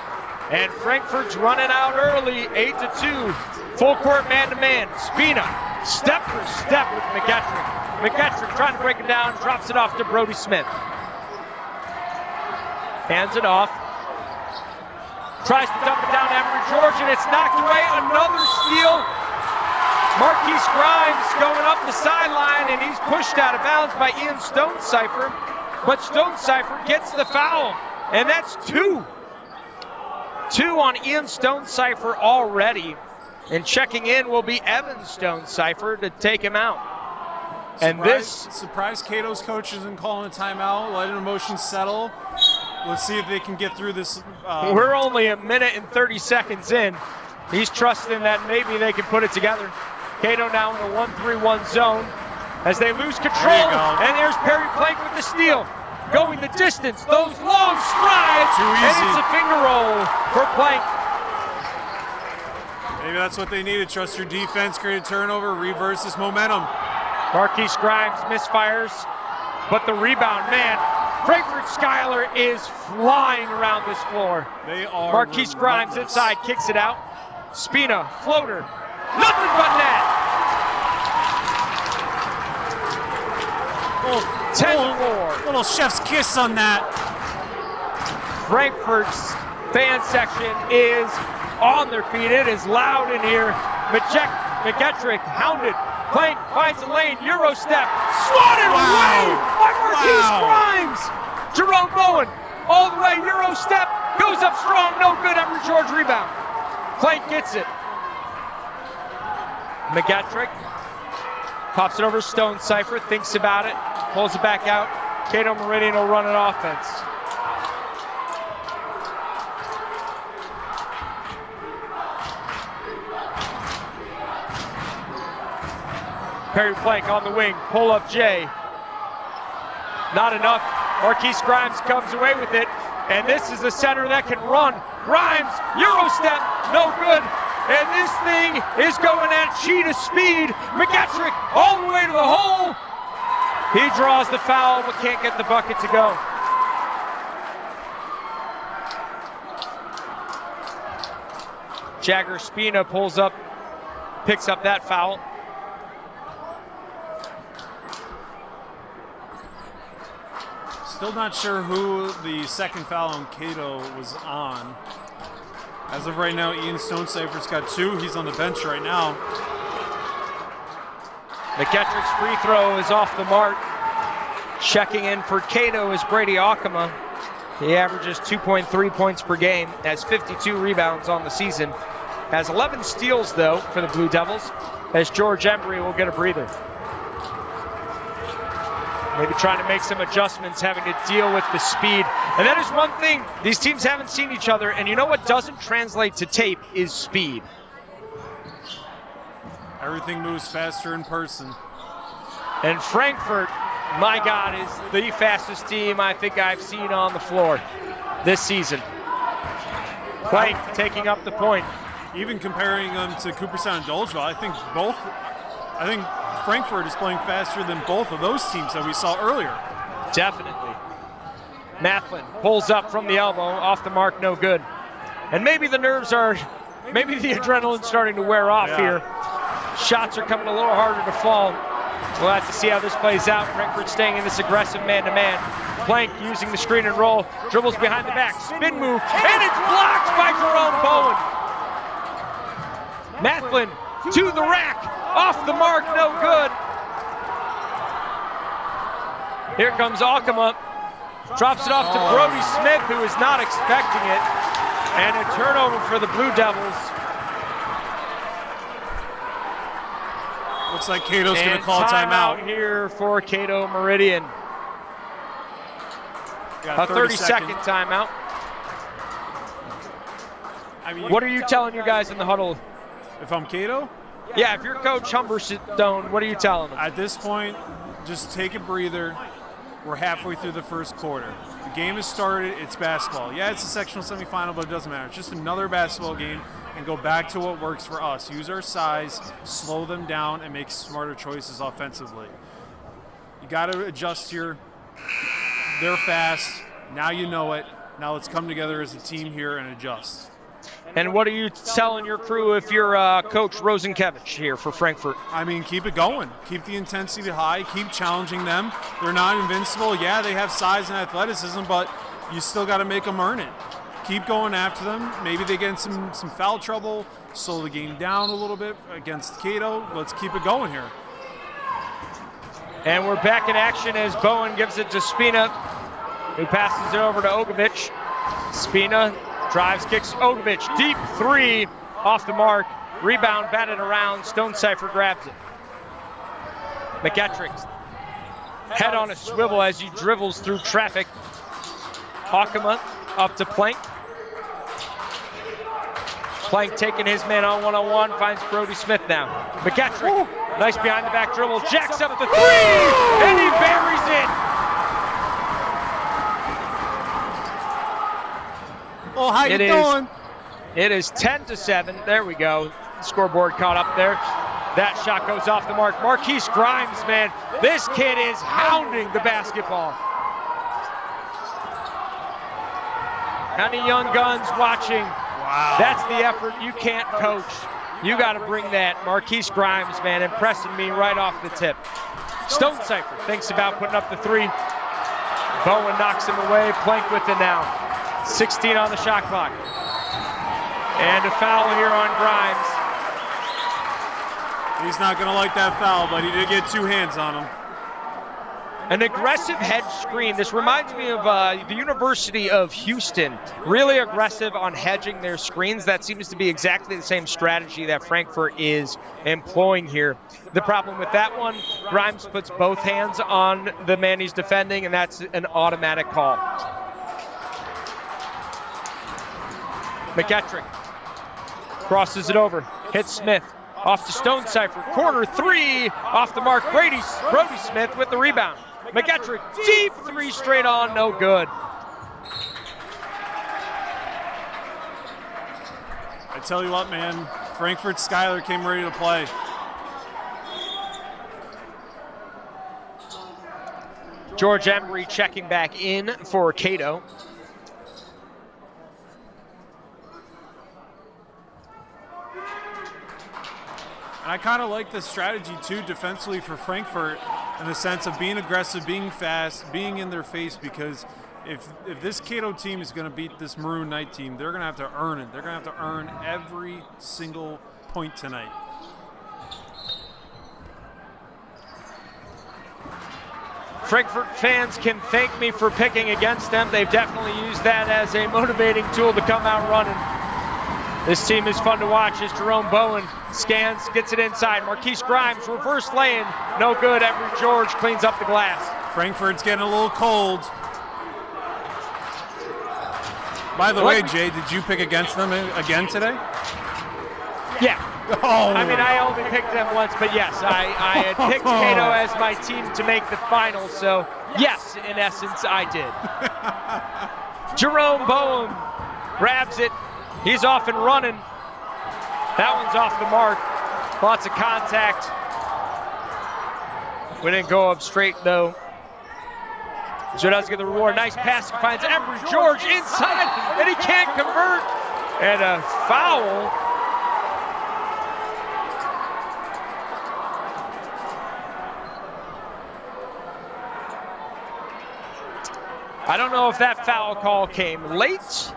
and Frankfort's running out early, 8-2. Full court man-to-man. Spina, step for step with McGettrick. McGettrick trying to break it down, drops it off to Brody Smith. Hands it off. Tries to dump it down to Emery George, and it's knocked away. Another steal. Marquise Grimes going up the sideline, and he's pushed out of bounds by Ian Stonecipher. But Stonecipher gets the foul, and that's two. Two on Ian Stonecipher already. And checking in will be Evan Stonecipher to take him out. And surprise Cato's coach isn't calling a timeout, letting emotions settle. Let's see if they can get through this. We're only a minute and 30 seconds in. He's trusting that maybe they can put it together. Cato now in the 1-3-1 zone as they lose control. And there's Perry Plank with the steal. Going the distance, those long strides. Too easy. And it's a finger roll for Plank. Maybe that's what they needed. Trust your defense, create a turnover, reverse this momentum. Marquise Grimes misfires, but the rebound, man. Frankfort-Schuyler is flying around this floor. They are Marquise Grimes inside, kicks it out. Spina, floater, nothing but net. 10-4. Little chef's kiss on that. Frankfurt's fan section is on their feet. It is loud in here. McGettrick hounded. Plank finds a lane. Euro step. Swatted away by Marquise Grimes. Jerome Bowen all the way. Euro step. Goes up strong. No good. Everett George rebound. Plank gets it. McGettrick pops it over Stone Cipher. Thinks about it. Pulls it back out. Cato-Meridian will run an offense. Perry Plank on the wing, pull up Jay. Not enough. Marquise Grimes comes away with it. And this is a center that can run. Grimes, Euro step, no good. And this thing is going at cheetah speed. McGettrick all the way to the hole. He draws the foul, but can't get the bucket to go. Jagger Spina pulls up, picks up that foul. Still not sure who the second foul on Cato was on. As of right now, Ian Stonecipher's got 2. He's on the bench right now. McGettrick's free throw is off the mark. Checking in for Cato is Brady Akama. He averages 2.3 points per game, has 52 rebounds on the season. Has 11 steals, though, for the Blue Devils, as George Embry will get a breather. Maybe trying to make some adjustments, having to deal with the speed. And that is one thing, these teams haven't seen each other, and you know what doesn't translate to tape is speed. Everything moves faster in person. And Frankfort, my God, is the fastest team I think I've seen on the floor this season. Plank taking up the point. Even comparing them to Cooperstown and Dolgeville, I think Frankfort is playing faster than both of those teams that we saw earlier. Definitely. Mathlin pulls up from the elbow, off the mark, no good. And maybe the adrenaline's starting to wear off here. Shots are coming a little harder to fall. We'll have to see how this plays out. Frankfort staying in this aggressive man-to-man. Plank using the screen and roll, dribbles behind the back, spin move, and it's blocked by Jerome Bowen. Mathlin to the rack, off the mark, no good. Here comes Akama, drops it off to Brody Smith, who is not expecting it, and a turnover for the Blue Devils. Looks like Cato's going to call timeout here for Cato-Meridian. A 30-second timeout. I mean, what are you telling your guys in the huddle? If I'm Cato? Yeah, if you're Coach Humberstone, what are you telling them? At this point, just take a breather. We're halfway through the first quarter. The game has started. It's basketball. Yeah, it's a sectional semifinal, but it doesn't matter. It's just another basketball game, and go back to what works for us. Use our size, slow them down, and make smarter choices offensively. You got to adjust here. They're fast. Now you know it. Now let's come together as a team here and adjust. And what are you telling your crew if you're Coach Rosenkevich here for Frankfort? I mean, keep it going. Keep the intensity high. Keep challenging them. They're not invincible. Yeah, they have size and athleticism, but you still got to make them earn it. Keep going after them. Maybe they get in some foul trouble, slow the game down a little bit against Cato. Let's keep it going here. And we're back in action as Bowen gives it to Spina, who passes it over to Ogovich. Spina drives, kicks Ogovich. Deep three off the mark. Rebound batted around. Stonecipher grabs it. McGettrick's head on a swivel as he dribbles through traffic. Akama up to Plank. Plank taking his man on one-on-one, finds Brody Smith now. McGettrick, nice behind the back dribble, jacks up the three, and he buries it. Oh, how you doing? It is 10-7. There we go. Scoreboard caught up there. That shot goes off the mark. Marquise Grimes, man, this kid is hounding the basketball. Any young guns watching? Wow. That's the effort you can't coach. You got to bring that. Marquise Grimes, man, impressing me right off the tip. Stonecipher thinks about putting up the three. Bowen knocks him away. Plank with it now. 16 on the shot clock. And a foul here on Grimes. He's not going to like that foul, but he did get 2 hands on him. An aggressive hedge screen. This reminds me of the University of Houston. Really aggressive on hedging their screens. That seems to be exactly the same strategy that Frankfort is employing here. The problem with that one, Grimes puts both hands on the man he's defending, and that's an automatic call. McGettrick crosses it over, hits Smith. Off to Stonecipher, corner three, off the mark. Brody Smith with the rebound. McGettrick, deep three straight on, no good. I tell you what, man, Frankfort-Schuyler came ready to play. George Embry checking back in for Cato. And I kind of like the strategy, too, defensively for Frankfort in the sense of being aggressive, being fast, being in their face, because if this Cato team is going to beat this Maroon Knight team, they're going to have to earn it. They're going to have to earn every single point tonight. Frankfort fans can thank me for picking against them. They've definitely used that as a motivating tool to come out running. This team is fun to watch as Jerome Bowen scans, gets it inside. Marquise Grimes, reverse laying, no good. Embry George cleans up the glass. Frankfurt's getting a little cold. By the way, Jay, did you pick against them again today? Yeah. Oh. I mean, I only picked them once, but yes, I had picked Cato as my team to make the finals, so yes, in essence, I did. Jerome Bowen grabs it. He's off and running. That one's off the mark. Lots of contact. We didn't go up straight, though. So does get the reward. Nice pass. Finds Embry George inside, and he can't convert. And a foul. I don't know if that foul call came late.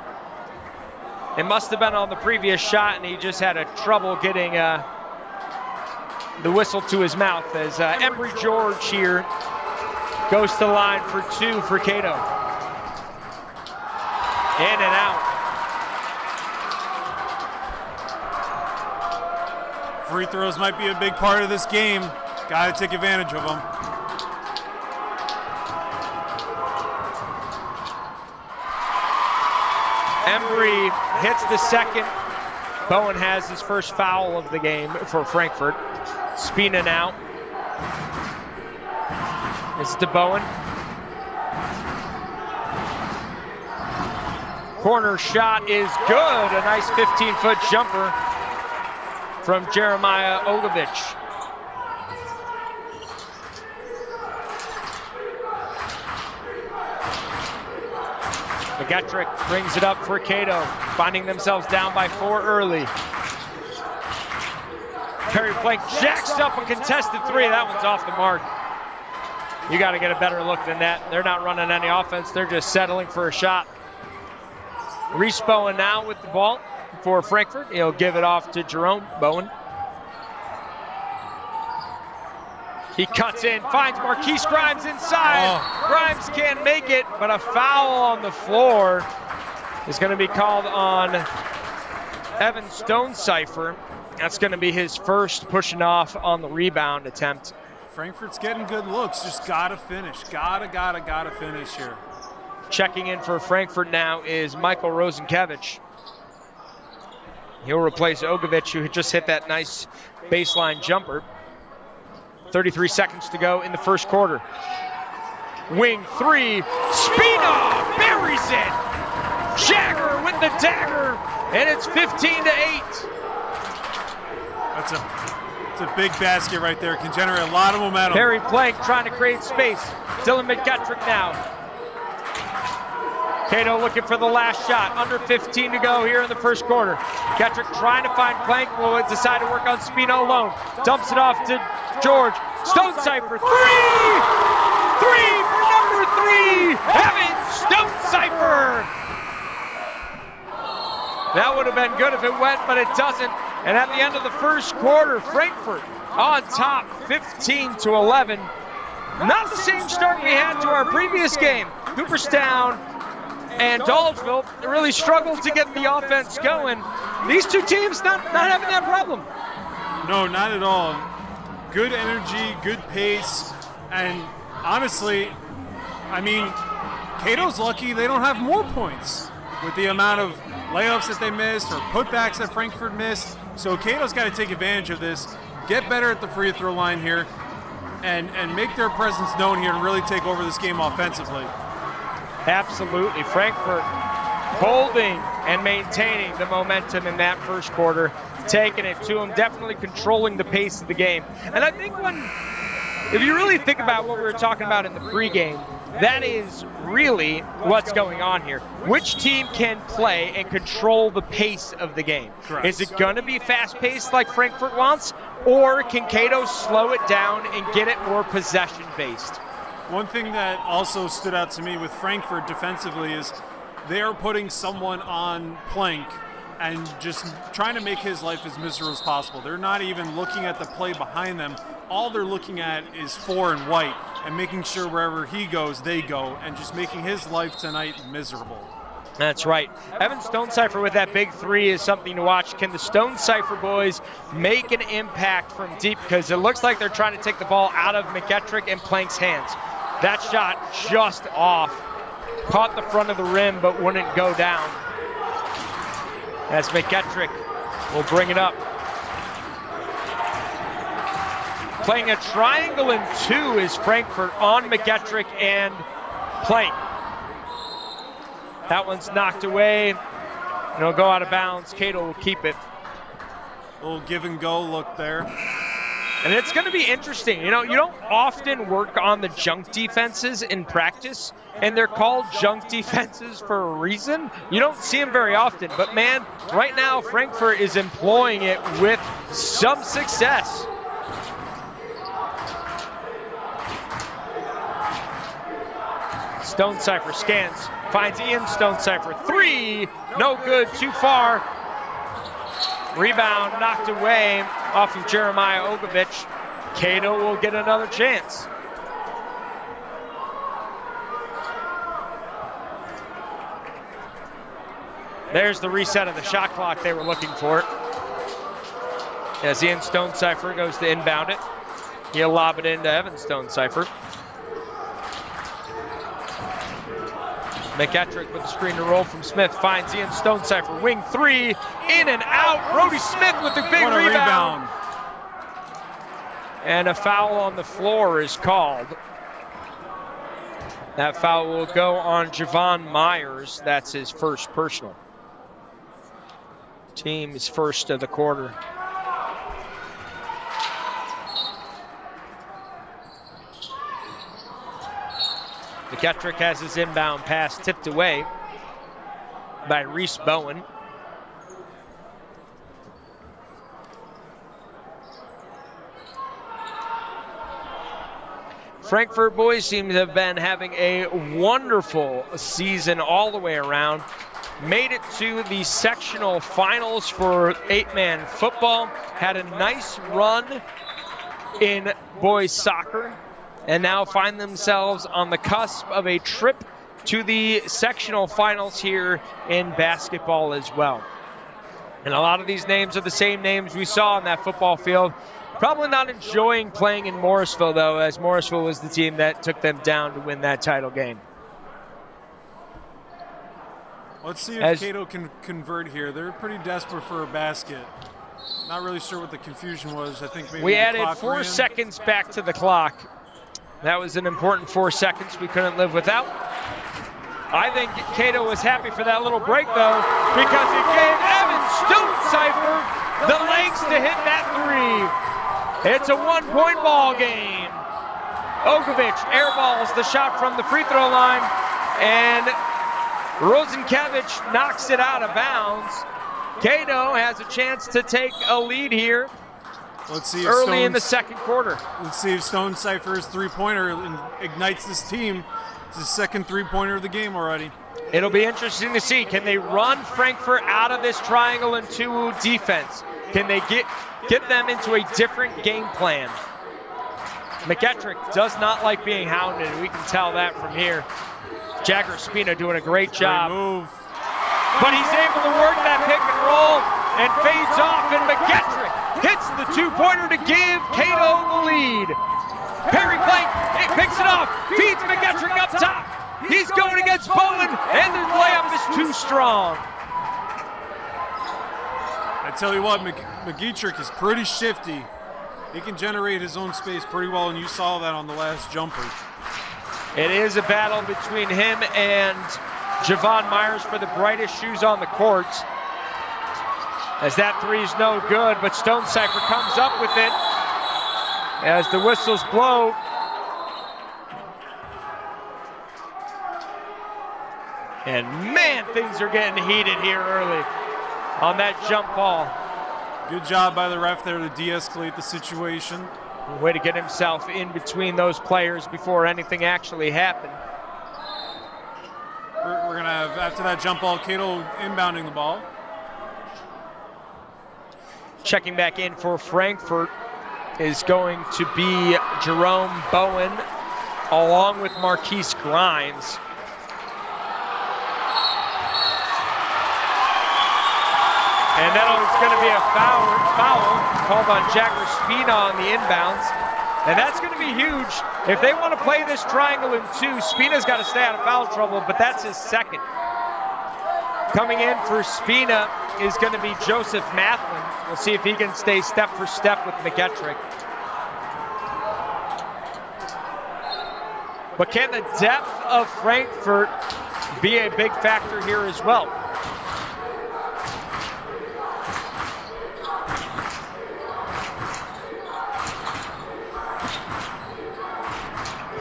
It must have been on the previous shot, and he just had a trouble getting the whistle to his mouth as Embry George here goes to the line for 2 for Cato. In and out. Free throws might be a big part of this game. Got to take advantage of them. Embry hits the second. Bowen has his first foul of the game for Frankfort. Spina now. This is to Bowen. Corner shot is good. A nice 15-foot jumper from Jeremiah Ogovich. McGettrick brings it up for Cato, finding themselves down by 4 early. Perry Plank jacks up a contested 3. That one's off the mark. You got to get a better look than that. They're not running any offense. They're just settling for a shot. Reese Bowen now with the ball for Frankfort. He'll give it off to Jerome Bowen. He cuts in, finds Marquise Grimes inside. Oh. Grimes can't make it, but a foul on the floor is going to be called on Evan Stonecipher. That's going to be his first pushing off on the rebound attempt. Frankfurt's getting good looks, just gotta finish. Gotta finish here. Checking in for Frankfort now is Michael Rosenkevich. He'll replace Ogovich, who had just hit that nice baseline jumper. 33 seconds to go in the first quarter. Wing three, Spina buries it. Jagger with the dagger, and it's 15-8. It's a big basket right there. Can generate a lot of momentum. Perry Plank trying to create space. Dylan McGettrick now. Cato looking for the last shot. Under 15 to go here in the first quarter. Gettrick trying to find Plank. Will decide to work on Spino alone. Dumps it off to George. Stonecipher. Three for number 3. Evan Stonecipher. That would have been good if it went, but it doesn't. And at the end of the first quarter, Frankfort on top, 15-11. Not the same start we had to our previous game. Cooperstown and Dolgeville really struggled to get the offense going. These two teams not having that problem. No, not at all. Good energy, good pace, and honestly, I mean, Cato's lucky they don't have more points with the amount of layups that they missed or putbacks that Frankfort missed. So Cato's got to take advantage of this, get better at the free throw line here, and make their presence known here and really take over this game offensively. Absolutely. Frankfort holding and maintaining the momentum in that first quarter, taking it to them, definitely controlling the pace of the game. And I think if you really think about what we were talking about in the pregame, that is really what's going on here. Which team can play and control the pace of the game? Correct. Is it going to be fast-paced like Frankfort wants, or can Cato slow it down and get it more possession-based? One thing that also stood out to me with Frankfort defensively is they are putting someone on Plank and just trying to make his life as miserable as possible. They're not even looking at the play behind them. All they're looking at is 4 and White and making sure wherever he goes, they go, and just making his life tonight miserable. That's right. Evan Stonecipher with that big 3 is something to watch. Can the Stonecipher boys make an impact from deep? Because it looks like they're trying to take the ball out of McGettrick and Plank's hands. That shot just off. Caught the front of the rim, but wouldn't go down. As McGettrick will bring it up. Playing a triangle in 2 is Frankfort on McGettrick and Plank. That one's knocked away. And it'll go out of bounds. Cato will keep it. A little give and go look there. And it's going to be interesting. You know, you don't often work on the junk defenses in practice, and they're called junk defenses for a reason. You don't see them very often. But, man, right now Frankfort is employing it with some success. Stonecipher scans, finds Ian Stonecipher. 3, no good, too far. Rebound knocked away off of Jeremiah Ogovich. Cato will get another chance. There's the reset of the shot clock they were looking for. As Ian Stonecipher goes to inbound it. He'll lob it into Evan Stonecipher. McGettrick with the screen to roll from Smith, finds Ian Stonecipher, wing 3, in and out. Brody Smith with the big rebound. And a foul on the floor is called. That foul will go on Javon Myers. That's his first personal. Team's first of the quarter. McGettrick has his inbound pass tipped away by Reese Bowen. Frankfort boys seem to have been having a wonderful season all the way around. Made it to the sectional finals for 8-man football. Had a nice run in boys soccer. And now find themselves on the cusp of a trip to the sectional finals here in basketball as well. And a lot of these names are the same names we saw on that football field. Probably not enjoying playing in Morrisville, though, as Morrisville was the team that took them down to win that title game. Let's see if Cato can convert here. They're pretty desperate for a basket. Not really sure what the confusion was. I think maybe we the added clock 4 ran. seconds back to the clock. That was an important 4 seconds we couldn't live without. I think Cato was happy for that little break, though, because it gave Evan Stonecipher the legs to hit that 3. It's a 1-point ball game. Ogovich airballs the shot from the free throw line, and Rosenkevich knocks it out of bounds. Cato has a chance to take a lead here. Let's see if early in the second quarter. Let's see if Stonecipher's three-pointer ignites this team. It's his second three-pointer of the game already. It'll be interesting to see. Can they run Frankfort out of this triangle and 2 defense? Can they get them into a different game plan? McEttrick does not like being hounded. We can tell that from here. Jagger Spina doing a great job. Great move. But he's able to work that pick and roll and fades off, and McEttrick hits the 2-pointer to give Cato the lead. Perry Plank picks it off, feeds McEttrick up top. He's going against Bowen, and the layup is too strong. I tell you what, McEttrick is pretty shifty. He can generate his own space pretty well, and you saw that on the last jumper. It is a battle between him and Javon Myers for the brightest shoes on the court. As that 3's no good, but Stonecipher comes up with it as the whistles blow. And man, things are getting heated here early on that jump ball. Good job by the ref there to de-escalate the situation. Way to get himself in between those players before anything actually happened. We're going to have, after that jump ball, Cato inbounding the ball. Checking back in for Frankfort is going to be Jerome Bowen along with Marquise Grimes. And that is going to be a foul called on Jagger Spina on the inbounds. And that's going to be huge. If they want to play this triangle in 2, Spina's got to stay out of foul trouble, but that's his second. Coming in for Spina is going to be Joseph Mathlin. We'll see if he can stay step for step with McEttrick. But can the depth of Frankfort be a big factor here as well?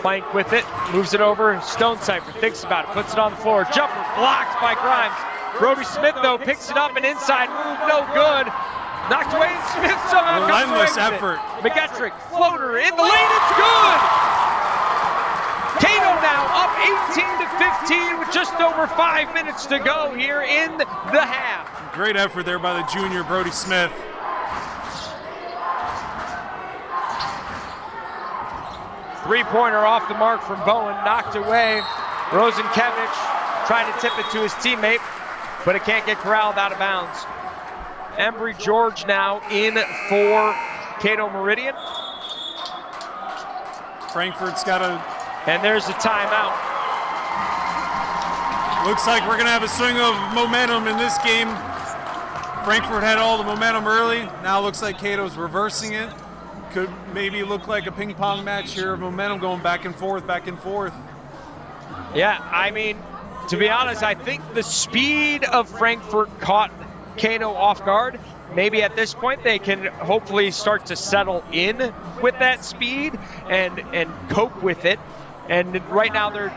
Plank with it, moves it over. Stonecipher thinks about it, puts it on the floor. Jumper blocked by Grimes. Brody Smith, though, picks it up, an inside move, no good. Knocked away, and Smith somehow comes away with effort. it. McEttrick, floater in the lane, it's good! Cato now up 18-15 with just over 5 minutes to go here in the half. Great effort there by the junior Brody Smith. Three-pointer off the mark from Bowen, knocked away. Rosenkevich trying to tip it to his teammate, but it can't get corralled out of bounds. Embry George now in for Cato-Meridian. Frankfort's got a... And there's a timeout. Looks like we're going to have a swing of momentum in this game. Frankfort had all the momentum early. Now looks like Cato's reversing it. Could maybe look like a ping pong match here of momentum going back and forth, back and forth. Yeah, I mean, to be honest, I think the speed of Frankfort caught Cato off guard. Maybe at this point they can hopefully start to settle in with that speed and cope with it. And right now they're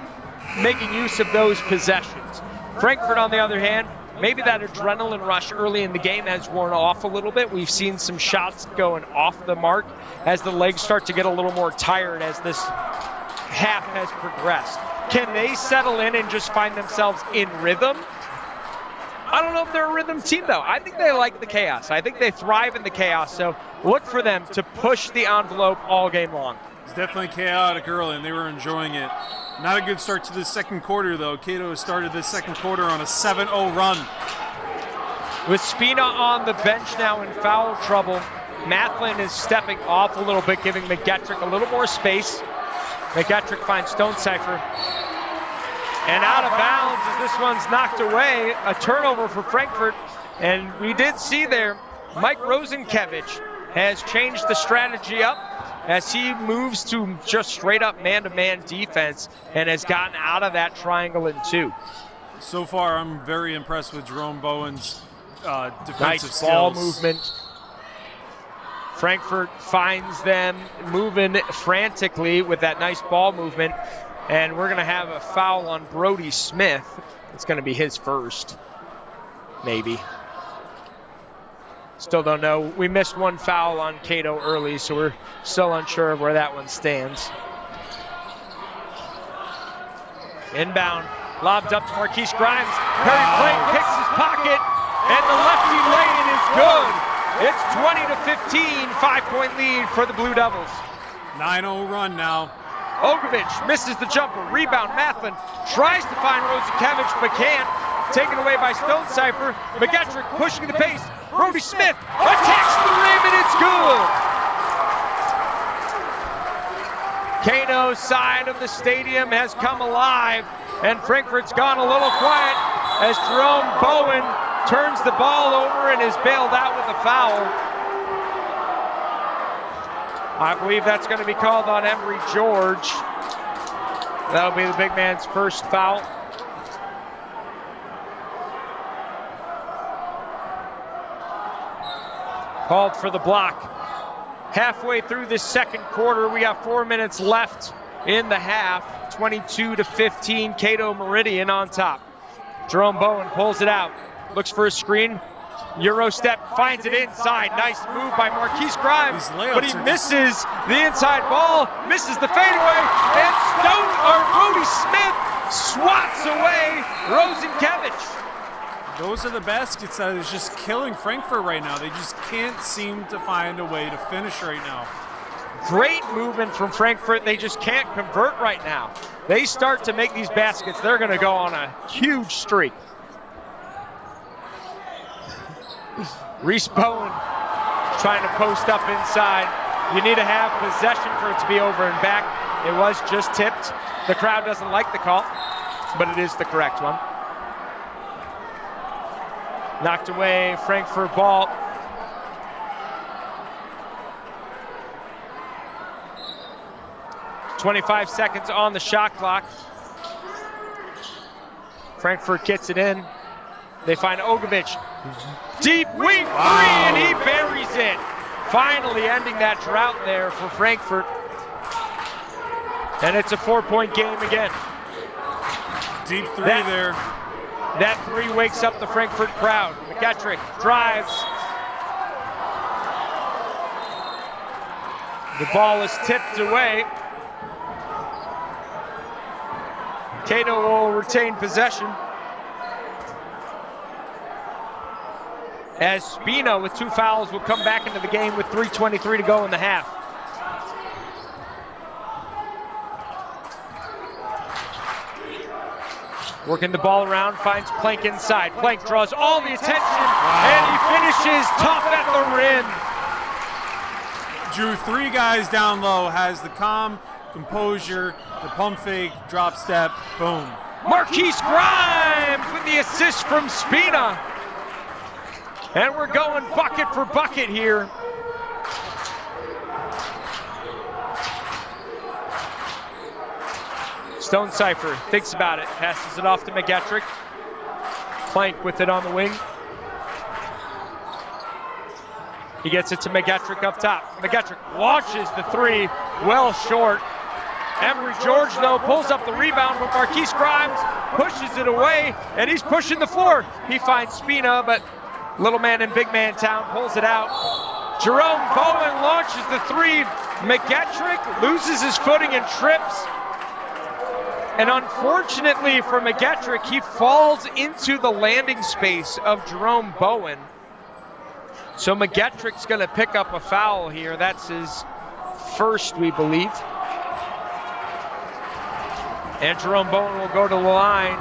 making use of those possessions. Frankfort, on the other hand, maybe that adrenaline rush early in the game has worn off a little bit. We've seen some shots going off the mark as the legs start to get a little more tired as this half has progressed. Can they settle in and just find themselves in rhythm? I don't know if they're a rhythm team, though. I think they like the chaos. I think they thrive in the chaos, so look for them to push the envelope all game long. It's definitely chaotic early, and they were enjoying it. Not a good start to the second quarter, though. Cato has started the second quarter on a 7-0 run. With Spina on the bench now in foul trouble, Mathlin is stepping off a little bit, giving McEttrick a little more space. McEttrick finds Stonecipher. And out of bounds as this one's knocked away. A turnover for Frankfort. And we did see there, Mike Rosenkevich has changed the strategy up as he moves to just straight up man-to-man defense and has gotten out of that triangle in 2. So far, I'm very impressed with Jerome Bowen's defensive nice ball skills. movement. Frankfort finds them moving frantically with that nice ball movement. And we're going to have a foul on Brody Smith. It's going to be his first, maybe. Still don't know. We missed one foul on Cato early, so we're still unsure of where that one stands. Inbound, lobbed up to Marquise Grimes. Perry Plank picks his pocket, and the lefty lane is good. It's 20-15, 5-point lead for the Blue Devils. 9-0 run now. Ogovich misses the jumper. Rebound, Matlin tries to find Rosenkevich, but can't. Taken away by Stonecipher. McGettrick pushing the pace. Brody Smith attacks the rim, and it's good. Cato's side of the stadium has come alive, and Frankfort's gone a little quiet as Jerome Bowen turns the ball over and is bailed out with a foul. I believe that's going to be called on Emory George. That'll be the big man's first foul. Called for the block. Halfway through this second quarter, we got 4 minutes left in the half. 22-15, Cato-Meridian on top. Jerome Bowen pulls it out, looks for a screen. Euro step, finds it inside. Nice move by Marquise Grimes, but he misses the inside ball, misses the fadeaway, and Brody Smith swats away Rosenkevich. Those are the baskets that is just killing Frankfort right now. They just can't seem to find a way to finish right now. Great movement from Frankfort. They just can't convert right now. They start to make these baskets, they're going to go on a huge streak. Reese Bowen trying to post up inside. You need to have possession for it to be over and back. It was just tipped. The crowd doesn't like the call, but it is the correct one. Knocked away, Frankfort ball. .25 seconds on the shot clock. Frankfort gets it in. They find Ogovich. Deep wing three, and he buries it. Finally ending that drought there for Frankfort. And it's a 4-point game again. Deep three there. That three wakes up the Frankfort crowd. McGettrick drives. The ball is tipped away. Cato will retain possession. As Spina with 2 fouls will come back into the game with 3:23 to go in the half. Working the ball around, finds Plank inside. Plank draws all the attention, and he finishes tough at the rim. Drew 3 guys down low, has the composure, the pump fake, drop step, boom. Marquise Grimes with the assist from Spina. And we're going bucket for bucket here. Stonecipher thinks about it, passes it off to McGettrick. Plank with it on the wing. He gets it to McGettrick up top. McGettrick launches the three, well short. Emory George, though, pulls up the rebound, but Marquise Grimes pushes it away, and he's pushing the floor. He finds Spina, but little man in big man town pulls it out. Jerome Bowen launches the three. McGettrick loses his footing and trips. And unfortunately for McGettrick, he falls into the landing space of Jerome Bowen. So McGettrick's going to pick up a foul here. That's his first, we believe. And Jerome Bowen will go to the line,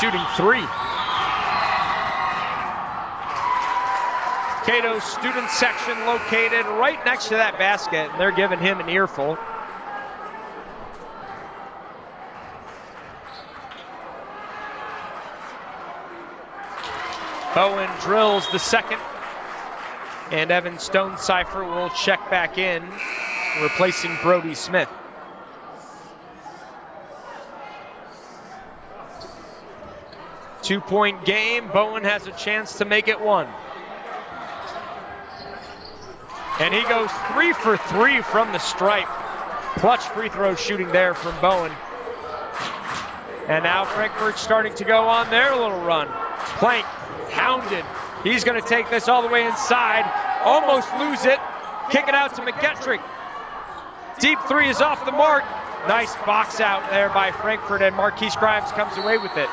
shooting 3. Cato's student section located right next to that basket, and they're giving him an earful. Bowen drills the second. And Evan Stonecipher will check back in, replacing Brody Smith. Two-point game. Bowen has a chance to make it one. And he goes 3 for 3 from the stripe. Clutch free throw shooting there from Bowen. And now Frankfort starting to go on their little run. Plank hounded. He's going to take this all the way inside. Almost lose it. Kick it out to McGettrick. Deep three is off the mark. Nice box out there by Frankfort, and Marquise Grimes comes away with it.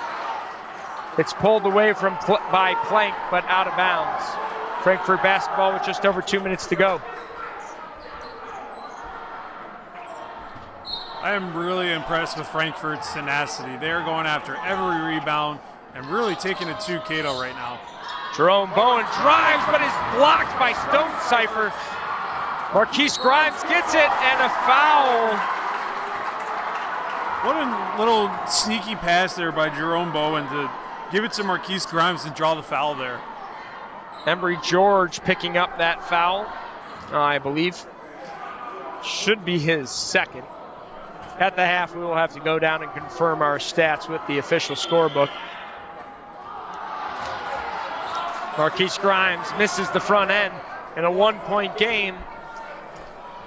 It's pulled away by Plank, but out of bounds. Frankfort basketball with just over 2 minutes to go. I am really impressed with Frankfurt's tenacity. They are going after every rebound and really taking it to Cato right now. Jerome Bowen drives, but is blocked by Stonecipher. Marquise Grimes gets it, and a foul. What a little sneaky pass there by Jerome Bowen to give it to Marquise Grimes and draw the foul there. Embry George picking up that foul, I believe. Should be his second. At the half, we will have to go down and confirm our stats with the official scorebook. Marquise Grimes misses the front end in a 1-point game.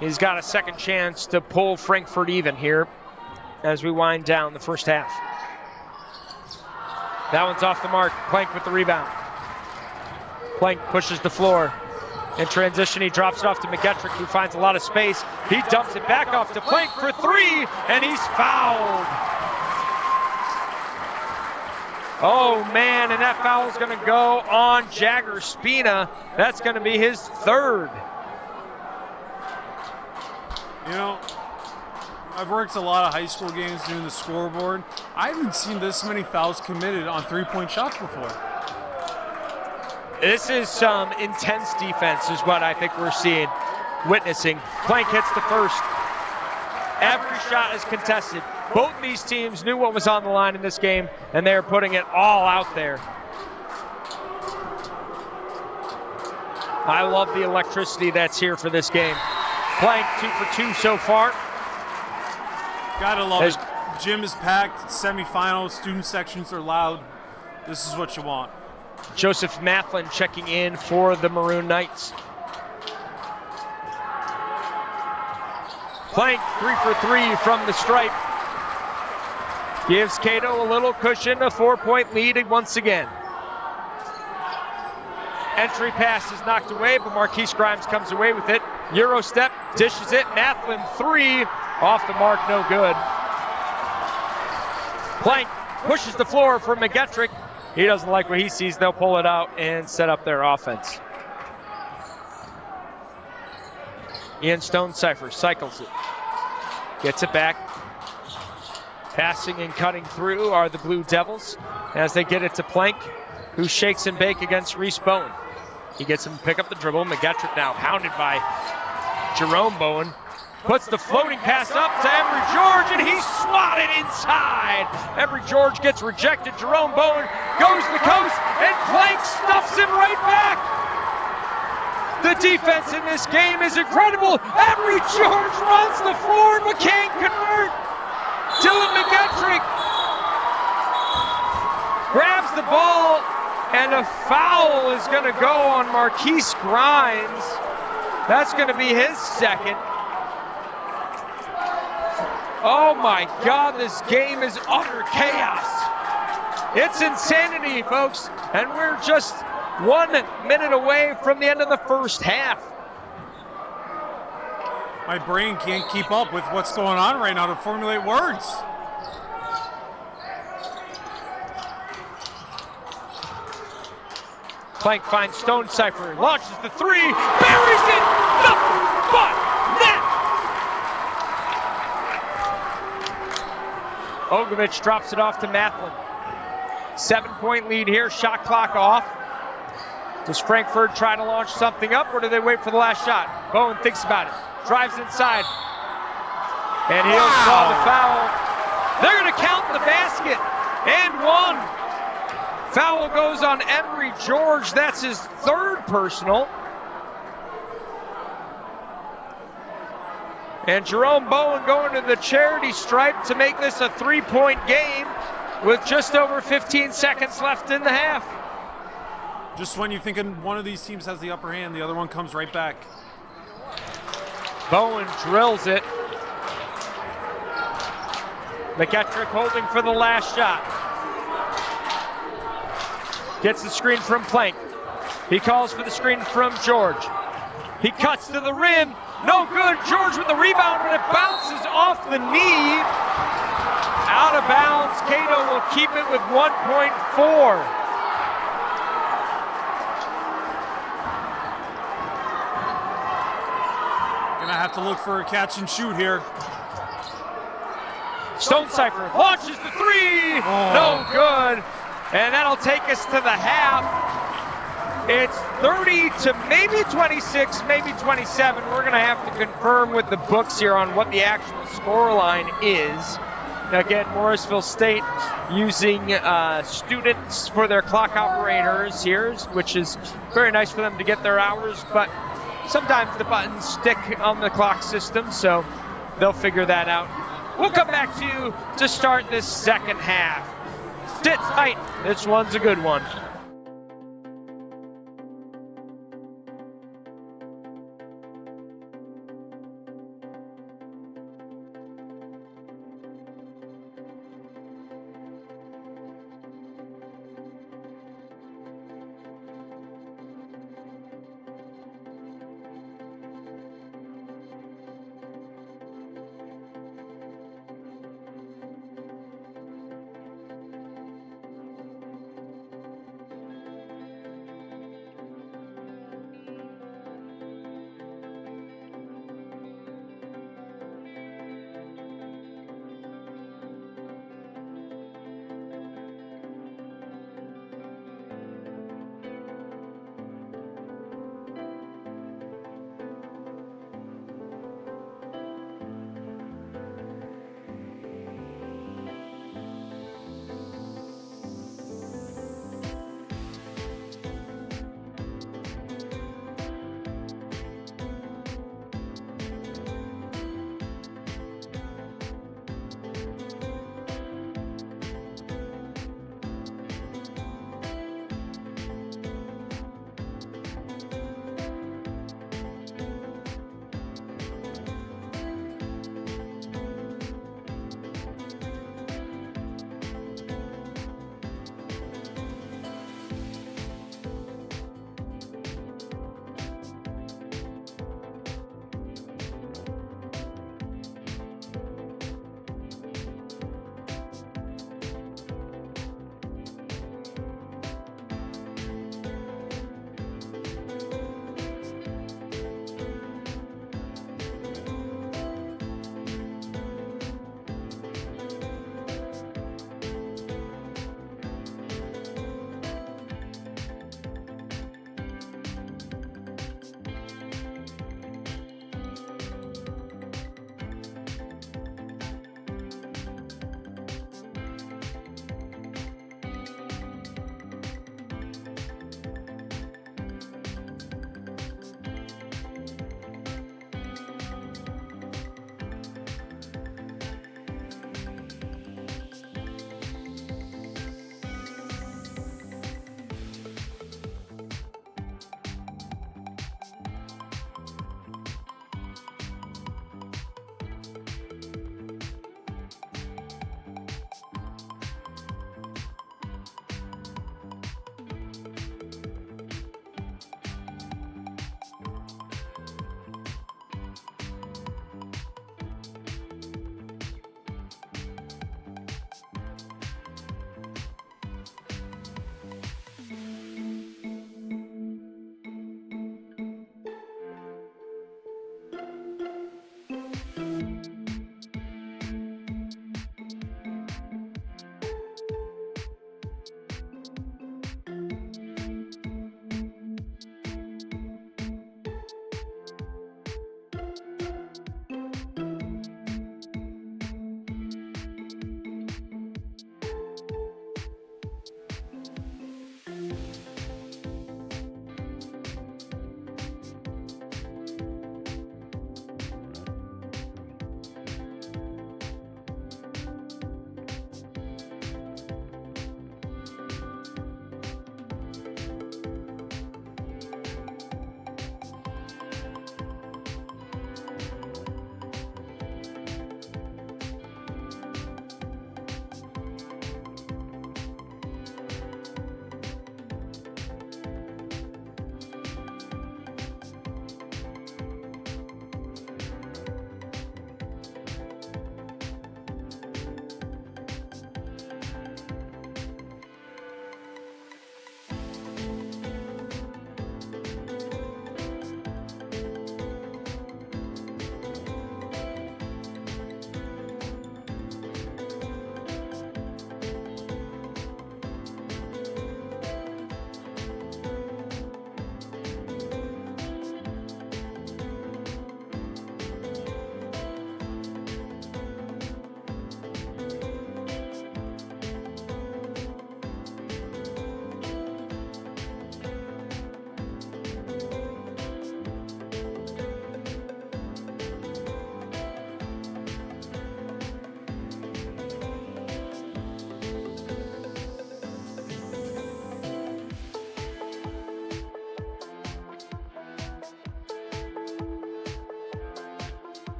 He's got a second chance to pull Frankfort even here as we wind down the first half. That one's off the mark. Plank with the rebound. Plank pushes the floor. In transition, he drops it off to McGettrick, who finds a lot of space. He dumps it back off to Plank for three, and he's fouled. Oh, man, and that foul is going to go on Jagger Spina. That's going to be his third. You know, I've worked a lot of high school games doing the scoreboard. I haven't seen this many fouls committed on three-point shots before. This is some intense defense is what I think we're witnessing. Plank hits the first. Every shot is contested. Both these teams knew what was on the line in this game, and they're putting it all out there. I love the electricity that's here for this game. Plank 2 for 2 so far. Gotta love it. Gym is packed, semifinals, student sections are loud. This is what you want. Joseph Mathlan checking in for the Maroon Knights. Plank 3 for 3 from the stripe. Gives Cato a little cushion, a 4-point lead once again. Entry pass is knocked away, but Marquise Grimes comes away with it. Euro step, dishes it. Mathlan 3, off the mark, no good. Plank pushes the floor for McGettrick. He doesn't like what he sees. They'll pull it out and set up their offense. Ian Stonecipher cycles it. Gets it back. Passing and cutting through are the Blue Devils as they get it to Plank, who shakes and bake against Reese Bowen. He gets him to pick up the dribble. McGettrick now hounded by Jerome Bowen. Puts the floating pass up to Embry George, and he's swatted inside. Embry George gets rejected. Jerome Bowen goes to the coast, and Plank stuffs him right back. The defense in this game is incredible. Embry George runs the floor, but can't convert. Dylan McGettrick grabs the ball, and a foul is going to go on Marquise Grimes. That's going to be his second. Oh my God, this game is utter chaos. It's insanity, folks, and we're just 1 minute away from the end of the first half. My brain can't keep up with what's going on right now to formulate words. Plank finds Stonecipher, launches the three, buries it, nothing but net. Ogovich drops it off to Mathlan. 7-point lead here, shot clock off. Does Frankfort try to launch something up, or do they wait for the last shot? Bowen thinks about it, drives inside, and he'll draw the foul. They're going to count the basket, and one. Foul goes on Emery George. That's his third personal. And Jerome Bowen going to the charity stripe to make this a 3-point game with just over 15 seconds left in the half. Just when you're thinking one of these teams has the upper hand, the other one comes right back. Bowen drills it. McEtrick holding for the last shot. Gets the screen from Plank. He calls for the screen from George. He cuts to the rim. No good. George with the rebound, but it bounces off the knee. Out of bounds. Cato will keep it with 1.4. Gonna have to look for a catch and shoot here. Stonecipher launches the three. No good. And that'll take us to the half. It's 30 to maybe 26, maybe 27. We're going to have to confirm with the books here on what the actual score line is. Again, Morrisville State using students for their clock operators here, which is very nice for them to get their hours, but sometimes the buttons stick on the clock system, so they'll figure that out. We'll come back to you to start this second half. Sit tight. This one's a good one.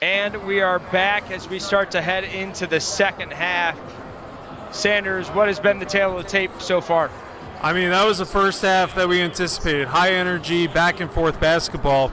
And we are back as we start to head into the second half. Sanders, what has been the tale of the tape so far? I mean, that was the first half that we anticipated. High energy, back and forth basketball.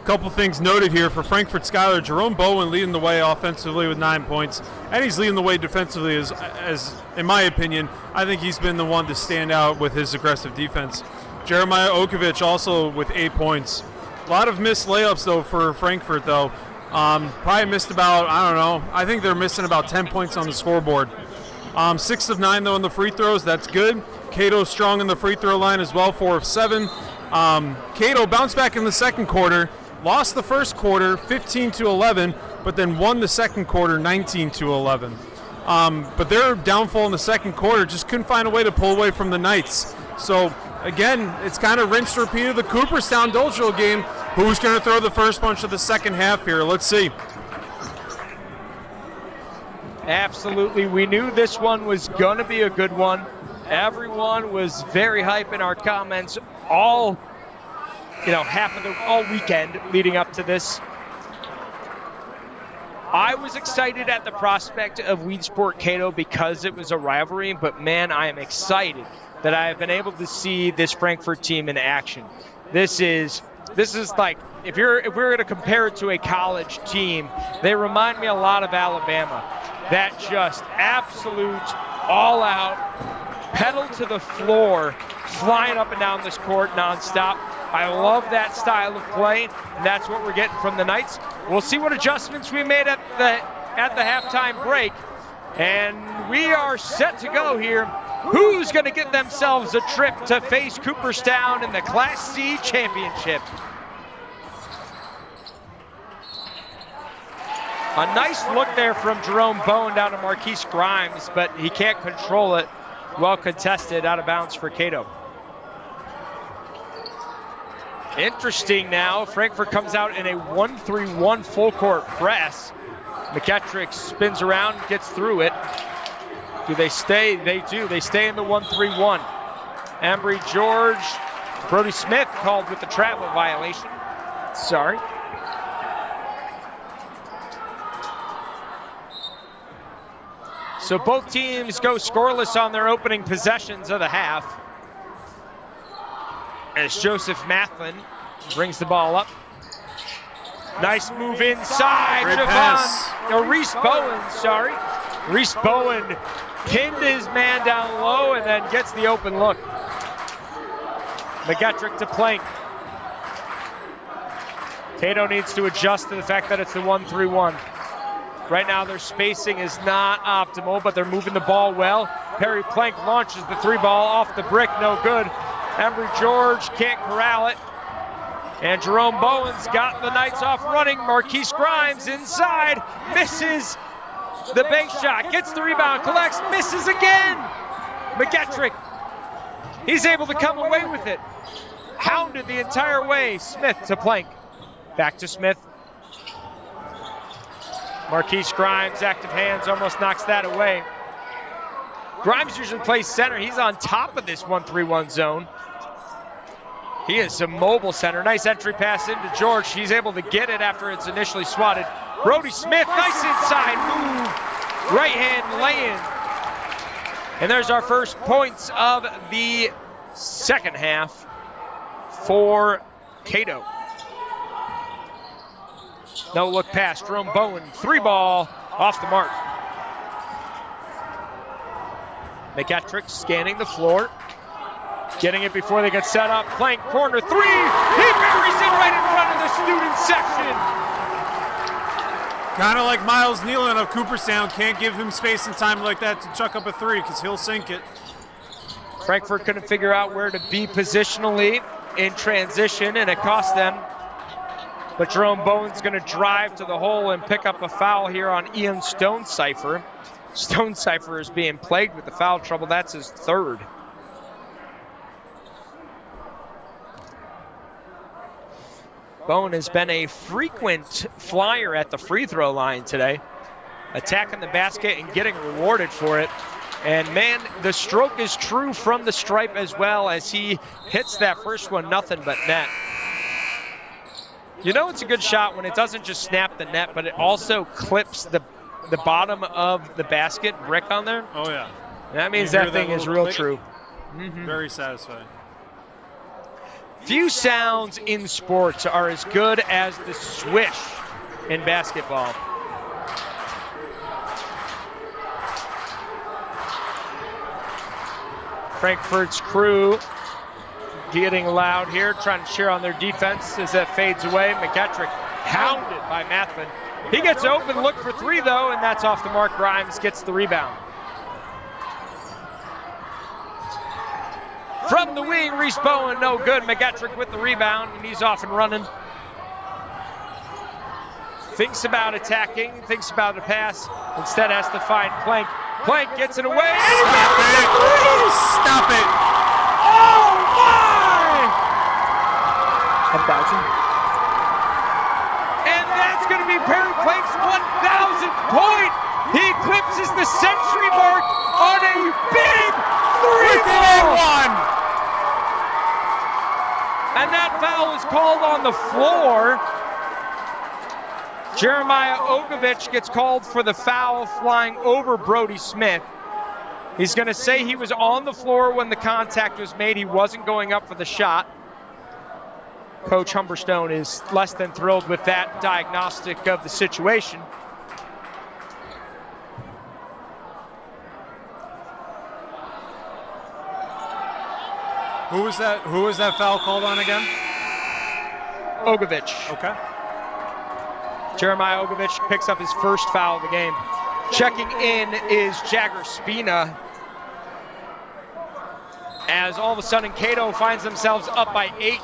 A couple things noted here for Frankfort-Schuyler. Jerome Bowen leading the way offensively with 9 points, and he's leading the way defensively as in my opinion, I think he's been the one to stand out with his aggressive defense. Jeremiah Okovich also with 8 points. A lot of missed layups, though, for Frankfurt, though. Probably missed about, I don't know, I think they're missing about 10 points on the scoreboard. 6 of 9, though, in the free throws. That's good. Cato strong in the free throw line as well, 4 of 7. Cato bounced back in the second quarter, lost the first quarter 15-11, but then won the second quarter 19-11. But their downfall in the second quarter just couldn't find a way to pull away from the Knights. So, again, it's kind of rinse repeat of the Cooperstown-Dolgeville game. Who's going to throw the first punch of the second half here? Let's see. Absolutely. We knew this one was going to be a good one. Everyone was very hype in our comments all weekend leading up to this. I was excited at the prospect of Weedsport Cato because it was a rivalry, but man, I am excited that I have been able to see this Frankfort team in action. This is like, if we're going to compare it to a college team, they remind me a lot of Alabama. That just absolute, all-out, pedal to the floor, flying up and down this court nonstop. I love that style of play, and that's what we're getting from the Knights. We'll see what adjustments we made at the halftime break, and we are set to go here. Who's going to get themselves a trip to face Cooperstown in the Class C championship? A nice look there from Jerome Bowen down to Marquise Grimes, but he can't control it. Well contested, out of bounds for Cato. Interesting now, Frankfurt comes out in a 1-3-1 full court press. McKettrick spins around, gets through it. Do they stay? They do. They stay in the 1-3-1. Embry George, Brody Smith called with the travel violation. Sorry. So both teams go scoreless on their opening possessions of the half. As Joseph Mathlin brings the ball up. Nice move inside. Reese Bowen, Reese Bowen pinned his man down low and then gets the open look. McGettrick to Plank. Cato needs to adjust to the fact that it's the 1-3-1. Right now their spacing is not optimal, but they're moving the ball well. Perry Plank launches the 3-ball off the brick, no good. Embry George can't corral it. And Jerome Bowen's got the Knights off running. Marquise Grimes inside, misses the bank shot, gets the rebound, collects, misses again. McGettrick, he's able to come away with it. Hounded the entire way. Smith to Plank. Back to Smith. Marquise Grimes, active hands, almost knocks that away. Grimes usually plays center. He's on top of this 1-3-1 zone. He is a mobile center. Nice entry pass into George. He's able to get it after it's initially swatted. Brody Smith, nice inside move. Right hand lay-in. And there's our first points of the second half for Cato. No look pass. Jerome Bowen, 3-ball off the mark. McGettrick scanning the floor. Getting it before they get set up. Plank corner 3. He buries it right in front of the student section. Kind of like Miles Nealon of Cooperstown. Can't give him space and time like that to chuck up a 3 because he'll sink it. Frankfurt couldn't figure out where to be positionally in transition, and it cost them. But Jerome Bowen's going to drive to the hole and pick up a foul here on Ian Stonecipher. Stonecipher is being plagued with the foul trouble. That's his third. Bowen has been a frequent flyer at the free throw line today, attacking the basket and getting rewarded for it. And man, the stroke is true from the stripe as well as he hits that first one, nothing but net. You know it's a good shot when it doesn't just snap the net, but it also clips the bottom of the basket brick on there. Oh, yeah. That means You hear that thing is little real click? true. Very satisfying. Few sounds in sports are as good as the swish in basketball. Frankfort's crew getting loud here, trying to cheer on their defense as that fades away. McGetrick hounded by Mathman. He gets open, look for three though, and that's off the mark. Grimes gets the rebound. From the wing, Reese Bowen, no good. McGetrick with the rebound, and he's off and running. Thinks about attacking, thinks about a pass. Instead has to find Plank. Plank gets it away. Stop it! Oh my! 1,000. And that's going to be Perry Plank's 1,000th point. He eclipses the century mark on a big three ball. And that foul is called on the floor. Jeremiah Ogovich gets called for the foul flying over Brody Smith. He's going to say he was on the floor when the contact was made. He wasn't going up for the shot. Coach Humberstone is less than thrilled with that diagnostic of the situation. Who was that foul called on again? Ogovich. Okay. Jeremiah Ogovich picks up his first foul of the game. Checking in is Jagger Spina. As all of a sudden Cato finds themselves up by 8.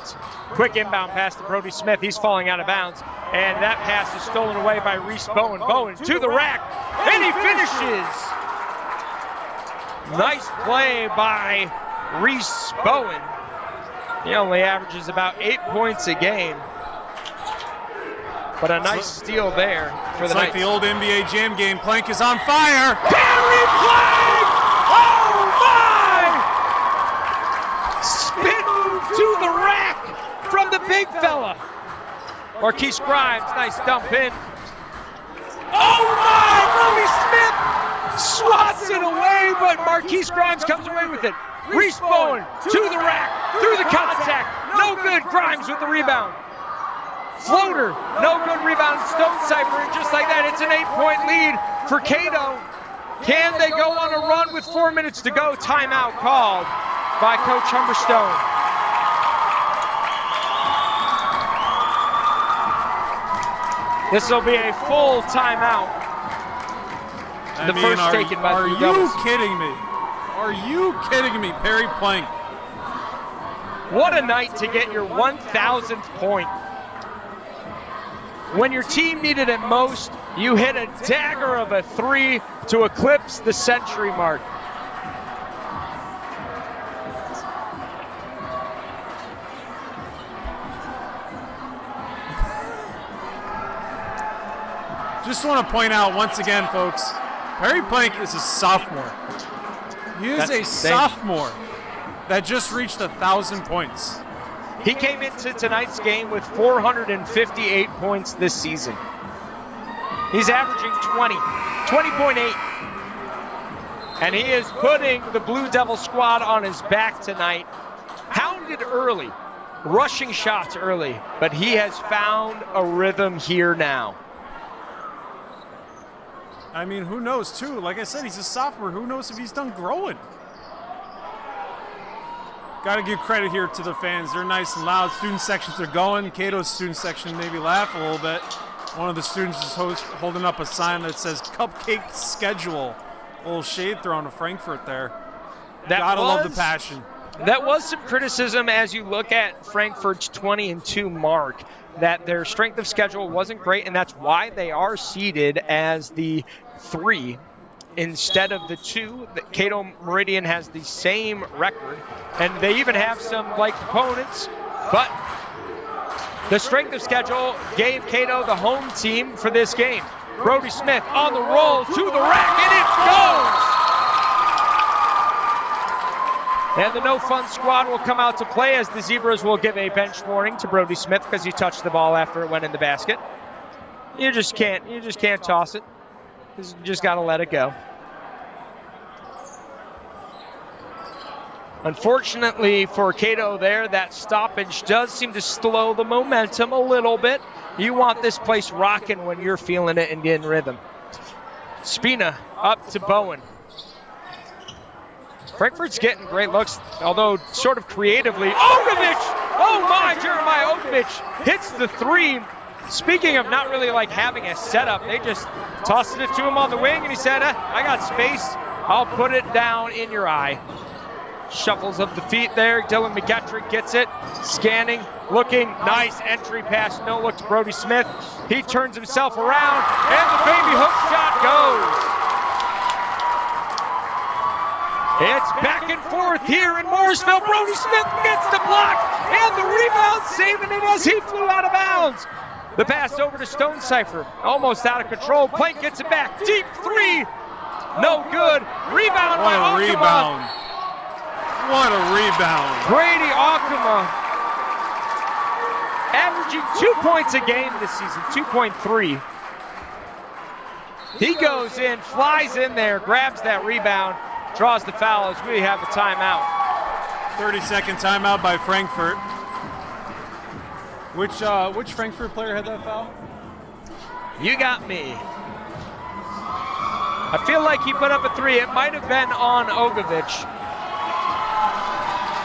Quick inbound pass to Brody Smith. He's falling out of bounds. And that pass is stolen away by Reese Bowen. Bowen to the rack. And he finishes. Nice play by Reese Bowen. He only averages about 8 points a game. But a nice steal there for the Knights. It's like the old NBA Jam game. Plank is on fire. Perry Plank! Oh my! Spin to the rack from the big fella. Marquise Grimes, nice dump in. Oh my! Brody Smith swats it away, but Marquise Grimes comes away with it. Reese Bowen to the rack, through the contact. No good. Grimes with the rebound. Floater, no good rebound. Stone Cipher, and just like that, it's an 8-point lead for Cato. Can they go on a run with 4 minutes to go? Timeout called by Coach Humberstone. This will be a full timeout. The first taken by the Devils. Are you kidding me? Are you kidding me, Perry Plank? What a night to get your 1,000th point. When your team needed it most, you hit a dagger of a 3 to eclipse the century mark. Just want to point out once again, folks, Perry Plank is a sophomore. He is a sophomore that just reached 1,000 points. He came into tonight's game with 458 points this season. He's averaging 20.8. And he is putting the Blue Devil squad on his back tonight. Hounded early, rushing shots early, but he has found a rhythm here now. I mean, who knows, too? Like I said, he's a sophomore. Who knows if he's done growing? Got to give credit here to the fans. They're nice and loud. Student sections are going. Cato's student section maybe laugh a little bit. One of the students is holding up a sign that says Cupcake Schedule. A little shade thrown to Frankfort there. Gotta love the passion. That was some criticism as you look at Frankfort's 20-2 mark, that their strength of schedule wasn't great, and that's why they are seeded as the 3 instead of the 2. Cato-Meridian has the same record, and they even have some like opponents, but the strength of schedule gave Cato the home team for this game. Brody Smith on the roll to the rack, and it goes! And the no fun squad will come out to play as the Zebras will give a bench warning to Brody Smith because he touched the ball after it went in the basket. You just can't toss it. You just got to let it go. Unfortunately for Cato there, that stoppage does seem to slow the momentum a little bit. You want this place rocking when you're feeling it and getting rhythm. Spina up to Bowen. Frankfort's getting great looks, although sort of creatively. Ogovich! Oh my, Jeremiah Ogovich hits the three. Speaking of not really like having a setup, they just tossed it to him on the wing and he said, I got space. I'll put it down in your eye. Shuffles of the feet there. Dylan McGettrick gets it. Scanning, looking, nice entry pass. No look to Brody Smith. He turns himself around and the baby hook shot goes. It's back and forth here in Morrisville. Brody Smith gets the block and the rebound, saving it as he flew out of bounds. The pass over to Stonecipher, almost out of control. Plank gets it back, deep three, no good. Rebound by Akama. Rebound. What a rebound. Brady Akama averaging 2 points a game this season, 2.3. He goes in, flies in there, grabs that rebound, draws the foul as we have a timeout. 30-second timeout by Frankfort. Which Frankfort player had that foul? You got me. I feel like he put up a three. It might have been on Ogovich,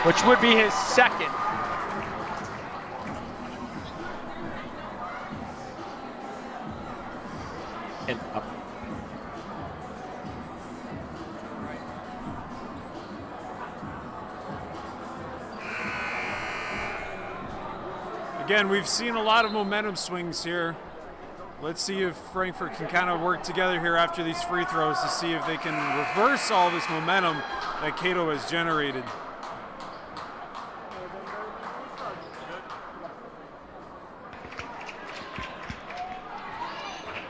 which would be his second. And up. Again, we've seen a lot of momentum swings here. Let's see if Frankfort can kind of work together here after these free throws to see if they can reverse all this momentum that Cato has generated.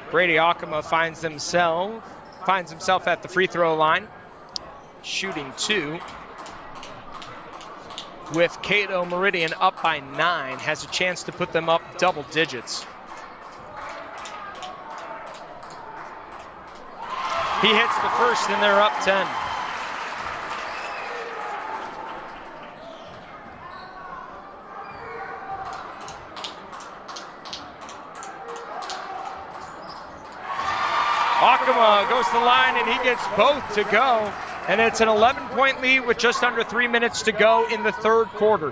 Brady Akama finds himself at the free throw line, shooting two. With Cato-Meridian up by 9, has a chance to put them up double digits. He hits the first and they're up 10. Akama goes to the line and he gets both to go. And it's an 11-point lead with just under 3 minutes to go in the third quarter.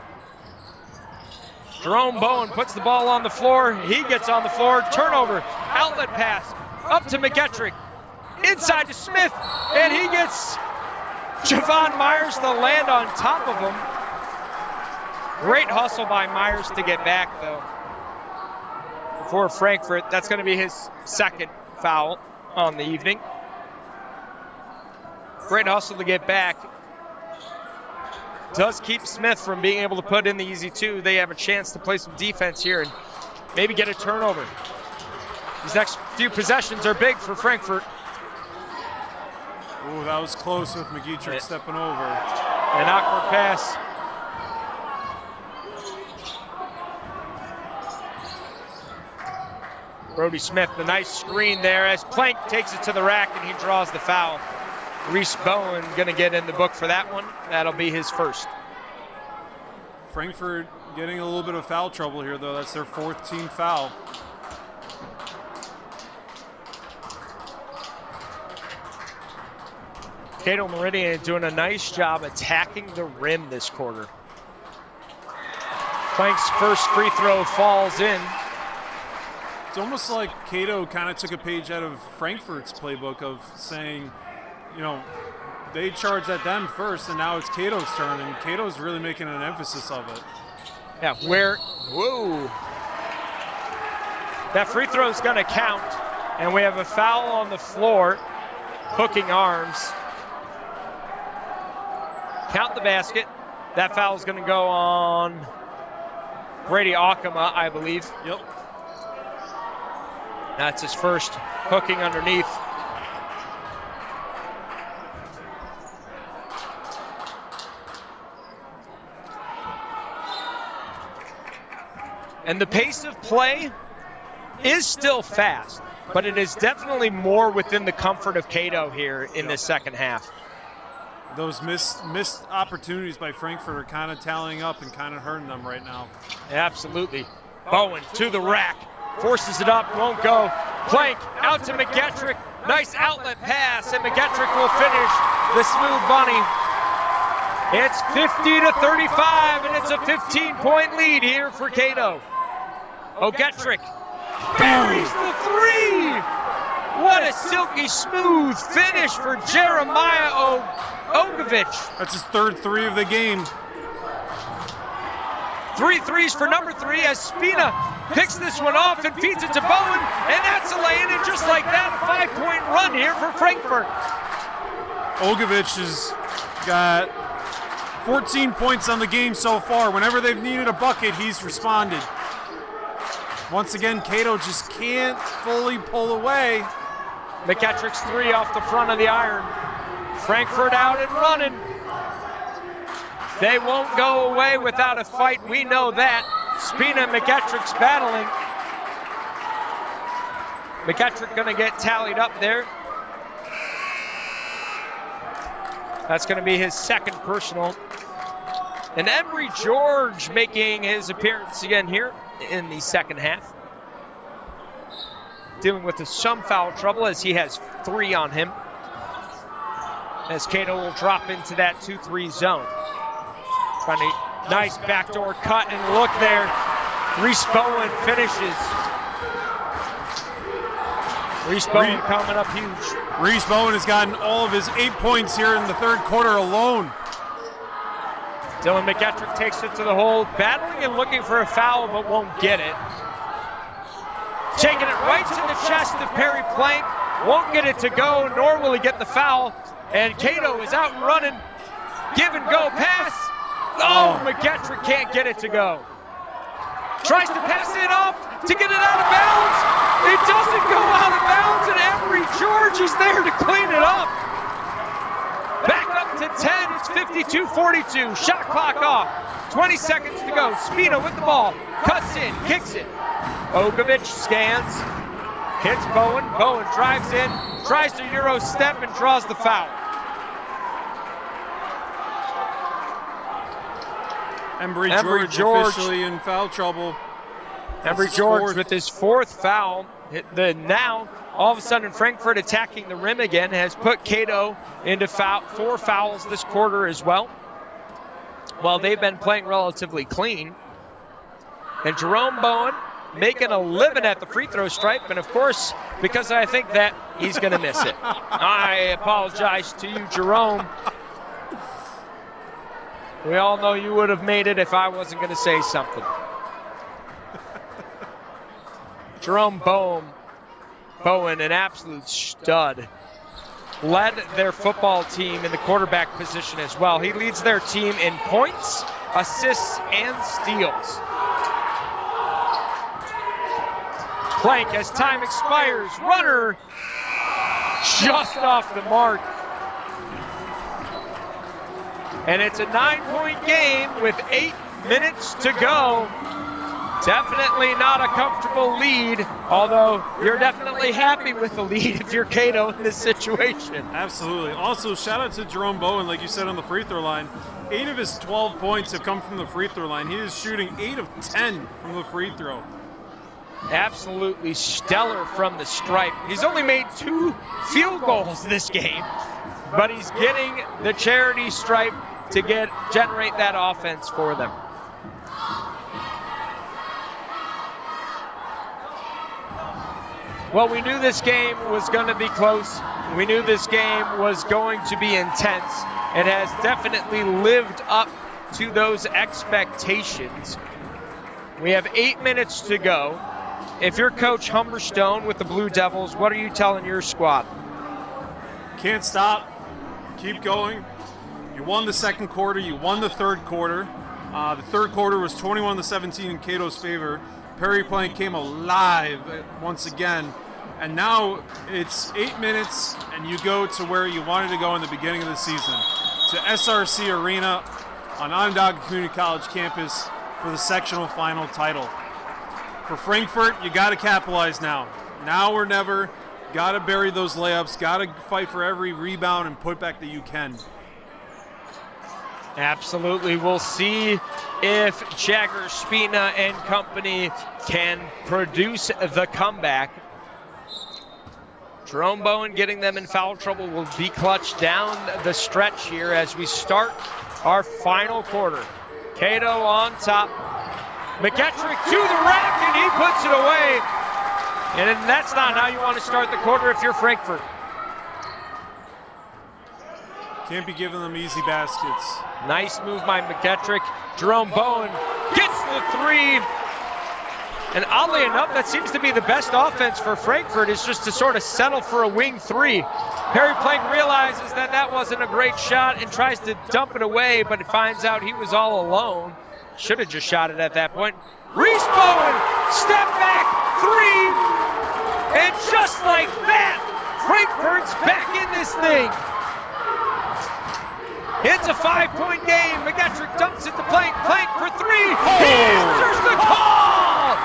Jerome Bowen puts the ball on the floor. He gets on the floor. Turnover. Outlet pass. Up to McGettrick. Inside to Smith. And he gets Javon Myers to land on top of him. Great hustle by Myers to get back, though. For Frankfort, that's going to be his second foul on the evening. Great hustle to get back. Does keep Smith from being able to put in the easy two. They have a chance to play some defense here and maybe get a turnover. These next few possessions are big for Frankfort. Ooh, that was close with McGetrick stepping over. An awkward pass. Brody Smith, the nice screen there as Plank takes it to the rack and he draws the foul. Reese Bowen going to get in the book for that one. That'll be his first. Frankfort getting a little bit of foul trouble here, though. That's their fourth team foul. Cato-Meridian doing a nice job attacking the rim this quarter. Plank's first free throw falls in. It's almost like Cato kind of took a page out of Frankfort's playbook of saying, you know, they charged at them first, and now it's Cato's turn, and Cato's really making an emphasis of it. Yeah, whoa. That free throw is going to count, and we have a foul on the floor, hooking arms. Count the basket. That foul is going to go on Brady Akama, I believe. Yep. That's his first hooking underneath. And the pace of play is still fast, but it is definitely more within the comfort of Cato here in this second half. Those missed opportunities by Frankfort are kind of tallying up and kind of hurting them right now. Absolutely. Bowen to the rack, forces it up, won't go. Plank out to McGettrick. Nice outlet pass, and McGettrick will finish the smooth bunny. It's 50-35, and it's a 15-point lead here for Cato. O'Gettrick buries the three. What a silky smooth finish for Jeremiah Ogovich. That's his third three of the game. 3 threes for number 3 as Spina picks this one off and feeds it to Bowen, and that's a lay-in, and just like that, a 5-point run here for Frankfort. Ogovich has got 14 points on the game so far. Whenever they've needed a bucket, he's responded. Once again, Cato just can't fully pull away. McGettrick's 3 off the front of the iron. Frankfort out and running. They won't go away without a fight, we know that. Spina and McGettrick's battling. McGettrick gonna get tallied up there. That's gonna be his second personal. And Embry George making his appearance again here in the second half. Dealing with some foul trouble as he has 3 on him. As Cato will drop into that 2-3 zone. Trying to, nice backdoor cut, and look there. Reese Bowen finishes. Reese Bowen coming up huge. Reese Bowen has gotten all of his 8 points here in the third quarter alone. Dylan McGettrick takes it to the hole, battling and looking for a foul, but won't get it. Taking it right to the chest of Perry Plank. Won't get it to go, nor will he get the foul. And Cato is out and running. Give and go pass. Oh, McGettrick can't get it to go. Tries to pass it off to get it out of bounds. It doesn't go out of bounds, and Embry George is there to clean it up. Back up to 10, it's 52-42. Shot clock off, 20 seconds to go. Spina with the ball, cuts in, kicks it. Ogovich scans, hits Bowen. Bowen drives in, tries to Euro step and draws the foul. Embry George officially in foul trouble. Embry George with his 4th foul. Now, all of a sudden, Frankfort attacking the rim again has put Cato into 4 fouls this quarter as well. While they've been playing relatively clean. And Jerome Bowen making a living at the free throw stripe. And of course, because I think that he's going to miss it. I apologize to you, Jerome. We all know you would have made it if I wasn't going to say something. Jerome Bowen, an absolute stud, led their football team in the quarterback position as well. He leads their team in points, assists, and steals. Plank as time expires. Runner just off the mark. And it's a 9-point game with 8 minutes to go. Definitely not a comfortable lead, although you're definitely happy with the lead if you're Cato in this situation. Absolutely. Also, shout out to Jerome Bowen, like you said, on the free throw line. 8 of his 12 points have come from the free throw line. He is shooting 8 of 10 from the free throw. Absolutely stellar from the stripe. He's only made 2 field goals this game, but he's getting the charity stripe to generate that offense for them. Well, we knew this game was going to be close. We knew this game was going to be intense. It has definitely lived up to those expectations. We have 8 minutes to go. If you're Coach Humberstone with the Blue Devils, what are you telling your squad? Can't stop. Keep going. You won the second quarter. You won the third quarter. The third quarter was 21-17 in Cato's favor. Perry Plank came alive once again. And now it's 8 minutes, and you go to where you wanted to go in the beginning of the season, to SRC Arena on Onondaga Community College campus for the sectional final title. For Frankfort, you got to capitalize now. Now or never. Got to bury those layups. Got to fight for every rebound and put back that you can. Absolutely. We'll see if Jagger, Spina, and company can produce the comeback. Jerome Bowen getting them in foul trouble will be clutch down the stretch here as we start our final quarter. Cato on top. McGettrick to the rack, and he puts it away. And that's not how you want to start the quarter if you're Frankfort. Can't be giving them easy baskets. Nice move by McGettrick. Jerome Bowen gets the three. And oddly enough, that seems to be the best offense for Frankfort, is just to sort of settle for a wing three. Perry Plank realizes that that wasn't a great shot and tries to dump it away, but finds out he was all alone. Should have just shot it at that point. Reese Bowen, step back, three. And just like that, Frankfort's back in this thing. It's a 5-point game. McGettrick dumps it to Plank. Plank for three. He answers the call.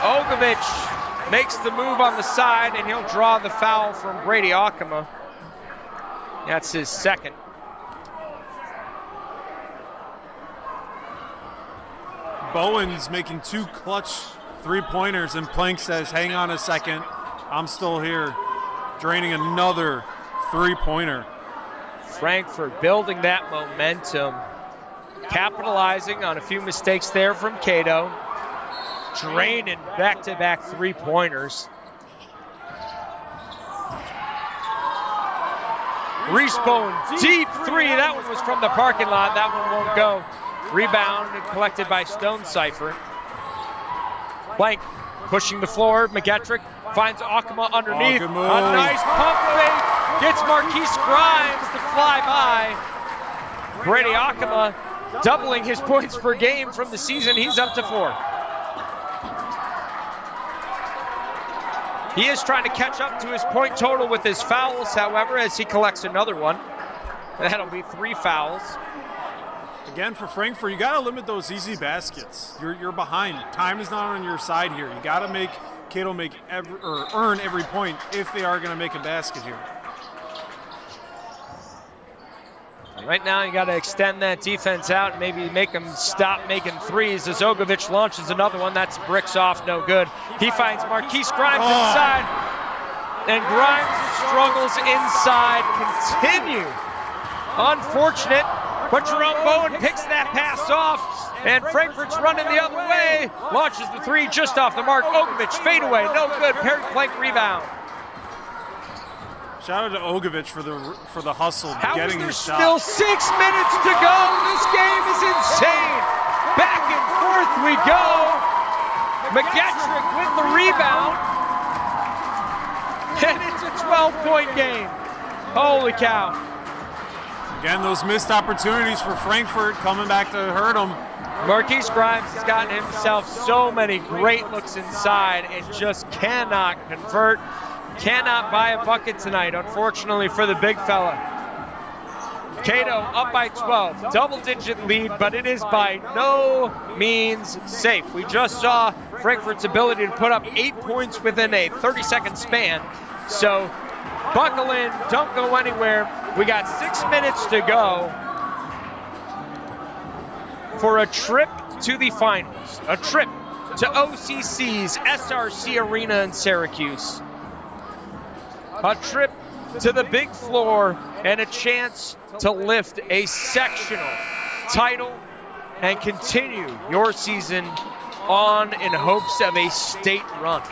Ogovich makes the move on the side, and he'll draw the foul from Brady Akama. That's his second. Bowen's making 2 clutch three-pointers, and Plank says, hang on a second, I'm still here. Draining another three-pointer. Frankfort building that momentum, capitalizing on a few mistakes there from Cato, draining back-to-back three-pointers. Reese Bowen, deep three. That one was from the parking lot. That one won't go. Rebound collected by Stone Cipher. Plank pushing the floor. McGettrick finds Akama underneath. Oh, good move. A nice pump fake. Gets Marquise Grimes to fly by. Brady Akama doubling his points per game from the season. He's up to 4. He is trying to catch up to his point total with his fouls, however, as he collects another one. That'll be 3 fouls. Again, for Frankfort, you got to limit those easy baskets. You're behind. Time is not on your side here. You got to make Cato earn every point if they are going to make a basket here. Right now, you got to extend that defense out and maybe make them stop making threes. As Ogovich launches another one, that's bricks off, no good. He finds Marquise Grimes inside, and Grimes struggles inside. Continue. Unfortunate, but Jerome Bowen picks that pass off, and Frankfort's running the other way. Launches the three just off the mark. Ogovich fade away, no good. Perry Plank rebound. Shout out to Ogovich for the hustle, getting his shot. Still 6 minutes to go. This game is insane. Back and forth we go. McGettrick with the rebound. And it's a 12-point game. Holy cow. Again, those missed opportunities for Frankfort coming back to hurt them. Marquise Grimes has gotten himself so many great looks inside and just cannot convert. Cannot buy a bucket tonight, unfortunately, for the big fella. Cato up by 12, double-digit lead, but it is by no means safe. We just saw Frankfort's ability to put up 8 points within a 30-second span. So buckle in, don't go anywhere. We got 6 minutes to go for a trip to the finals, a trip to OCC's SRC Arena in Syracuse. A trip to the big floor and a chance to lift a sectional title and continue your season on in hopes of a state run.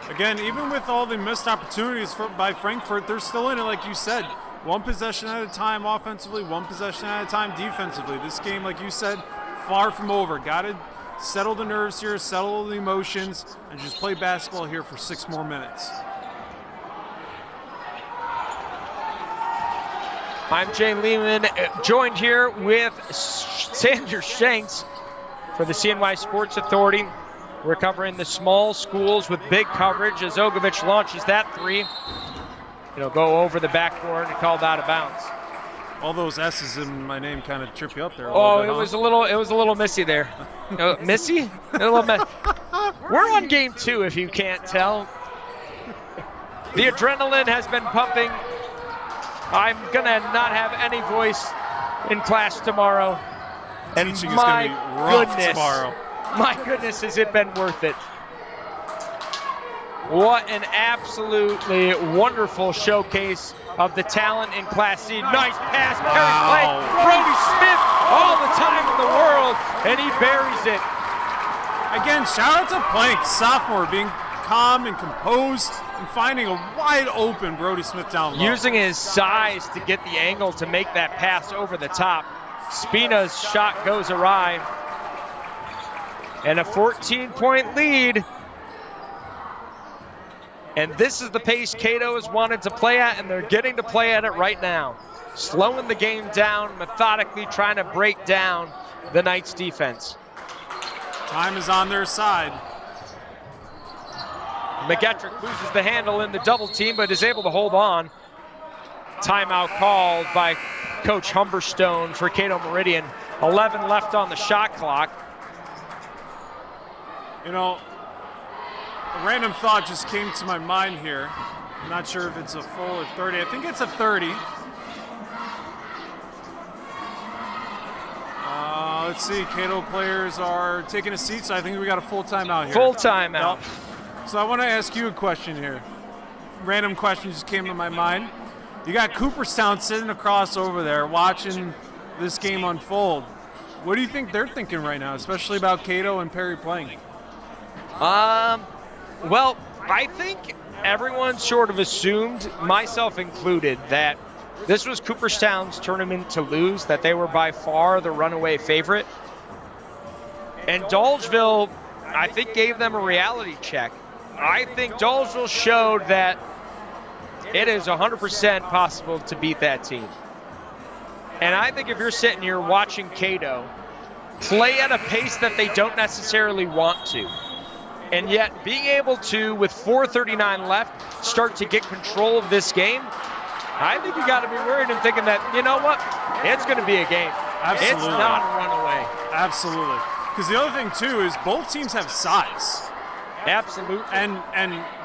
Again, even with all the missed opportunities by Frankfort, they're still in it, like you said. 1 possession at a time offensively, 1 possession at a time defensively. This game, like you said, far from over. Got to settle the nerves here, settle the emotions, and just play basketball here for 6 more minutes. I'm Jay Lehman, joined here with Sandra Shanks for the CNY Sports Authority. We're covering the small schools with big coverage as Ogovich launches that three. It'll go over the backboard and called out of bounds. All those S's in my name kind of trip you up there. Oh, bit, it was a little missy there. Missy? A little We're on game 2, if you can't tell. The adrenaline has been pumping. I'm gonna not have any voice in class tomorrow. And Teaching is gonna be rough tomorrow. My goodness, has it been worth it? What an absolutely wonderful showcase of the talent in Class C. Nice pass, Perry Plank, Brody Smith, all the time in the world, and he buries it. Again, shout out to Plank, sophomore, being calm and composed and finding a wide open Brody Smith down low. Using his size to get the angle to make that pass over the top. Spina's shot goes awry. And a 14-point lead. And this is the pace Cato has wanted to play at, and they're getting to play at it right now. Slowing the game down, methodically trying to break down the Knights' defense. Time is on their side. McGettrick loses the handle in the double team, but is able to hold on. Timeout called by Coach Humberstone for Cato-Meridian. 11 left on the shot clock. You know, a random thought just came to my mind here. I'm not sure if it's a full or 30. I think it's a 30. Let's see, Cato players are taking a seat, so I think we got a full timeout here. Full timeout. Yep. So I want to ask you a question here. Random question just came to my mind. You got Cooperstown sitting across over there watching this game unfold. What do you think they're thinking right now, especially about Cato and Perry playing? Well, I think everyone sort of assumed, myself included, that this was Cooperstown's tournament to lose, that they were by far the runaway favorite. And Dolgeville, I think, gave them a reality check. I think Dolgeville showed that it is 100% possible to beat that team. And I think if you're sitting here watching Cato play at a pace that they don't necessarily want to, and yet being able to, with 4:39 left, start to get control of this game, I think you got to be worried and thinking that, you know what, it's going to be a game. Absolutely. It's not a runaway. Absolutely. Because the other thing, too, is both teams have size. Absolutely. And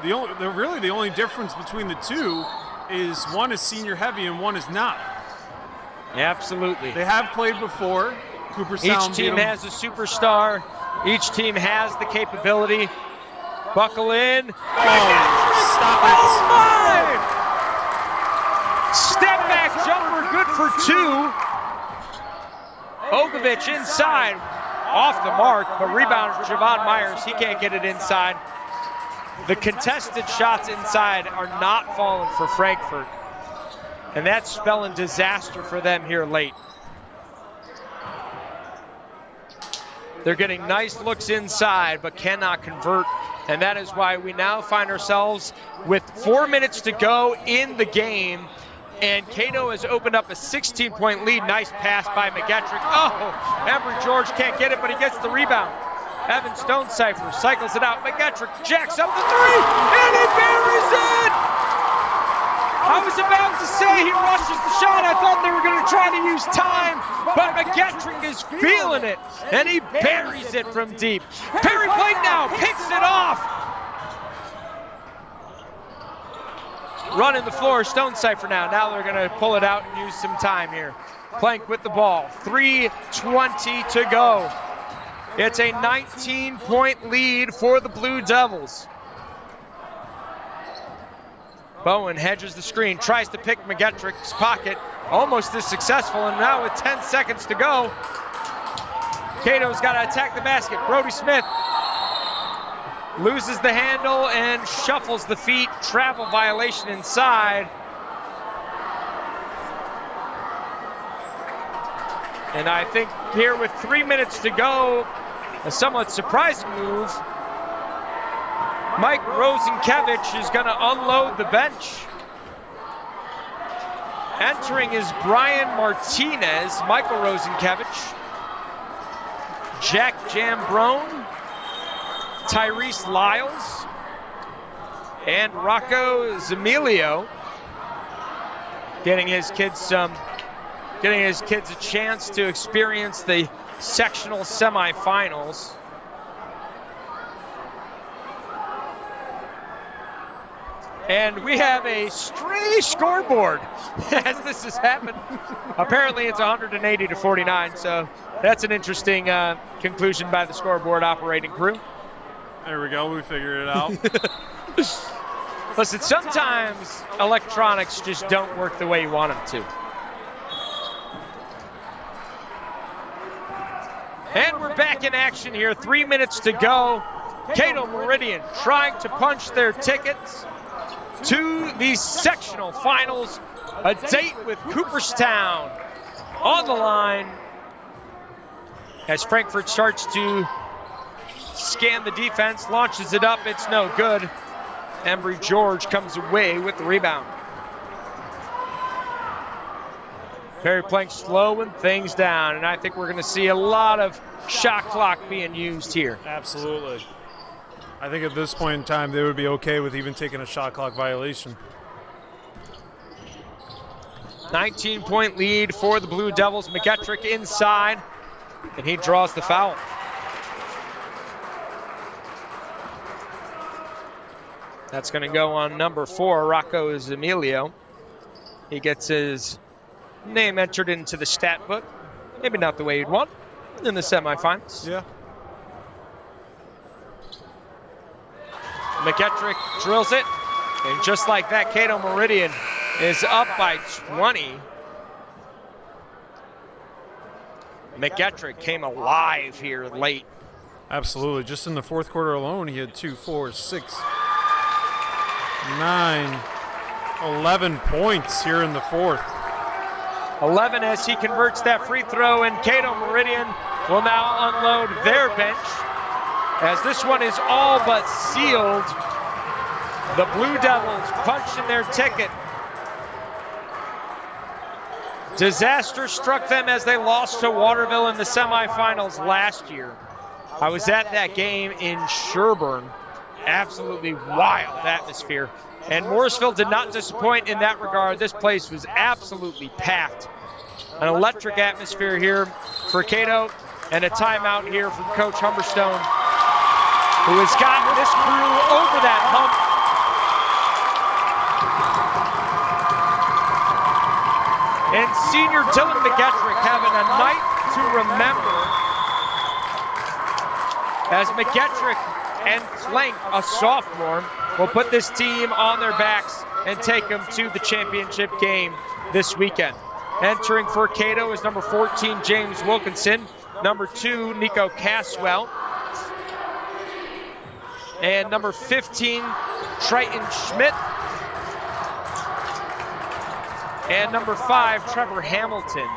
the only difference between the two is one is senior heavy and one is not. Absolutely. They have played before. Cooperstown Each team has a superstar. Each team has the capability. Buckle in. Oh, stop it. Oh, my! Step back jumper, good for 2. Ogovich inside, off the mark, but rebound Javon Myers. He can't get it inside. The contested shots inside are not falling for Frankfort, and that's spelling disaster for them here late. They're getting nice looks inside, but cannot convert, and that is why we now find ourselves with 4 minutes to go in the game. And Cato has opened up a 16-point lead. Nice pass by McGettrick. Oh, Embry George can't get it, but he gets the rebound. Evan Stonecipher cycles it out. McGettrick jacks up the 3, and he buries it! I was about to say he rushes the shot. I thought they were going to try to use time, but McGettrick is feeling it, and he buries it from deep. Perry Plank now picks it off. Running the floor, Stonecipher now. Now they're going to pull it out and use some time here. Plank with the ball. 3:20 to go. It's a 19-point lead for the Blue Devils. Bowen hedges the screen, tries to pick McGettrick's pocket. Almost as successful, and now with 10 seconds to go, Cato's got to attack the basket. Brody Smith loses the handle and shuffles the feet. Travel violation inside. And I think here with 3 minutes to go, a somewhat surprising move. Mike Rosenkevich is going to unload the bench. Entering is Brian Martinez, Michael Rosenkevich, Jack Jambrone, Tyrese Lyles, and Rocco Zamilio, getting his kids some getting his kids a chance to experience the sectional semifinals. And we have a stray scoreboard as this has happened. Apparently it's 180 to 49, so that's an interesting conclusion by the scoreboard operating crew. There we go, we figured it out. Listen, sometimes electronics just don't work the way you want them to. And we're back in action here, 3 minutes to go. Cato-Meridian trying to punch their tickets to the sectional finals. A date with Cooperstown on the line as Frankfort starts to scan the defense, launches it up, it's no good. Embry George comes away with the rebound. Perry playing slowing things down, and I think we're going to see a lot of shot clock being used here. Absolutely. I think at this point in time, they would be okay with even taking a shot clock violation. 19-point lead for the Blue Devils. McGettrick inside, and he draws the foul. That's going to go on number 4, Rocco Zemilio. He gets his name entered into the stat book. Maybe not the way you'd want in the semifinals. Yeah. McGettrick drills it, and just like that, Cato-Meridian is up by 20. McGettrick came alive here late. Absolutely. Just in the fourth quarter alone, he had 2, 4, 6, 9, 11 points here in the fourth. 11 as he converts that free throw, and Cato-Meridian will now unload their bench as this one is all but sealed. The Blue Devils punching their ticket. Disaster struck them as they lost to Waterville in the semifinals last year. I was at that game in Sherburne. Absolutely wild atmosphere. And Morrisville did not disappoint in that regard. This place was absolutely packed. An electric atmosphere here for Cato, and a timeout here from Coach Humberstone, who has gotten this crew over that hump. And senior Dylan McGettrick having a night to remember as McGettrick and Plank, a sophomore, will put this team on their backs and take them to the championship game this weekend. Entering for Cato is number 14, James Wilkinson, number 2, Nico Caswell, and number 15, Triton Schmidt, and number 5, Trevor Hamilton.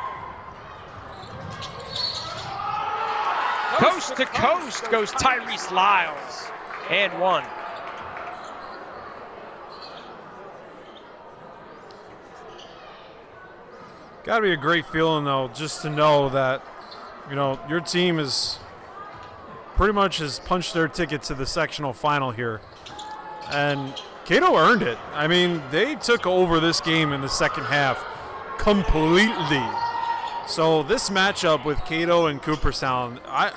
Coast to coast goes Tyrese Lyles, and 1. Got to be a great feeling, though, just to know that, you know, your team is pretty much has punched their ticket to the sectional final here. And Cato earned it. I mean, they took over this game in the second half completely. So this matchup with Cato and Cooperstown, out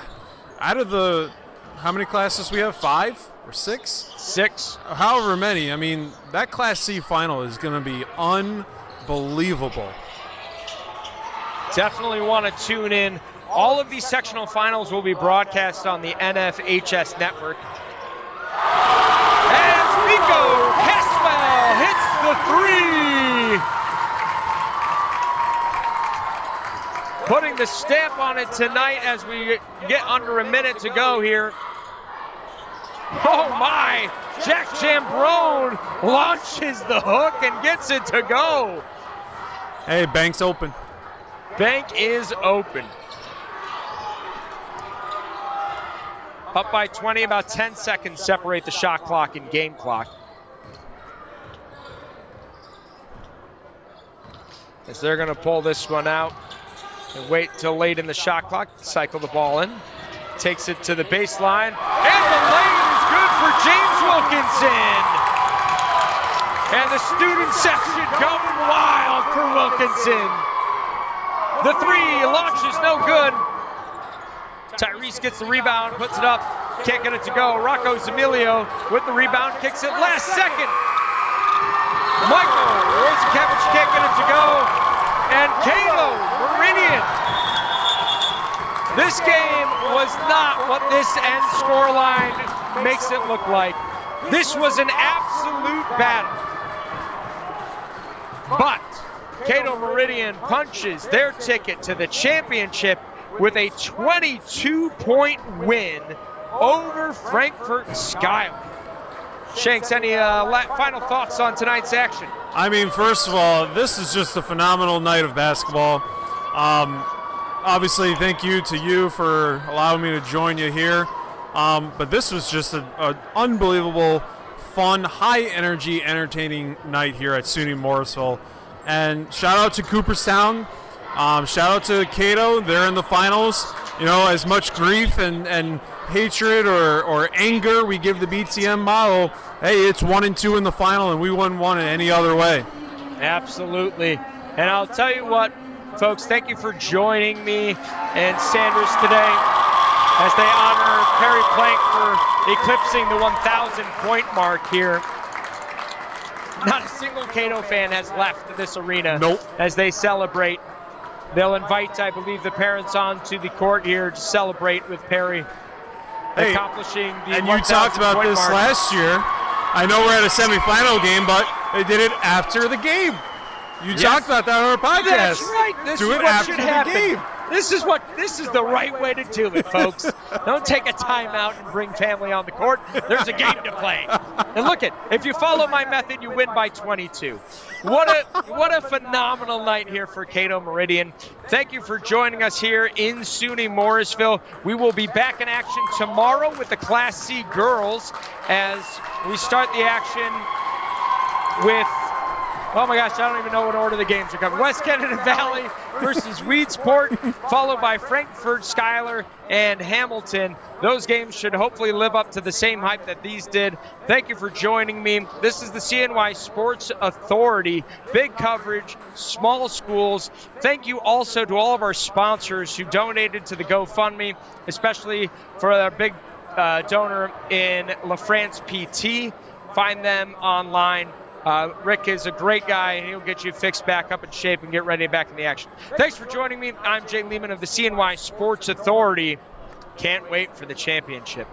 of the, how many classes we have, 5 or 6? 6. However many, I mean, that Class C final is going to be unbelievable. Definitely want to tune in. All of these sectional finals will be broadcast on the NFHS network. As Nico Caswell hits the 3. Putting the stamp on it tonight as we get under a minute to go here. Oh my, Jack Jambrone launches the hook and gets it to go. Hey, bank's open. Bank is open. Up by 20, about 10 seconds separate the shot clock and game clock. As they're going to pull this one out and wait till late in the shot clock, cycle the ball in, takes it to the baseline, and the lane is good for James Wilkinson. And the student section going wild for Wilkinson. The three launches no good. Tyrese gets the rebound, puts it up, can't get it to go. Rocco Zamilio with the rebound, kicks it last second. Michael Rosikevich can't get it to go. And Cato-Meridian. This game was not what this end scoreline makes it look like. This was an absolute battle. But Cato-Meridian punches their ticket to the championship with a 22-point win over Frankfort-Schuyler. Shanks, any final thoughts on tonight's action? I mean, first of all, this is just a phenomenal night of basketball. Obviously, thank you to you for allowing me to join you here. But this was just an unbelievable, fun, high-energy, entertaining night here at SUNY Morrisville. And shout out to Cooperstown. Shout out to Cato. They're in the finals. You know, as much grief and hatred or anger we give the BTM model, hey, it's 1 and 2 in the final, and we wouldn't want it any other way. Absolutely. And I'll tell you what, folks, thank you for joining me and Sanders today as they honor Perry Plank for eclipsing the 1,000-point mark here. Not a single Cato fan has left this arena. Nope. As they celebrate. They'll invite, I believe, the parents onto the court here to celebrate with Perry accomplishing the 1,000-point and you talked about this mark. last year. I know we're at a semifinal game, but they did it after the game. You talked about that on our podcast. That's right. This do is it what after should the happen. game. This is the right way to do it, folks. Don't take a timeout and bring family on the court. There's a game to play. And look if you follow my method, you win by 22. What a phenomenal night here for Cato-Meridian. Thank you for joining us here in SUNY Morrisville. We will be back in action tomorrow with the Class C girls as we start the action with, oh my gosh, I don't even know what order the games are coming. West Kennedy Valley versus Weedsport, followed by Frankfort-Schuyler and Hamilton. Those games should hopefully live up to the same hype that these did. Thank you for joining me. This is the CNY Sports Authority. Big coverage, small schools. Thank you also to all of our sponsors who donated to the GoFundMe, especially for our big donor in LaFrance PT. Find them online. Rick is a great guy, and he'll get you fixed back up in shape and get ready back in the action. Thanks for joining me. I'm Jay Lehman of the CNY Sports Authority. Can't wait for the championship.